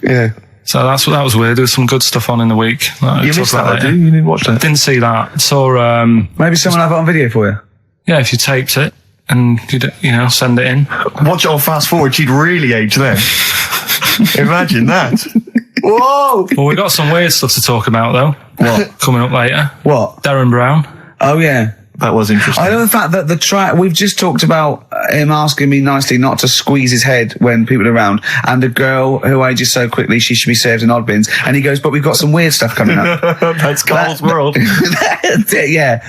yeah. so that was weird. There was some good stuff on in the week. You missed that, didn't you? You didn't watch that? Didn't see that. Saw, Maybe someone have it on video for you. yeah, if you taped it and you send it in. Watch it on fast forward, she'd really age then. Imagine that. Whoa! Well, we got some weird stuff to talk about though. What? Coming up later. What? Darren Brown. Oh, yeah. That was interesting. I know the fact that we've just talked about him asking me nicely not to squeeze his head when people are around, and a girl who ages so quickly she should be served in odd bins, and he goes, but we've got some weird stuff coming up. That's Carl's world. Yeah.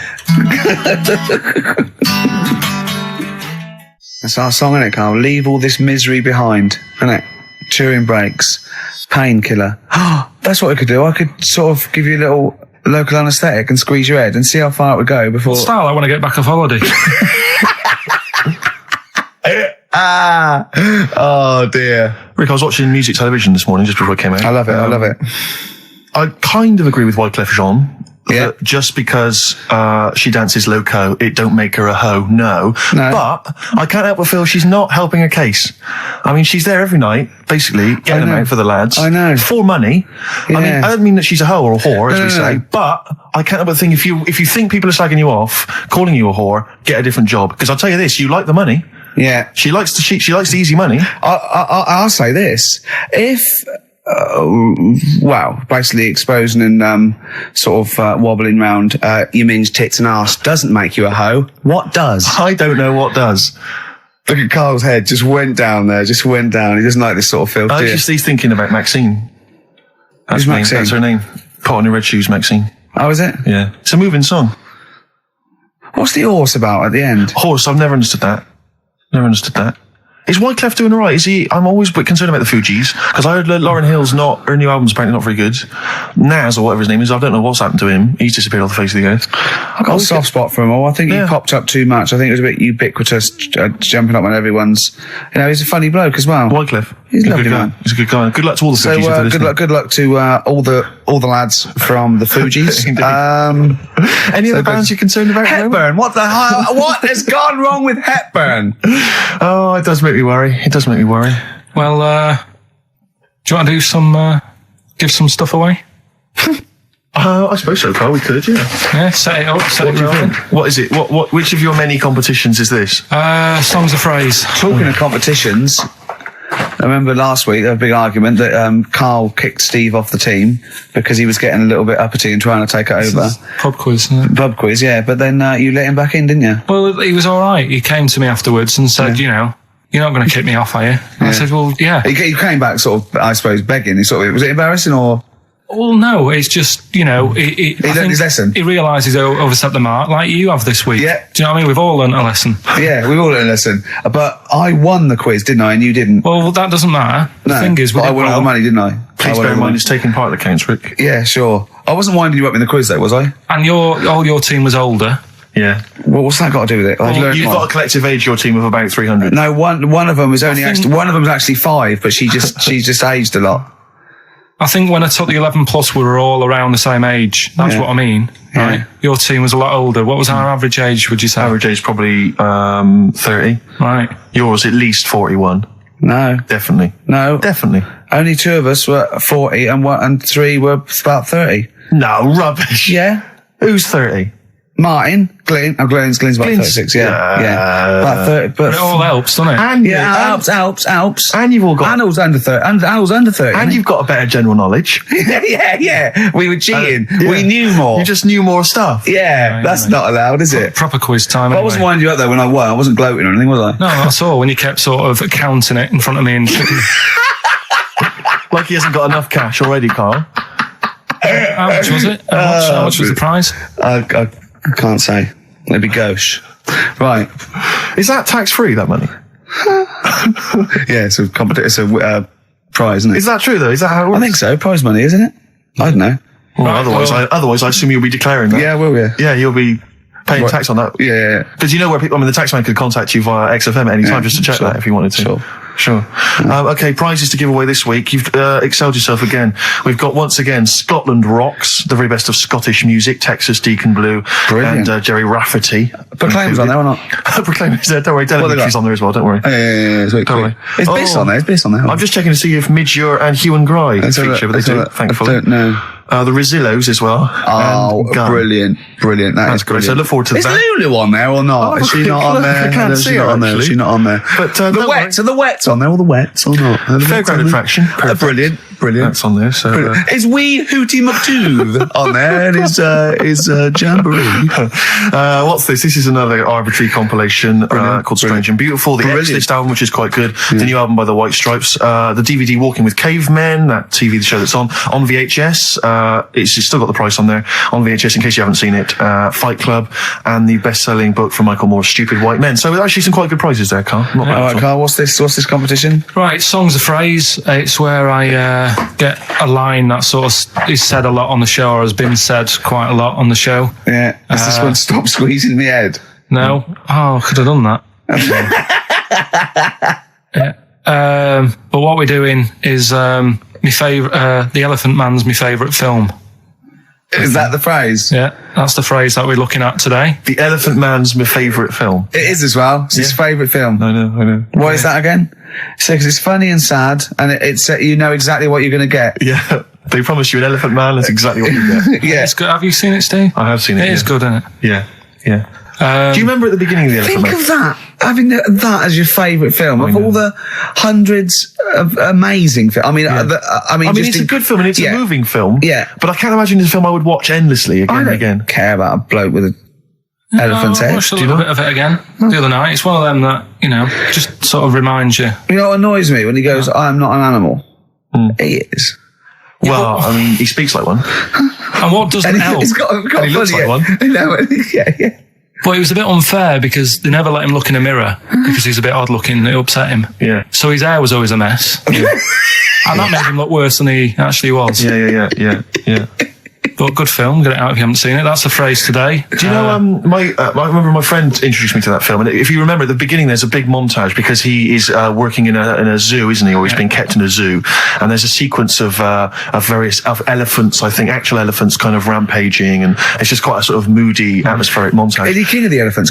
That's our song, isn't it, Carl? Leave all this misery behind, isn't it? Turing breaks. Painkiller. That's what I could do. I could sort of give you a little local anaesthetic and squeeze your head and see how far it would go before... Style, I want to get back off holiday. Oh dear. Rick, I was watching music television this morning just before I came out. I love it. I kind of agree with Wyclef Jean. Yeah. Just because she dances loco, it don't make her a hoe. No. But I can't help but feel she's not helping her case. I mean, she's there every night, basically, getting them out for the lads. I know. For money. Yeah. I mean, I don't mean that she's a hoe or a whore, as we say, but I can't help but think if you think people are slagging you off, calling you a whore, get a different job. Because I'll tell you this, you like the money. Yeah. She likes the easy money. I'll say this. If... basically exposing and sort of wobbling round you means tits and arse doesn't make you a hoe. What does? I don't know what does. Look at Carl's head, just went down there, just went down. He doesn't like this sort of filth, do you? He's thinking about Maxine. Who's Maxine? That's her name. Pot on your red shoes, Maxine. Oh, is it? Yeah. It's a moving song. What's the horse about at the end? Horse, I've never understood that. Is Wyclef doing alright? Is he? I'm always a bit concerned about the Fugees, because I heard Lauryn Hill's her new album's apparently not very good. Nas, or whatever his name is, I don't know what's happened to him. He's disappeared off the face of the earth. I've got a soft spot for him all. I think he popped up too much. I think it was a bit ubiquitous, jumping up on everyone's... he's a funny bloke as well. Wyclef. He's a lovely man. He's a good guy. Good luck to all the Fugees. Good luck to all the lads from the Fugees. Any other bands you're concerned about? Hepburn. What the hell? What has gone wrong with Hepburn? Oh, it does make me worry. Well, do you want to do give some stuff away? I suppose so, Carl. We could, yeah. Yeah, set it up, set it rolling. What is it? Which of your many competitions is this? Songs of phrase. Talking of competitions, I remember last week there was a big argument that Carl kicked Steve off the team because he was getting a little bit uppity and trying to take it over. Pub quiz, isn't it? Pub quiz, yeah. But then you let him back in, didn't you? Well, he was all right. He came to me afterwards and said, you're not going to kick me off, are you? And I said, well, yeah. He came back sort of, I suppose, begging. Was it embarrassing or...? Well, no, it's just, he learned his lesson. He realised he's overstepped the mark, like you have this week. Yeah. Do you know what I mean? We've all learnt a lesson. Yeah, we've all learned a lesson. But I won the quiz, didn't I? And you didn't. Well, that doesn't matter. No, the thing is, I won all the money, didn't I? Please bear in mind it's taking part that counts, Rick. Yeah, sure. I wasn't winding you up in the quiz, though, was I? And all your team was older. Yeah. Well, what's that got to do with it? You've got a collective age, your team, of about 300. No, one of them was one of them was actually 5, but she just aged a lot. I think when I took the 11 plus, we were all around the same age. That's what I mean. Yeah. Right? Your team was a lot older. What was our average age, would you say? Average age probably 30. Right. Yours at least 41. No. Definitely. No. Definitely. Only 2 of us were 40 and 3 were about 30. No, rubbish. Yeah. Who's 30? Martin, Glenn's about 36, yeah. About 30, But it all helps, doesn't it? And Alps. And you've all got. Arnold's under 30. Arnold's under 30. And you've got a better general knowledge. yeah. We were cheating. We knew more. You just knew more stuff. Yeah, that's not allowed, is it? Proper quiz time. But I wasn't winding you up though when I won. I wasn't gloating or anything, was I? No, that's all. When you kept sort of counting it in front of me and Like he hasn't got enough cash already, Carl. how much was it? How much was the prize? I can't say. It'd be gauche. Right. Is that tax-free, that money? Yeah, it's a prize, isn't it? Is that true, though? Is that how it works? I think so. Prize money, isn't it? I don't know. Well, otherwise, I assume you'll be declaring that. Yeah, will you? Yeah, you'll be paying tax on that. Yeah. Because you know where people, the taxman could contact you via XFM at any time just to check that if you wanted to. Sure. Okay, prizes to give away this week. You've excelled yourself again. We've got, once again, Scotland Rocks, the very best of Scottish music, Texas Deacon Blue, Brilliant. and Jerry Rafferty. Proclaim's on there or not? Proclaim's there, don't worry. Delegate's on there as well, don't worry. Yeah. Don't worry. It's Biss on there. I'm just checking to see if Midge and Hugh and Gry feature, but they do, thankfully. I don't know. The Rosillos as well. Oh, brilliant. That's great. brilliant. So look forward to Is that. Lulu on there or not? Is she not on there? I can't see her, actually. She's not on there. But the Wets, are the Wets on there? All the Wets or not? Fairground attraction. Brilliant. That's on there. So is Wee Hootie McTooth on there? And is Jamboree? What's this? This is another arbitrary compilation called Strange and Beautiful. The X-List album, which is quite good. The new album by the White Stripes. The DVD Walking with Cavemen, that TV show that's on VHS. It's still got the price on there on VHS in case you haven't seen it. Fight Club and the best-selling book from Michael Moore's Stupid White Men. So actually some quite good prizes there, Carl. All right, Carl. What's this competition? Right, song's a phrase. It's where I get a line that sort of is said a lot on the show or has been said quite a lot on the show. Yeah. Is this one Stop Squeezing Me Head? No. Oh, I could have done that. Yeah. But what we're doing is my favourite. The Elephant Man's my favourite film. Is that the phrase? Yeah, that's the phrase that we're looking at today. The Elephant Man's my favourite film. It is as well. It's his favourite film. I know. Why is that again? Because it's funny and sad, and it's you know exactly what you're going to get. Yeah, they promise you an Elephant Man. That's exactly what you get. Yeah, it's good. Have you seen it, Steve? I have seen it. It is good, isn't it? Yeah. Do you remember at the beginning of the Elephant Man? Think of that. Having that as your favourite film of all the hundreds of amazing films. I mean, it's a good film and it's a moving film. Yeah, but I can't imagine it's a film I would watch endlessly again and again. I don't care about a bloke with an elephant's head. I watched a little bit of it again the other night. It's one of them that just sort of reminds you. You know what annoys me when he goes, "I'm not an animal." He is. Well, I mean, he speaks like one. And what doesn't help? He's got and he looks like one. Yeah. But it was a bit unfair because they never let him look in a mirror because he's a bit odd looking. It upset him. Yeah. So his hair was always a mess. And that made him look worse than he actually was. Yeah. But good film. Get it out if you haven't seen it. That's the phrase today. Do you know, I remember my friend introduced me to that film, and if you remember at the beginning, there's a big montage because he is working in a zoo, isn't he? Or he's being kept in a zoo, and there's a sequence of various elephants, I think, actual elephants, kind of rampaging, and it's just quite a sort of moody, atmospheric montage. Is he king of the elephants?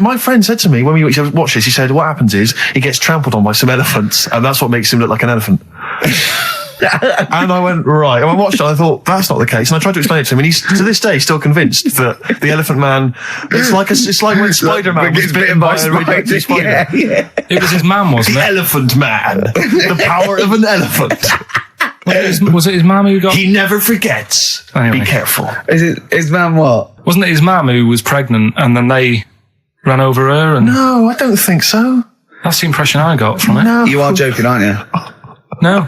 My friend said to me when we watched this, he said, what happens is he gets trampled on by some elephants, and that's what makes him look like an elephant. And I went, right. And I watched it and I thought, that's not the case. And I tried to explain it to him, and he's, to this day, still convinced that the Elephant Man, it's like when Spider-Man was bitten by a radioactive spider. Yeah. It was his man, wasn't it? The Elephant Man. The power of an elephant. Was it his mum who got... He never forgets. Anyway. Be careful. Is it his man what? Wasn't it his mum who was pregnant and then they ran over her? And No, I don't think so. That's the impression I got from it. No. You are joking, aren't you? No.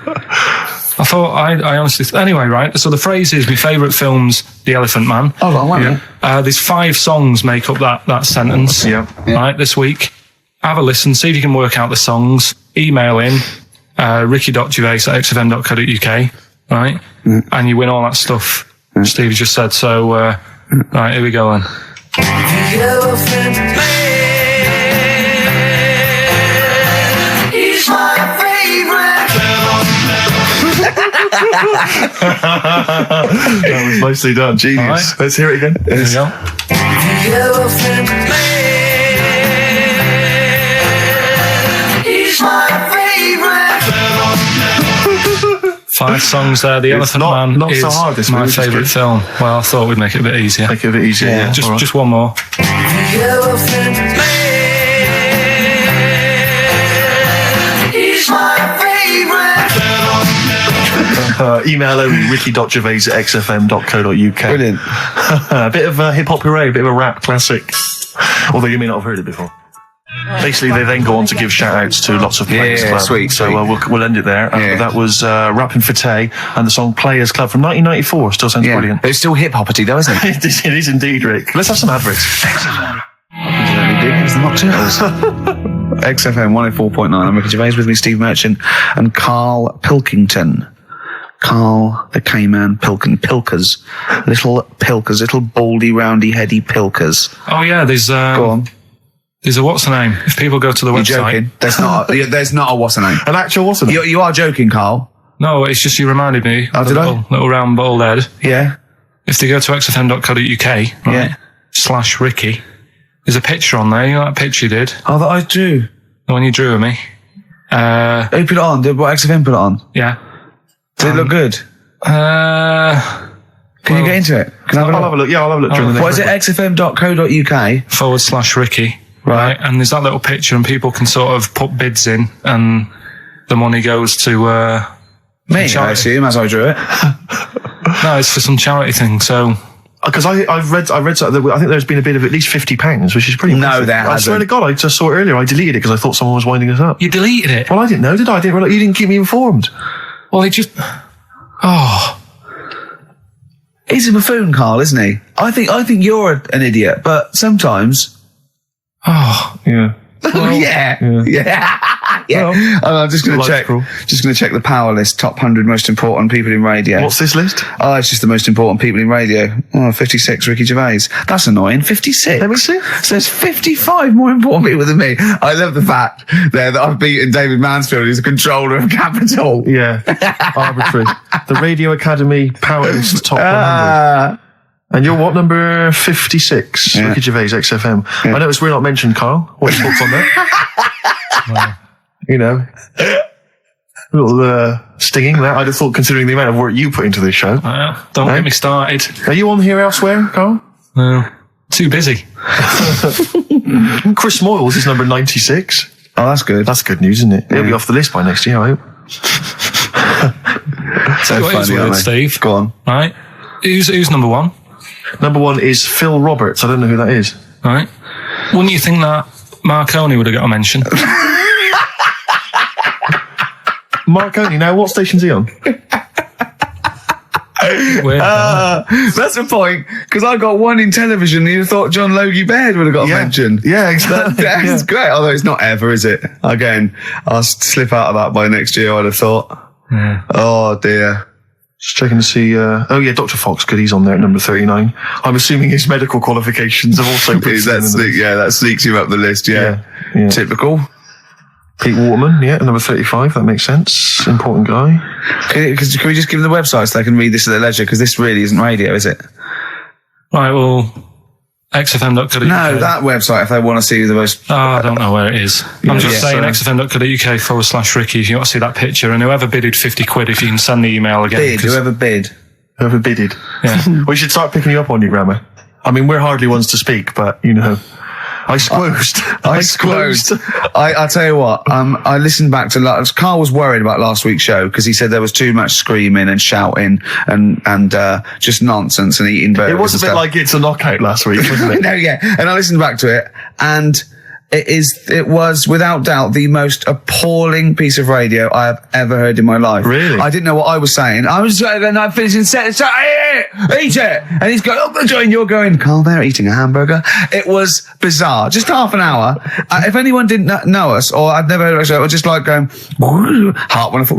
I thought, I honestly... Anyway, right, so the phrase is, my favourite film's The Elephant Man. Hold on, wait a minute. There's 5 songs make up that sentence. Yeah. Right, this week. Have a listen, see if you can work out the songs. Email in, ricky.gervais@xfm.co.uk, right? And you win all that stuff Steve just said. So, right, here we go then. The Elephant Man, he's my That was nicely done. Genius. Right. Let's hear it again. There we go. The Elephant Man, he's my 5 songs there. The Elephant Man not is so hard, this my movie, which is favourite good. film. Well, I thought we'd make it a bit easier. Make it a bit easier, yeah. Just one more. He's my favourite. Email only, ricky.gervais@xfm.co.uk. Brilliant. A bit of hip-hop hooray, a bit of a rap classic. Although you may not have heard it before. Basically, they then go on to give shout-outs to lots of Players Club. Sweet. So we'll end it there. That was Rappin' for Tay and the song Players Club from 1994. Still sounds brilliant. It's still hip-hoppity though, isn't it? It is indeed, Rick. Let's have some adverts. It was the Mock Turtles. XFM 104.9. I'm Ricky Gervais, with me Steve Merchant and Karl Pilkington. Karl the K-Man Pilkers. Little Pilkers, little baldy, roundy, heady Pilkers. Oh yeah, there's Go on. There's a what's the name? If people go to the You're website. joking. There's not a what's the name. An actual what's the name? You are joking, Karl. No, it's just you reminded me. Oh, of did the I? little round bald head. Yeah. If they go to xfm.co.uk, Yeah. /Ricky, there's a picture on there. You know that picture you did? Oh, that I drew. The one you drew of me. Who put it on? Did what XFM put it on? Yeah. Did it look good? Can you get into it? I'll have a look. Yeah, I'll have a look during the What is it? xfm.co.uk /Ricky. Right. And there's that little picture and people can sort of put bids in and the money goes to, me, I assume, as I drew it. No, it's for some charity thing, so. Because I read something, I think there's been a bid of at least £50, which is pretty impressive. No, there hasn't. I swear to God, I just saw it earlier. I deleted it because I thought someone was winding us up. You deleted it? Well, I didn't know, did I? You didn't keep me informed. Well, it just... Oh. He's a buffoon, Karl, isn't he? I think you're an idiot, but sometimes... Oh. Yeah. Well, yeah. Well, I'm just going to check the power list, top 100 most important people in radio. What's this list? Oh, it's just the most important people in radio. Oh, 56, Ricky Gervais. That's annoying. 56. Let me see. So there's 55 more important people than me. I love the fact there that I've beaten David Mansfield, who's the controller of Capital. Yeah. Arbitrary. The Radio Academy power list top 100. And you're what, number 56? Yeah. Ricky Gervais, XFM. Yeah. I noticed we're not mentioned, Karl. What's your thoughts on that? You know, a little stinging that. I'd have thought, considering the amount of work you put into this show. Don't get me started. Are you on here elsewhere, Karl? No. Too busy. Chris Moyles is number 96. Oh, that's good. That's good news, isn't it? He'll be off the list by next year, I hope. So funny, weird, Steve. Go on. Right. Who's number one? Number one is Phil Roberts. I don't know who that is. Right. Wouldn't you think that Marconi would have got a mention? Marconi, now what station's he on? Weird, that's the point, because I got one in television and you thought John Logie Baird would have got a mention. Yeah, exactly. That's great, although it's not ever, is it? Again, I'll slip out of that by next year, I'd have thought. Yeah. Oh dear. Just checking to see, oh yeah, Dr. Fox, good, he's on there at number 39. I'm assuming his medical qualifications have also put that sneaks you up the list, yeah. Typical. Pete Waterman, yeah, number 35, that makes sense. Important guy. Can we just give them the website so they can read this at their leisure? Because this really isn't radio, is it? Right, well, xfm.co.uk. No, that website, if they want to see the most... I don't know where it is. I'm just saying xfm.co.uk/Ricky if you want to see that picture, and whoever bidded £50, if you can send the email again. Whoever bidded. Yeah. We should start picking you up on your grammar. I mean, we're hardly ones to speak, but, you know... I squoosed. I tell you what, I listened back to Karl was worried about last week's show because he said there was too much screaming and shouting and just nonsense and eating burgers. It was a bit like It's a Knockout last week, wasn't it? No, yeah. And I listened back to it and it was without doubt the most appalling piece of radio I have ever heard in my life. Really? I didn't know what I was saying. I was not finishing set. Eat it! And he's going up the joint. You're going, Karl, they're eating a hamburger. It was bizarre. Just half an hour. If anyone didn't know us, or I'd never heard of us, I was just like going, heart when I thought,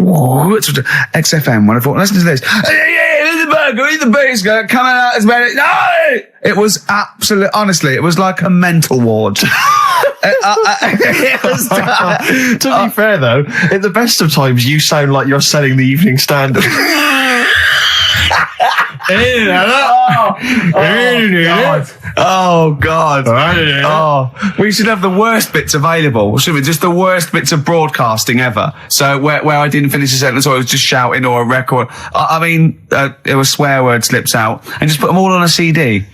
XFM when I thought, listen to this. Eat the burger, eat the biscuit, coming out as many. No! It was absolute. Honestly, it was like a mental ward. To be fair, though, at the best of times, you sound like you're selling the Evening Standard. Oh God! Oh, we should have the worst bits available, shouldn't we? Just the worst bits of broadcasting ever. So where I didn't finish a sentence or I was just shouting or a record. I mean, there was swear word slips out, and just put them all on a CD.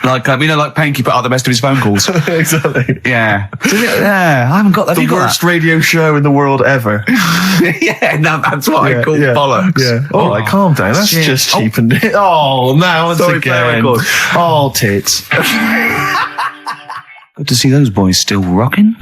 Like like Panky put out the best of his phone calls. Exactly. Yeah. Yeah. I haven't got that. The worst radio show in the world ever. Yeah, no, that's what I call bollocks. Yeah. All right, calm down. That's just cheapened it. Oh, now once again. Oh, tits. Good to see those boys still rocking.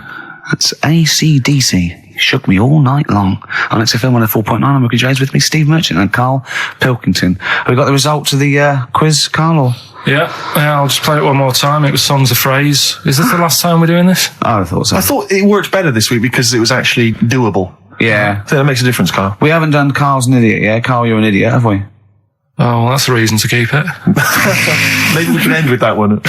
That's AC/DC. Shook me all night long. On XFM 104.9, I'm Ricky Gervais, with me, Steve Merchant and Karl Pilkington. Have we got the results of the quiz, Karl? Or? Yeah, I'll just play it one more time. It was Songs of Phrase. Is this the last time we're doing this? Oh, I thought so. I thought it worked better this week because it was actually doable. Yeah. So that makes a difference, Karl. We haven't done Karl's an idiot, yeah? Karl, you're an idiot, have we? Oh, well, that's a reason to keep it. Maybe we can end with that one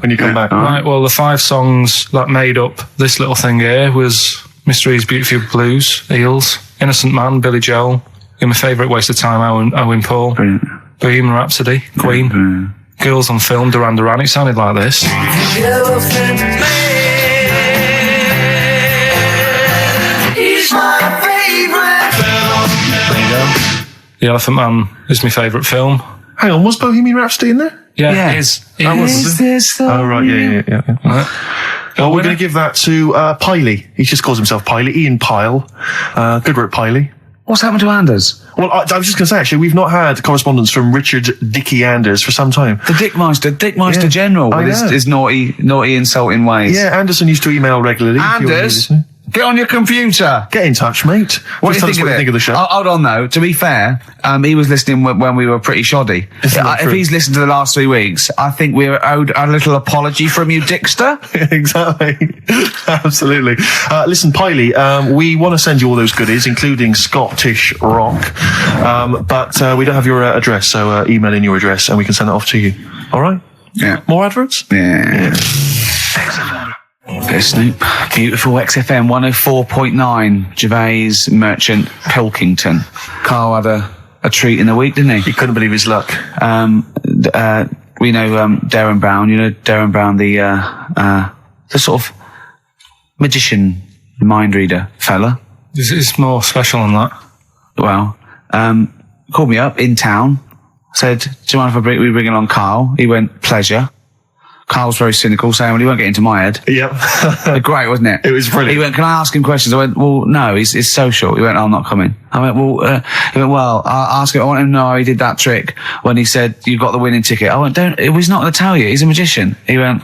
when you come back. Right, well, the 5 songs that made up this little thing here was Mr. E's Beautiful Blues, Eels, Innocent Man, Billy Joel, and my favourite Waste of Time, Owen Paul, Bohemian Rhapsody, Queen, Girls on Film, Duran Duran. It sounded like this. He's my favorite. The Elephant Man is my favourite film. Hang on, was Bohemian Rhapsody in there? Yeah. It is. Oh, right, yeah. Right. Well, we're going to give that to Piley. He just calls himself Piley. Ian Pyle. Good work, Piley. What's happened to Anders? Well, I was just going to say, actually, we've not had correspondence from Richard Dickie Anders for some time. The Dickmeister General, with his naughty, insulting ways. Yeah, Anderson used to email regularly. Anders, get on your computer. Get in touch, mate. What do you think of the show? Hold on, though. To be fair, he was listening when we were pretty shoddy. If he's listened to the last 3 weeks, I think we're owed a little apology from you, Dickster. Exactly. Absolutely. Listen, Piley, we want to send you all those goodies, including Scottish rock, but we don't have your address, so email in your address and we can send that off to you. All right? Yeah. More adverts? Yeah. Okay, Snoop. Beautiful XFM 104.9. Gervais, Merchant, Pilkington. Karl had a treat in the week, didn't he? He couldn't believe his luck. We know Darren Brown. You know Darren Brown, the sort of magician, mind reader fella. It's more special than that. Well, called me up in town. Said, "Do you mind if we bring along Karl?" He went, "Pleasure." Karl's very cynical, saying, "Well, he won't get into my head." Yep. Great, wasn't it? It was brilliant. He went, "Can I ask him questions?" I went, "Well, no, he's social." He went, "I'm not coming." I went, he went, "Well, I'll ask him. I want him to know how he did that trick when he said, you've got the winning ticket." I went, he's not going to tell you. He's a magician." He went,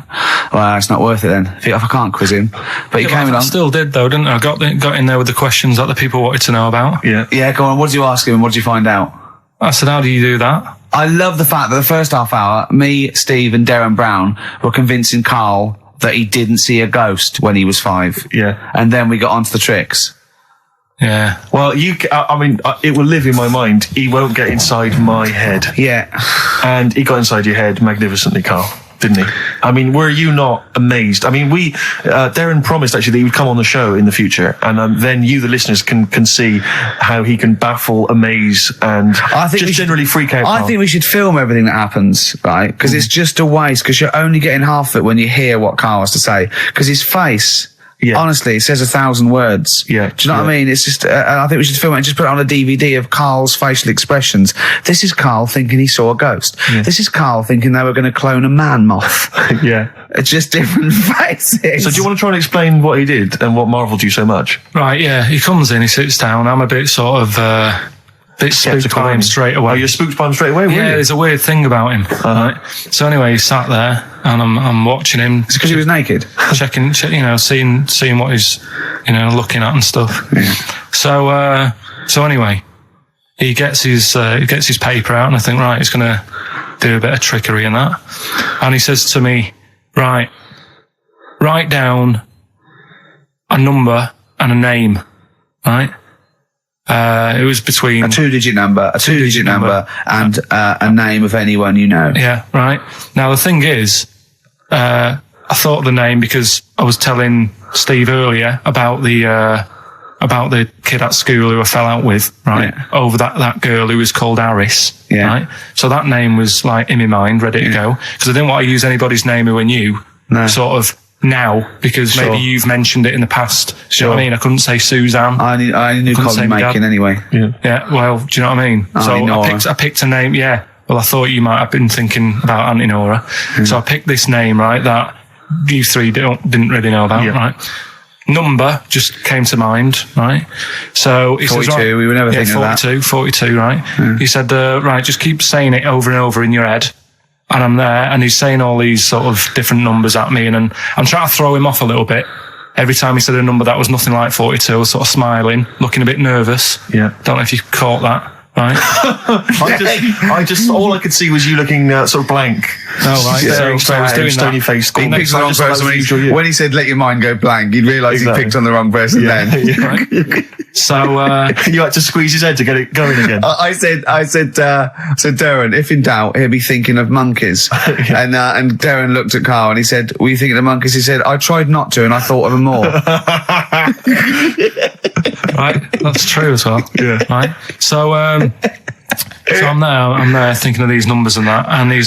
"Well, it's not worth it then, if I can't quiz him." But he came along. I still did, though, didn't I? I got in there with the questions that the people wanted to know about. Yeah. Yeah, go on. What did you ask him and what did you find out? I said, "How do you do that?" I love the fact that the first half hour, me, Steve and Darren Brown were convincing Karl that he didn't see a ghost when he was 5. Yeah. And then we got onto the tricks. Yeah. Well, it will live in my mind. He won't get inside my head. Yeah. And he got inside your head magnificently, Karl, didn't he? I mean, were you not amazed? I mean, Darren promised actually that he would come on the show in the future, and then you, the listeners, can see how he can baffle, amaze, and generally freak out. I think we should film everything that happens, right? Because it's just a waste, because you're only getting half of it when you hear what Karl has to say. Because his face... Yeah. Honestly, it says 1,000 words. Yeah. Do you know what I mean? It's just, I think we should film it and just put it on a DVD of Karl's facial expressions. This is Karl thinking he saw a ghost. Yeah. This is Karl thinking they were going to clone a man moth. Yeah. It's just different faces. So do you want to try and explain what he did and what marvelled you so much? Right, yeah. He comes in, he sits down. I'm a bit sort of, bit spooked by him straight away. Oh, you're spooked by him straight away, were you? Yeah, there's a weird thing about him. Right? So anyway, he sat there, and I'm watching him. It's because he was naked? Checking, seeing what he's, looking at and stuff. Yeah. So anyway, he gets his paper out, and I think, right, he's gonna do a bit of trickery and that. And he says to me, "Right, write down a number and a name, right?" It was between a two-digit number, and a name of anyone you know. Yeah, right. Now the thing is, I thought of the name because I was telling Steve earlier about the about the kid at school who I fell out with, right? Yeah. Over that girl who was called Aris, Yeah. right? So that name was like in my mind, ready to go. Because I didn't want to use anybody's name who I knew, sort of now, because maybe you've mentioned it in the past. Do you know what I mean? I couldn't say Suzanne. I knew Colin Makin anyway. Yeah, well, do you know what I mean? So I picked a name, Well, I thought you might have been thinking about Auntie Nora. So I picked this name, right, that you three didn't really know about, right? Number just came to mind, right? So he 42, says, right, we were never thinking of that. 42, right? He said, right, just keep saying it over and over in your head. And I'm there, and he's saying all these sort of different numbers at me, and I'm trying to throw him off a little bit. Every time he said a number that was nothing like 42, I was sort of smiling, looking a bit nervous. Yeah. Don't know if you caught that. Right. I just all I could see was you looking sort of blank. Oh, right. So I was doing stony that. face. He picked the wrong person when he said let your mind go blank. You'd realise he picked on the wrong person then. Right. So you had to squeeze his head to get it going again. I said, Darren, if in doubt, he'll be thinking of monkeys. And Darren looked at Carl and he said, were you thinking of monkeys? He said, I tried not to and I thought of them more. Right, that's true as well. Yeah. Right. So I'm there thinking of these numbers and that, and then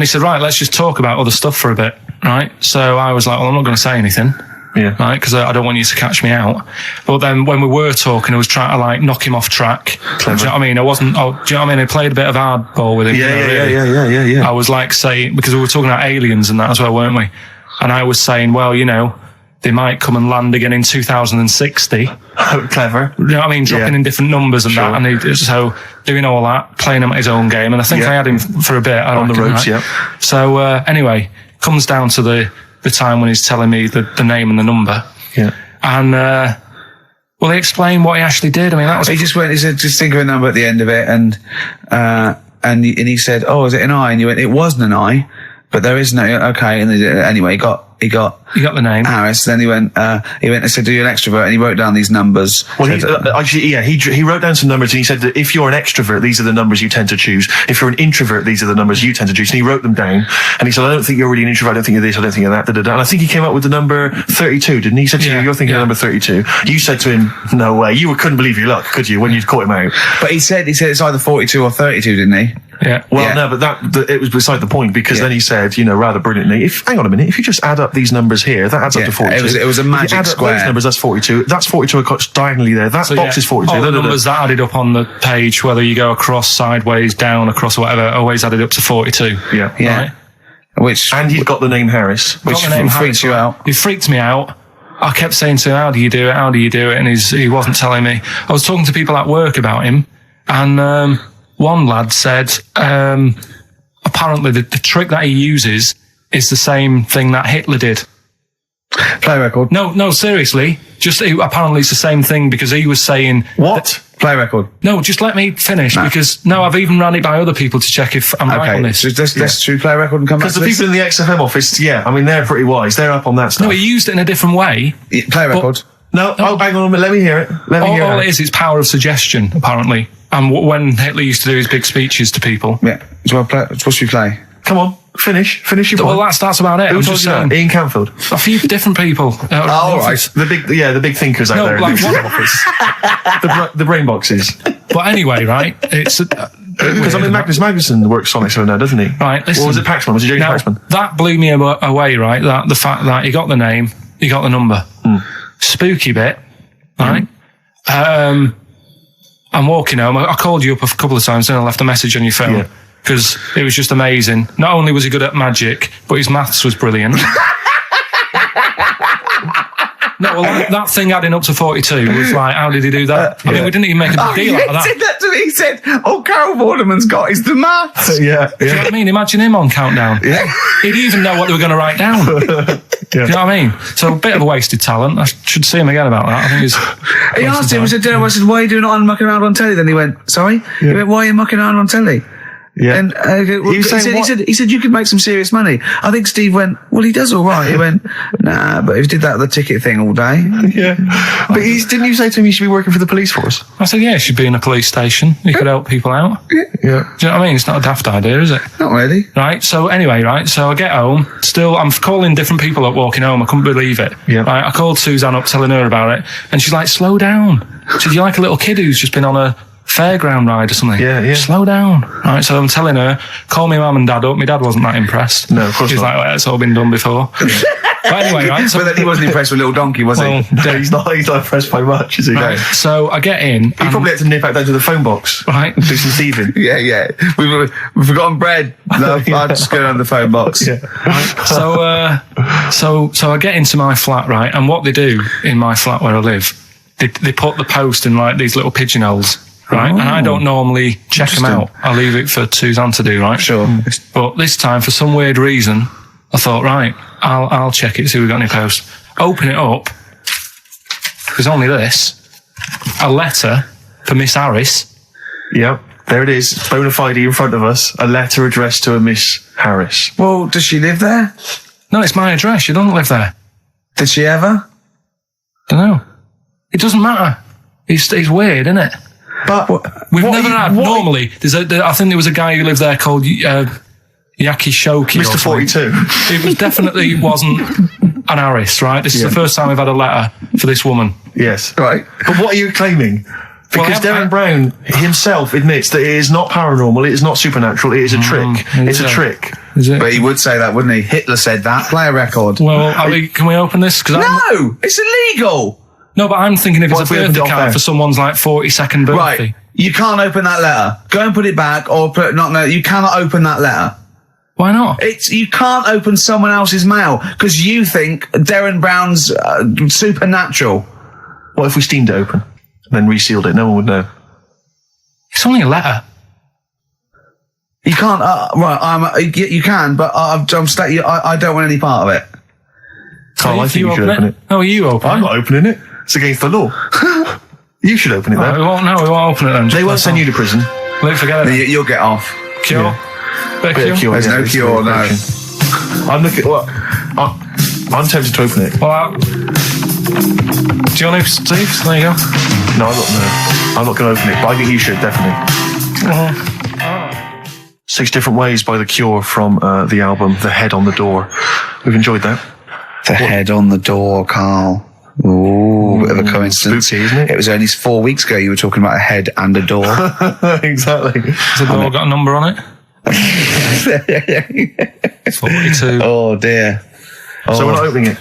he said, right, let's just talk about other stuff for a bit, right? So I was like, well, I'm not going to say anything. Yeah. Right, because I don't want you to catch me out. But then when we were talking, I was trying to like knock him off track. Do you know what I mean? I wasn't. Oh, do you know what I mean? I played a bit of hardball with him. Yeah. I was like saying, because we were talking about aliens and that as well, weren't we? And I was saying, well, you know, they might come and land again in 2060. Oh, clever. You know what I mean? Dropping in different numbers and that. And so doing all that, playing him at his own game. And I think I had him for a bit. On the ropes, right? So anyway, comes down to the time when he's telling me the name and the number. Yeah. And well, he explained what he actually did. I mean, that was... He said, just think of a number at the end of it. And he said, oh, is it an I? And you went, it wasn't an I, but there is no, okay. And anyway, he got the name. Harris. Then he went, I said, do you an extrovert? And he wrote down these numbers. Well, he wrote down some numbers and he said that if you're an extrovert, these are the numbers you tend to choose. If you're an introvert, these are the numbers you tend to choose. And he wrote them down. And he said, I don't think you're really an introvert. I don't think you're this. I don't think you're that. And I think he came up with the number 32, didn't he? He said to you, you're thinking of number 32. You said to him, no way. You couldn't believe your luck, could you, when you'd caught him out? But he said it's either 42 or 32, didn't he? Yeah. Well, no, but it was beside the point, because then he said, you know, rather brilliantly, hang on a minute, if you just add up these numbers here, that adds up to 42. It was a magic add square. Up those numbers, that's 42. That's 42 across diagonally there. That box is 42. All the numbers that added up on the page, whether you go across, sideways, down, across, whatever, always added up to 42. Yeah. Right? And he'd got the name Harris. Which freaks you out. It freaked me out. I kept saying to him, how do you do it? How do you do it? And he wasn't telling me. I was talking to people at work about him, and one lad said, apparently the trick that he uses is the same thing that Hitler did. Play record. No, seriously. Apparently it's the same thing, because he was saying... What? Play record. No, just let me finish, because I've even ran it by other people to check if I'm right on this. So let's do play record and come back to Because the people in the XFM office, I mean, they're pretty wise. They're up on that stuff. No, he used it in a different way. Play record. No, hang on a minute. Let me hear it. All it is, it's power of suggestion, apparently. And when Hitler used to do his big speeches to people. Yeah. What should we play? Come on, finish your point. Well, that's about it. Who told you that? Ian Canfield. A few different people. All right. The big thinkers out there. Like one office. The brain boxes. But anyway, right? It's because Magnus Magnuson works on it so now, doesn't he? Right. Listen, or was it Paxman? Was it James Paxman? That blew me away, right? That the fact that he got the name, he got the number. Spooky bit, right? I'm walking home. I called you up a couple of times and I left a message on your phone. Because it was just amazing. Not only was he good at magic, but his maths was brilliant. No, well, that thing adding up to 42 was like, how did he do that? I mean, we didn't even make a big deal out of that. He said that to me. He said, all Carol Vorderman's got is the maths. Do you know what I mean? Imagine him on Countdown. Yeah. He'd even know what they were going to write down. Do you know what I mean? So a bit of a wasted talent. I should see him again about that. I think he's... He asked him, I said, why are you doing it on mucking around on telly? Then he went, sorry? He went, why are you mucking around on telly? Yeah. And was saying he said you could make some serious money. I think Steve went, well, he does all right. He went, nah, but he did that the ticket thing all day. Yeah. But didn't you say to him you should be working for the police force? I said, yeah, you should be in a police station. You could help people out. Yeah. Do you know what I mean? It's not a daft idea, is it? Not really. Right, so anyway, right, so I get home, still, I'm calling different people up walking home, I couldn't believe it. Yeah. Right, I called Suzanne up telling her about it, and she's like, slow down. She said, you're like a little kid who's just been on a fairground ride or something. Yeah. Slow down. Right, so I'm telling her, call me mum and dad up. My dad wasn't that impressed. No, of course She's not. like, well, it's all been done before. But anyway, right, so... But then he wasn't impressed with Little Donkey, was he? No, he's not impressed by much, is he? Right, so I get in, He probably had to nip out down to the phone box. Right. And do some thieving. Yeah. We've forgotten bread. No, I'll just go on the phone box. Yeah. So I get into my flat, right, and what they do in my flat where I live, they put the post in like these little pigeonholes, right, and I don't normally check them out. I leave it for Suzanne to do, right? Sure. But this time, for some weird reason, I thought, right, I'll check it, see if we've got any posts. Open it up. There's only this. A letter for Miss Harris. Yep. There it is. Bona fide in front of us. A letter addressed to a Miss Harris. Well, does she live there? No, it's my address. She doesn't live there. Did she ever? Don't know. It doesn't matter. It's weird, isn't it? But We've never had. Normally, I think there was a guy who lived there called Yakishoki. Mr. 42. It was definitely wasn't an Harris, right? This is the first time we've had a letter for this woman. Yes. Right. But what are you claiming? Because Well, Darren Brown himself admits that it is not paranormal, it is not supernatural, it is a trick. It's a trick. Is it? But he would say that, wouldn't he? Hitler said that. Play a record. Well, can we open this? No! It's illegal! No, but I'm thinking if What it's if a we opened it birthday off card air? for someone's like 42nd birthday. Right. You can't open that letter. Go and put it back, or you cannot open that letter. Why not? You can't open someone else's mail, because you think Darren Brown's supernatural. What if we steamed it open and then resealed it? No one would know. It's only a letter. You can't, you can, but I don't want any part of it. Carl, I think you should open it. No, you open I'm it. not opening it. It's against the law. You should open it, Right, then. we won't open it then. They won't send you to prison. Forget it. You'll get off. Cure. Bit of Bit of cure, There's yeah, no it's cure, no. operation. I'm looking. Well, I'm tempted to open it. Well, do you want to, Steve? There you go. No, I'm not going to open it. But I think you should definitely. 6 Different Ways by The Cure from the album The Head on the Door. We've enjoyed that. The head on the door, Carl. Ooh, bit of a coincidence. Spooky, isn't it? It was only 4 weeks ago you were talking about a head and a door. Exactly. Has the door got a number on it? 42. Oh dear. So we're not opening it.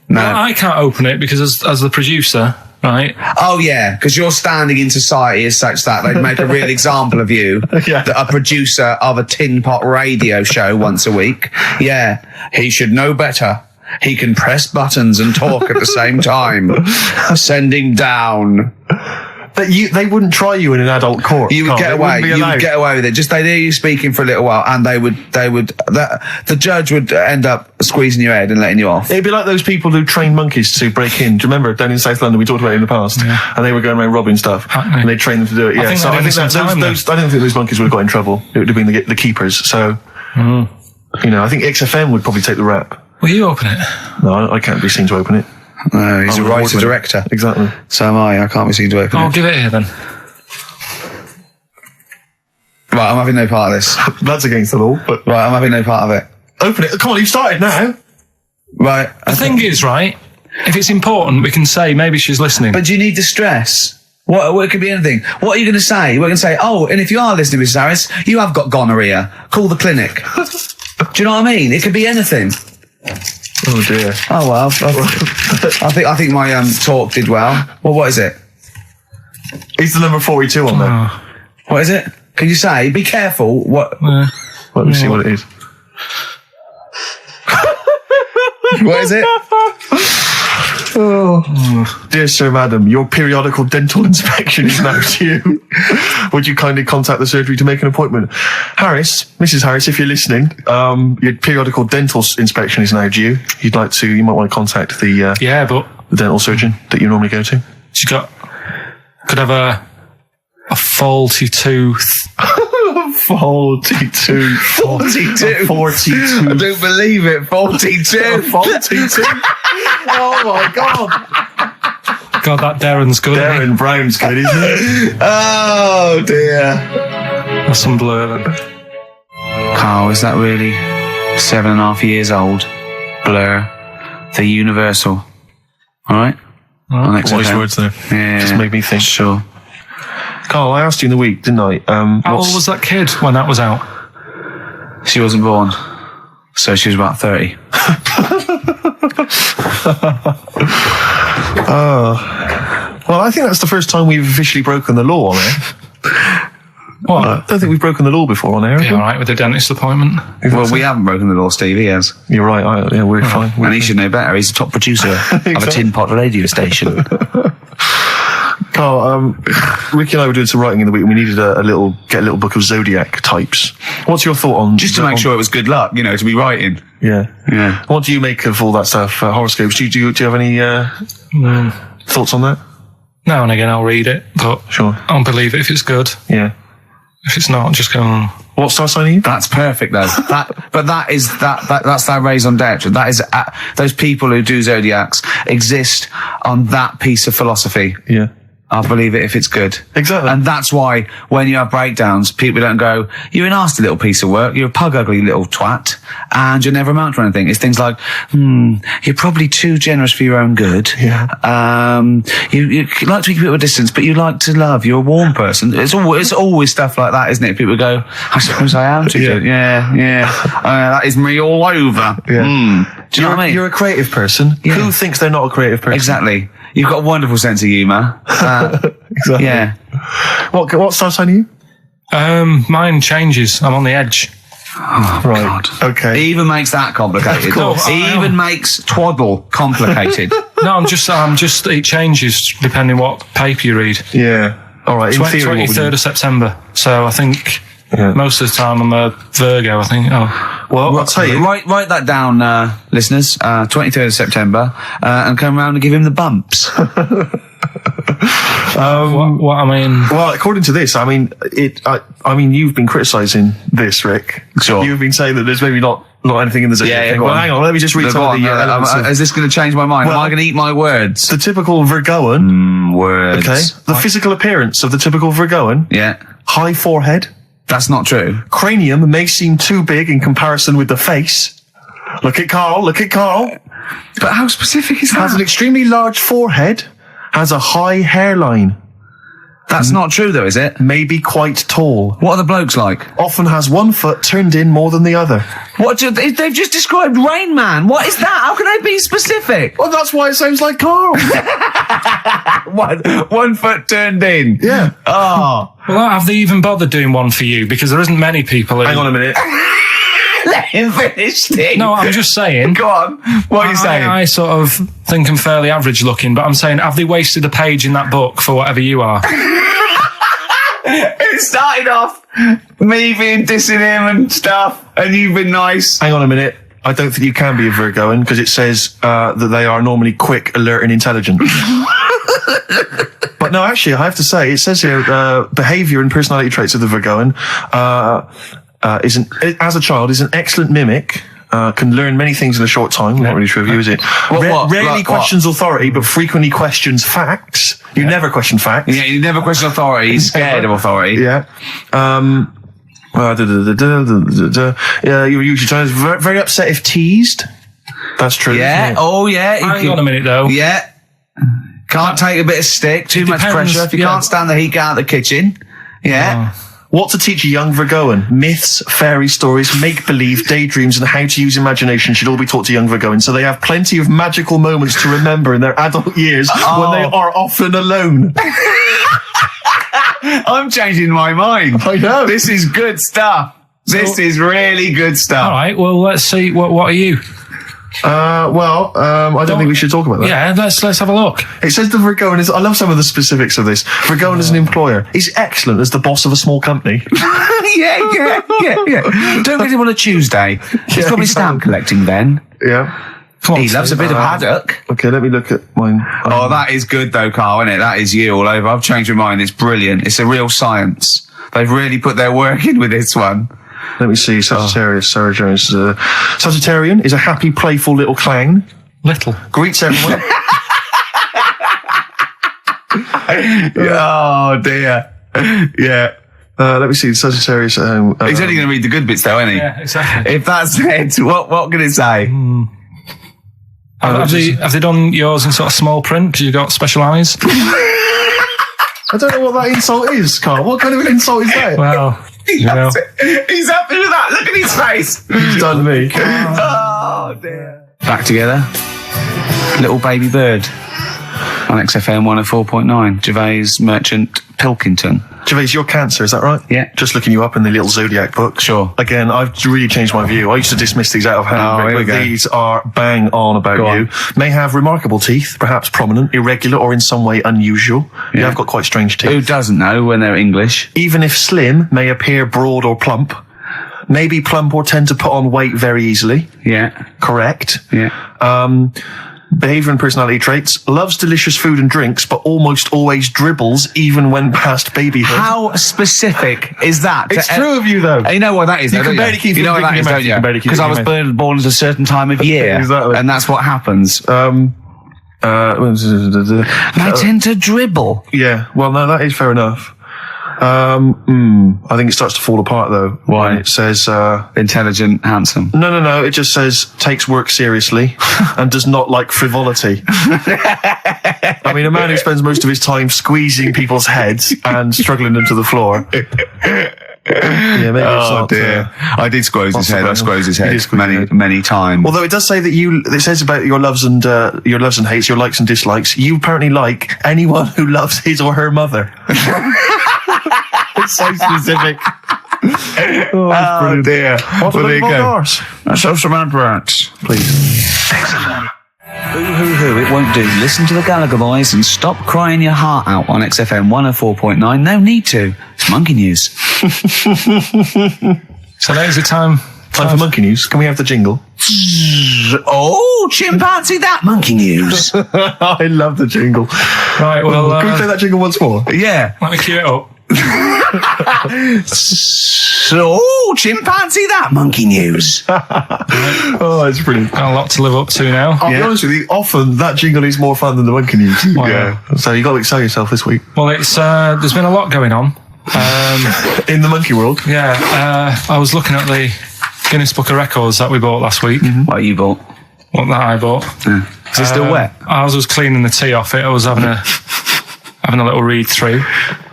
No. Well, I can't open it because as the producer, right? Oh yeah, because your standing in society is such that they'd make a real example of you. Yeah. A producer of a tin pot radio show once a week. Yeah, he should know better. He can press buttons and talk at the same time. Sending down. They wouldn't try you in an adult court. You would Carl. get They away. wouldn't be You would allowed. get away with it. Just they'd hear you speaking for a little while, and the judge would end up squeezing your head and letting you off. It'd be like those people who train monkeys to break in. Do you remember down in South London? We talked about it in the past, and they were going around robbing stuff, Hackney. and they trained them to do it. Yeah, think so they I did think some time I don't think those monkeys would have got in trouble. It would have been the keepers. So, I think XFM would probably take the rap. Will you open it? No, I can't be seen to open it. No, he's I'm a an writer award-winner. director. Exactly. So am I. I can't be seen to open I'll it. give it here then. Right, I'm having no part of this. That's against the law, but Right, I'm having no part of it. open it. Come on, you started now. Right. The thing is, right, if it's important, we can say maybe she's listening. But do you need to stress? What it could be anything. What are you going to say? We're going to say, oh, and if you are listening, Mrs. Harris, you have got gonorrhea. Call the clinic. Do you know what I mean? It could be anything. Oh dear. Oh well, I think my talk did well. Well, what is it? Is the number 42 on there? What is it? Can you say? Be careful. What? Let me see what it is. What is it? Dear Sir, Madam, your periodical dental inspection is now due. Would you kindly contact the surgery to make an appointment? Mrs. Harris, if you're listening, your periodical dental inspection is now due. You might want to contact the dental surgeon that you normally go to. She's could have a faulty tooth. 42. 42. 42. I don't believe it. 42. 42. Oh my God. God, that Darren's good. Darren Brown's good, isn't it? Oh dear. That's some Blur then. Carl, is that really 7.5 years old? Blur. The Universal. Alright? Wise words there. Yeah. Just made me think. Sure. Carl, I asked you in the week, didn't I? How old was that kid when that was out? She wasn't born. So she was about 30. Well, I think that's the first time we've officially broken the law on air. What? I don't think we've broken the law before on air. Yeah, alright, with the dentist appointment. Well, we haven't broken the law, Steve. He has. You're right. Yeah, we're fine. And he should know better. He's the top producer of a tin pot radio station. Carl, Ricky and I were doing some writing in the week and we needed get a little book of zodiac types. What's your thought on... Just to make sure it was good luck, to be writing. Yeah. Yeah. What do you make of all that stuff, horoscopes? Do you have any thoughts on that? Now and again I'll read it, but sure. I'll believe it if it's good. Yeah. If it's not, just go on. What star sign are you? That's perfect, though. That's that raison d'etre. That is those people who do zodiacs exist on that piece of philosophy. Yeah. I'll believe it if it's good. Exactly. And that's why when you have breakdowns, people don't go, "You're a nasty little piece of work. You're a pug ugly little twat, and you'll never amount to anything." It's things like, "You're probably too generous for your own good. Yeah. You like to keep people at a distance, but you like to love. You're a warm person." It's always stuff like that, isn't it? People go, "I suppose I am too good." Yeah. That is me all over. Yeah. Do you know what I mean? You're a creative person. Yeah. Who thinks they're not a creative person? Exactly. You've got a wonderful sense of humour. Exactly. Yeah. What star sign are you? Mine changes. I'm on the edge. Oh, right. God. Okay. He even makes that complicated. Of course. He even makes twaddle complicated. No, I'm just. It changes depending what paper you read. Yeah. All right. In theory, 23rd of September. So I think most of the time I'm a Virgo. I think. Well, I'll tell you. Write that down, listeners. 23rd of September, and come around and give him the bumps. What I mean. Well, according to this, I mean, you've been criticising this, Rick. Sure. You've been saying that there's maybe not anything in the zodiac thing. Well, hang on, let me just read some of the elements. Is this going to change my mind? Am I going to eat my words? The typical Virgoan. Words. Okay. The physical appearance of the typical Virgoan. Yeah. High forehead. That's not true. Cranium may seem too big in comparison with the face. Look at Carl. But how specific is that? Has an extremely large forehead. Has a high hairline. That's not true, though, is it? May be quite tall. What are the blokes like? Often has one foot turned in more than the other. They've just described Rain Man. What is that? How can they be specific? Well, that's why it sounds like Carl. One foot turned in. Yeah. Oh. Well, have they even bothered doing one for you? Because there isn't many people who... Hang on a minute. Let him finish, Steve. No, I'm just saying. Go on. What are you saying? I sort of think I'm fairly average looking, but I'm saying, have they wasted a page in that book for whatever you are? It started off me being dissing him and stuff, and you've been nice. Hang on a minute. I don't think you can be a Virgoan because it says that they are normally quick, alert, and intelligent. But no, actually, I have to say, it says here, behaviour and personality traits of the Virgoan as a child, is an excellent mimic. Can learn many things in a short time. Not really true of you, is it? Rarely questions authority, but frequently questions facts. You never question facts. Yeah, you never question authority. He's scared of authority. Yeah. You're usually very upset if teased. That's true. Yeah. Oh, yeah. Hang on a minute, though. Yeah. Can't take a bit of stick. Too much pressure. If you can't stand the heat, get out of the kitchen. Yeah. What to teach a young Virgoan? Myths, fairy stories, make-believe, daydreams, and how to use imagination should all be taught to young Virgoans, so they have plenty of magical moments to remember in their adult years when they are often alone. I'm changing my mind. I know. This is good stuff. This is really good stuff. All right, well, let's see. What are you? I don't think we should talk about that. Yeah, let's have a look. It says the Virgoan is... I love some of the specifics of this. Virgoan is an employer. He's excellent as the boss of a small company. yeah. Don't get him on a Tuesday. He's probably stamp collecting then. Yeah. He loves a bit of haddock. Okay, let me look at mine. Oh, that is good though, Carl, isn't it? That is you all over. I've changed my mind. It's brilliant. It's a real science. They've really put their work in with this one. Let me see. Sagittarius, Sarah Jones. Sagittarian is a happy, playful little clown. Little. Greets everyone. Oh dear. Yeah. Let me see. Sagittarius. He's only going to read the good bits, though, isn't he? Yeah, exactly. If that's it, what can it say? Have they done yours in sort of small print? Have you got special eyes? I don't know what that insult is, Carl. What kind of an insult is that? Well, He's happy with that. Look at his face. He's done me. Oh dear. Back together. Little baby bird. On XFM 104.9. Gervais Merchant Pilkington. Gervais, you're Cancer, is that right? Yeah. Just looking you up in the little zodiac book. Sure. Again, I've really changed my view. I used to dismiss these out of hand, here we but go. these are bang on about Go you. on. May have remarkable teeth, perhaps prominent, irregular, or in some way unusual. You have got quite strange teeth. Who doesn't know when they're English? Even if slim, may appear broad or plump. Maybe plump or tend to put on weight very easily. Yeah. Correct. Yeah. Behaviour and personality traits. Loves delicious food and drinks, but almost always dribbles even when past babyhood. How specific is that? It's true of you, though. You know what that is, You though, can don't barely keep you know what it in that is, your don't mouth. You can barely you? keep it Because in I your was mouth. born at a certain time of year. Exactly. And that's what happens. I I tend to dribble. Yeah, well, no, that is fair enough. I think it starts to fall apart, though. Why? When it says, Intelligent, handsome. No, it just says, takes work seriously and does not like frivolity. I mean, a man who spends most of his time squeezing people's heads and struggling them to the floor. Yeah, maybe it's not, dear. I did squoze his head. I squoze his You head did squeeze his head. many times. Although it does say that it says about your loves and hates, your likes and dislikes. You apparently like anyone who loves his or her mother. It's so specific. Oh dear. What Well, there you go. Bars? Let's have some adverts. Please. Hoo, it won't do. Listen to the Gallagher Boys and stop crying your heart out on XFM 104.9. No need to. It's Monkey News. So there's the time. Time for Monkey News. Can we have the jingle? Oh, chimpanzee, that Monkey News. I love the jingle. Right, well, Can we play that jingle once more? Yeah. let me cue it up. So, chimpanzee, that Monkey News. Oh, it's brilliant. Got a lot to live up to now. I'll be honest with you, often that jingle is more fun than the Monkey News. Wow. So you got to excel yourself this week. Well, it's there's been a lot going on. In the monkey world. Yeah, I was looking at the Guinness Book of Records that we bought last week. What you bought? What that I bought. Is it still wet? As I was cleaning the tea off it, I was having a little read through,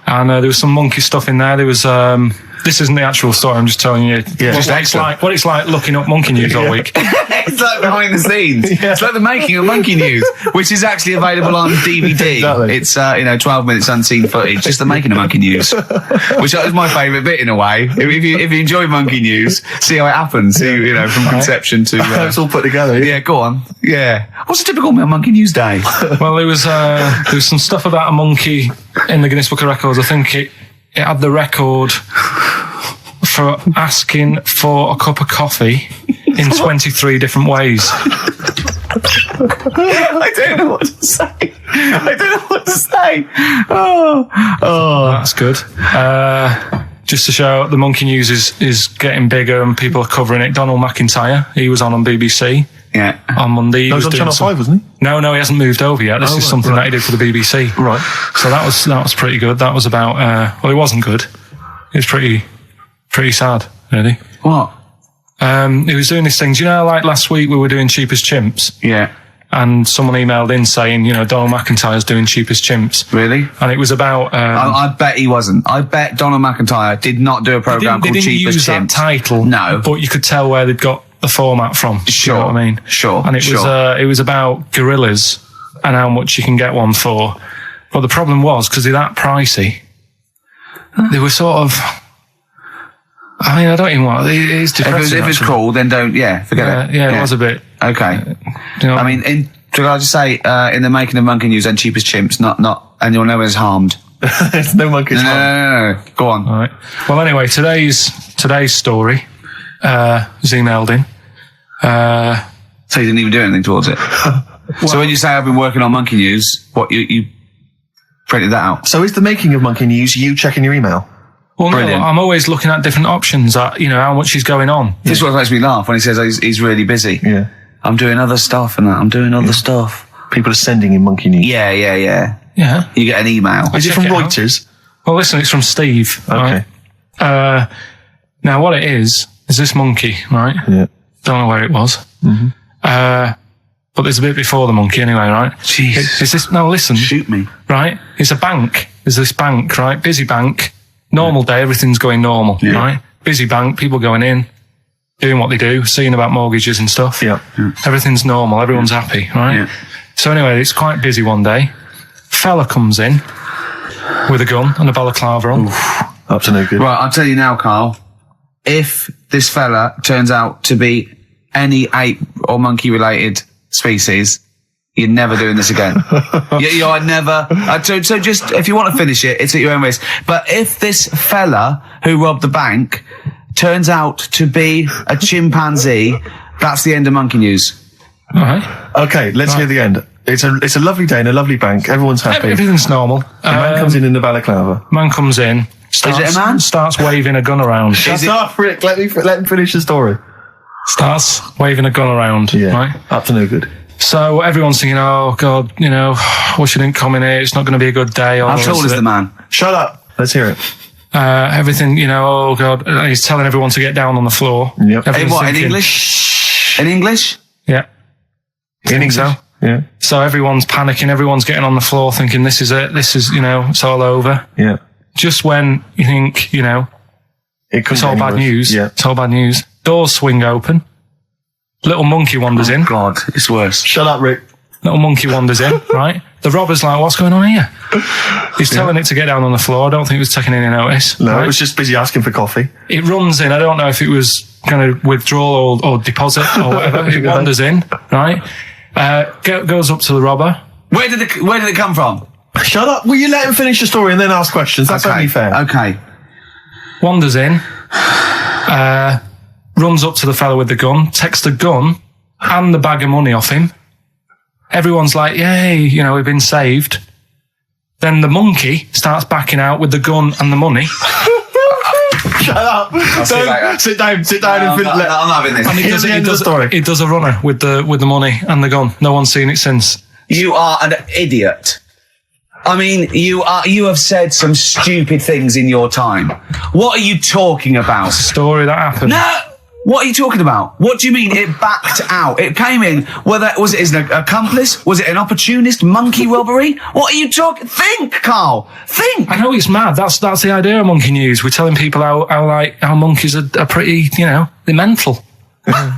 and there was some monkey stuff in there. There was this isn't the actual story. I'm just telling you what it's like looking up Monkey News all week. It's like behind the scenes. It's like the making of Monkey News, which is actually available on DVD. Exactly. It's 12 minutes unseen footage, just the making of Monkey News, which is my favourite bit in a way. If you enjoy Monkey News, see how it happens. See, from conception to It's all put together. yeah. Go on. Yeah. What's a typical Monkey News day? Well, there was some stuff about a monkey in the Guinness Book of Records. I think it had the record for asking for a cup of coffee in 23 different ways. I don't know what to say. Oh. That's good. Just to show the Monkey News is getting bigger and people are covering it. Donald McIntyre, he was on BBC. Yeah. On Monday. He That was on doing Channel 5, wasn't he? No, he hasn't moved over yet. This is something that he did for the BBC. Right. So that was pretty good. That was about, well, it wasn't good. It was pretty sad, really. What? He was doing these things, like last week we were doing Cheapest Chimps. Yeah. And someone emailed in saying, Donald McIntyre's doing Cheapest Chimps. Really? And it was about... I bet he wasn't. I bet Donald McIntyre did not do a programme called They didn't Cheapest use that Chimps. title. No. But you could tell where they'd got the format from. Sure. You know what I mean? Sure. And it was about gorillas and how much you can get one for. But the problem was, because they're that pricey, they were sort of... I mean, I don't even want... It's depressing. If it's cool, then don't... Yeah, forget it. Yeah, it was a bit... Okay. You know, I mean, should I just say, in the making of Monkey News and Cheapest Chimps, not, and you'll know it's harmed. There's no monkeys. No. Go on. all right. Well, anyway, today's story was emailed in. So you didn't even do anything towards it. So when you say I've been working on Monkey News, what, you printed that out? So is the making of Monkey News you checking your email? Well, no, Brilliant. I'm always looking at different options, at, you know, how much is going on. This is what makes me laugh when he says he's really busy. Yeah. I'm doing other stuff and that. I'm doing other stuff. People are sending in monkey news. Yeah. Yeah. You get an email. Is it from check it out. Reuters? Well, listen, it's from Steve. Okay. Right? Now, what it is this monkey, right? Yeah. Don't know where it was. Mm-hmm. But there's a bit before the monkey anyway, right? Jeez. Is this, no, listen. Shoot me. Right? It's a bank. There's this bank, right? Busy bank. Normal day, everything's going normal, right? Busy bank, people going in, doing what they do, seeing about mortgages and stuff. Yeah. Everything's normal, everyone's happy, right? Yeah. So anyway, it's quite busy one day. Fella comes in with a gun and a balaclava on. Up to no good. Right, I'll tell you now, Carl. If this fella turns out to be any ape or monkey related species, you're never doing this again. You're never. So just, if you want to finish it, it's at your own risk. But if this fella who robbed the bank turns out to be a chimpanzee, that's the end of monkey news. All right. Okay, let's hear the end. It's a lovely day in a lovely bank. Everyone's happy. Everything's normal. The man comes in the balaclava. Man comes in. Starts, it a man? Starts waving a gun around. Shut up, Rick. Let him finish the story. Starts waving a gun around. Yeah. Right? Up to no good. So everyone's thinking, oh, God, you know, wish you didn't come in here. It's not going to be a good day. How tall is the man? Shut up. Let's hear it. Everything, you know, oh, God. He's telling everyone to get down on the floor. Yep. In what, in English? In English? Yeah. In English? So. Yeah. So everyone's panicking. Everyone's getting on the floor thinking, this is it. This is, you know, it's all over. Yeah. Just when you think, you know, it's all bad news. Yeah. It's all bad news. Doors swing open. Little monkey wanders in. God, it's worse. Shut up, Rick. Little monkey wanders in, right? The robber's like, what's going on here? He's telling it to get down on the floor. I don't think it was taking any notice. No, right? it was just busy asking for coffee. It runs in. I don't know if it was going to withdraw or deposit or whatever. It wanders in, right? Goes up to the robber. Where did it come from? Shut up. Will you let him finish the story and then ask questions? That's only fair. Okay. Wanders in. Runs up to the fella with the gun, takes the gun and the bag of money off him. Everyone's like, yay, you know, we've been saved. Then the monkey starts backing out with the gun and the money. Shut up. Sit down and I'm not having this. And he does a runner with the money and the gun. No one's seen it since. You are an idiot. I mean, you have said some stupid things in your time. What are you talking about? Story that happened. No! What are you talking about? What do you mean it backed out? It came in, was it an accomplice? Was it an opportunist monkey robbery? What are you talking? Think, Carl! Think! I know it's mad. That's the idea of monkey news. We're telling people how monkeys are pretty, you know, they're mental.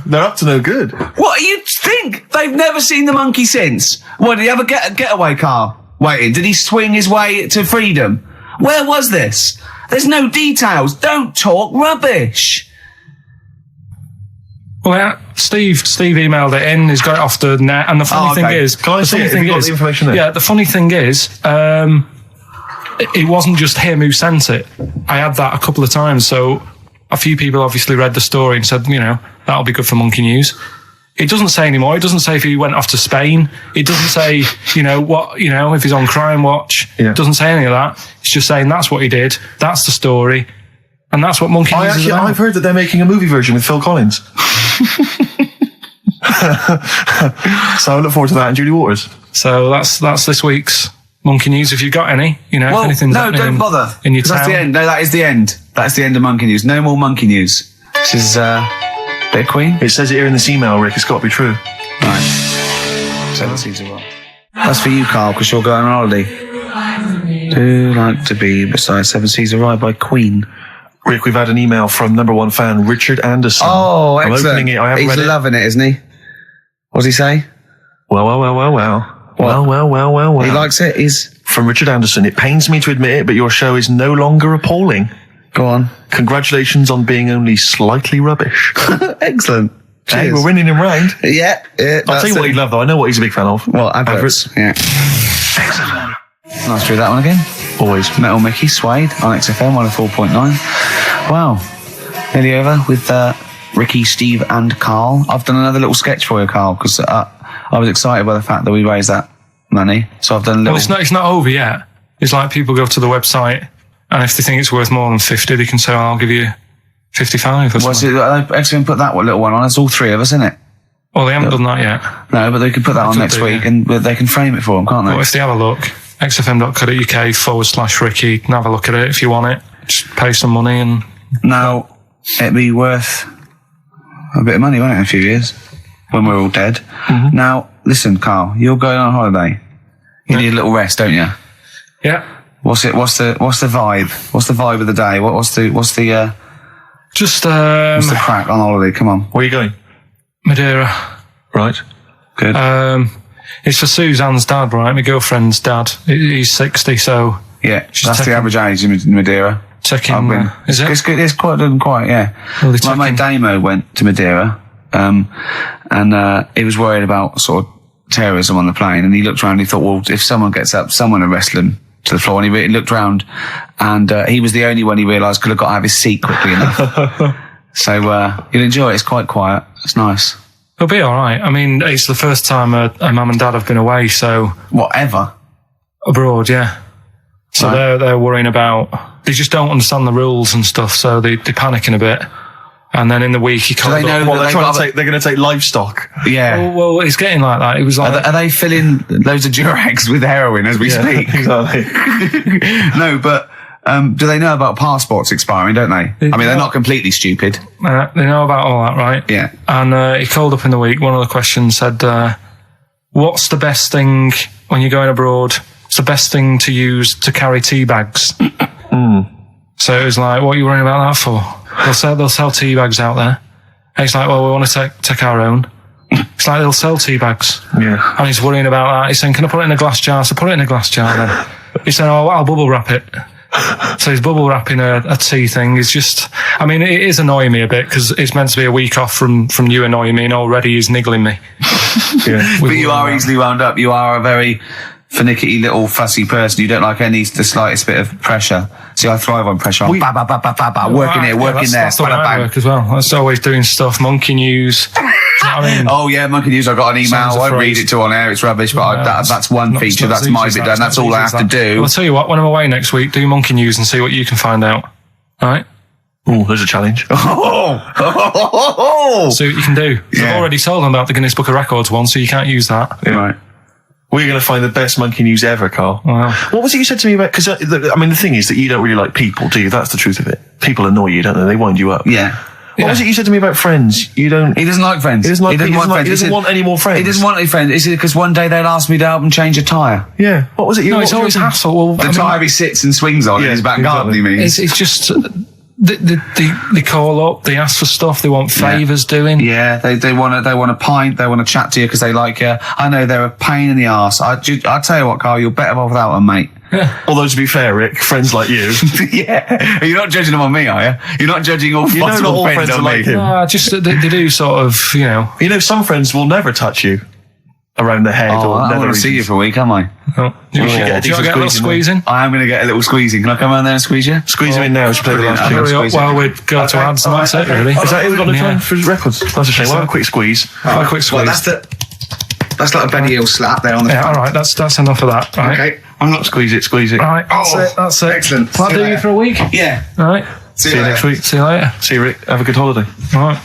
They're up to no good. What do you think? They've never seen the monkey since. What, did he have a getaway car waiting? Did he swing his way to freedom? Where was this? There's no details. Don't talk rubbish. Well, yeah, Steve emailed it in. He's got it off the net. And the funny thing is, can I see it? Have you got the information there? Yeah, the funny thing is, it wasn't just him who sent it. I had that a couple of times. So a few people obviously read the story and said, you know, that'll be good for Monkey News. It doesn't say anymore. It doesn't say if he went off to Spain. It doesn't say, you know, if he's on Crime Watch. Yeah. It doesn't say any of that. It's just saying that's what he did. That's the story. And that's what Monkey News is about. I've heard that they're making a movie version with Phil Collins. So I look forward to that and Julie Waters. So that's this week's Monkey News. If you've got any, you know, anything. No, don't bother. In your That's town. the end. No, that is the end. That's the end of Monkey News. No more Monkey News. This is, bit of Queen. It says it here in this email, Rick. It's got to be true. Right. 7 Seas Right. That's for you, Carl, because you're going on holiday. Do like to be beside 7 Seas Right by Queen. Rick, we've had an email from number one fan, Richard Anderson. Oh, I'm excellent. opening it. I haven't He's read it. loving it, isn't he? What does he say? Well. Well. He likes it. He's... From Richard Anderson. It pains me to admit it, but your show is no longer appalling. Go on. Congratulations on being only slightly rubbish. Excellent. Hey, Cheers. we're winning him round. Yeah. I'll tell you what he'd love, though. I know what he's a big fan of. Well, adverts. Yeah. Excellent. Nice to do that one again. Always. Metal Mickey, Suede on XFM 104.9. Wow. Nearly over with Ricky, Steve and Carl. I've done another little sketch for you, Carl, because I was excited by the fact that we raised that money. So I've done a little... Well, it's not over yet. It's like people go to the website And if they think it's worth more than 50, they can say, I'll give you 55 or What's something. it? XFM put that little one on. It's all three of us, isn't it? Well, they haven't done that yet. No, but they could put that on could next do, week, yeah. and they can frame it for them, can't they? But if they have a look, xfm.co.uk/Ricky, and have a look at it if you want it. Just pay some money and... Now, it'd be worth a bit of money, won't it, in a few years? When we're all dead. Mm-hmm. Now, listen, Carl, you're going on holiday. You need a little rest, don't you? Yeah. What's the vibe? What's the vibe of the day? What's the Just, what's the crack on holiday? Come on. Where are you going? Madeira. Right. Good. It's for Suzanne's dad, right? My girlfriend's dad. He's 60, so... Yeah, she's that's the taking- average age in Madeira. Taking... is it? It's good. It's quite, yeah. Well, My mate Damo went to Madeira, and he was worried about sort of terrorism on the plane, and he looked around and he thought, well, if someone gets up, someone will wrestle him to the floor, and he looked around, and he was the only one he realised could have got out of his seat quickly enough. So you'll enjoy it. It's quite quiet. It's nice. It'll be alright. I mean, it's the first time a mum and dad have been away, so... Whatever. Abroad, yeah. So Right. they're worrying about... They just don't understand the rules and stuff, so they're panicking a bit. And then in the week he called they know up... that Well, they're they're going to take livestock. Yeah. Well, it's getting like that. It was like... Are they filling loads of Durags with heroin as we speak? Exactly. No, but do they know about passports expiring, don't they? I mean, they're not completely stupid. they know about all that, right? Yeah. And he called up in the week. One of the questions said, what's the best thing when you're going abroad? What's the best thing to use to carry tea bags? So it was like, what are you worrying about that for? They'll sell tea bags out there. And he's like, well, we want to take our own. It's like they'll sell tea bags. Yeah. And he's worrying about that. He's saying, can I put it in a glass jar? So put it in a glass jar then. He's saying, oh, I'll bubble wrap it. So he's bubble wrapping a tea thing. It's just, I mean, it is annoying me a bit because it's meant to be a week off from you annoying me, and already he's niggling me. Yeah. But you are easily wound up. You are a very finicky little fussy person. You don't like the slightest bit of pressure. See, I thrive on pressure. I'm working here, working there. That's the way I work as well. That's always doing stuff. Monkey news. You know what I mean? Oh yeah, Monkey News. I got an email. Sounds I won't afraid. read it to on air. It's rubbish. But that's one Not- feature. not That's my features, bit that. done. That's Not all I have features, to that. do. Well, I'll tell you what. When I'm away next week, do Monkey News and see what you can find out. All right? Oh, there's a challenge. Oh. See what you can do. Yeah. I've already told them about the Guinness Book of Records one, so you can't use that. Yeah. Right. We're going to find the best monkey news ever, Carl. Wow. What was it you said to me about? Because I mean, the thing is that you don't really like people, do you? That's the truth of it. People annoy you, don't they? They wind you up. Yeah. What was it you said to me about friends? You don't. He doesn't like friends. He doesn't like. He doesn't want any more friends. He doesn't want any friends. Is it because one day they'll ask me to help him change a tyre? Yeah. What was it? No, it's always hassle. Well, The tyre he sits and swings on in his back garden, he means. It's just they call up, they ask for stuff, they want favours doing. Yeah, they want a pint, they want to chat to you because they like you. I know they're a pain in the arse. I tell you what, Carl, you're better off without them, mate. Although to be fair, Rick, friends like you. Yeah, you're not judging them on me, are you? You're not judging all You know not all friends on are me. like him. Just they do sort of, you know. You know, some friends will never touch you around the head Oh, or I nether want to see you regions. for a week, am I? Do you should get a want to decent get a little squeeze squeeze in? I am going to get a little squeezing. Can I come around there and squeeze you? Squeeze him in now. We should play the last Brilliant. tune. Hurry up while we go to ads, and that's it, really. Is that it? We've got no Yeah. time for records. That's a shame. We'll have a quick squeeze. A quick squeeze. Well, that's like a Benny Hill slap there on the Yeah, front. all right, that's enough of that. Right. Okay. I'm not squeeze it. All right, that's it. Excellent. Will that do you for a week? Yeah. All right. See you next week. See you later. See you, Rick. Have a good holiday. All right.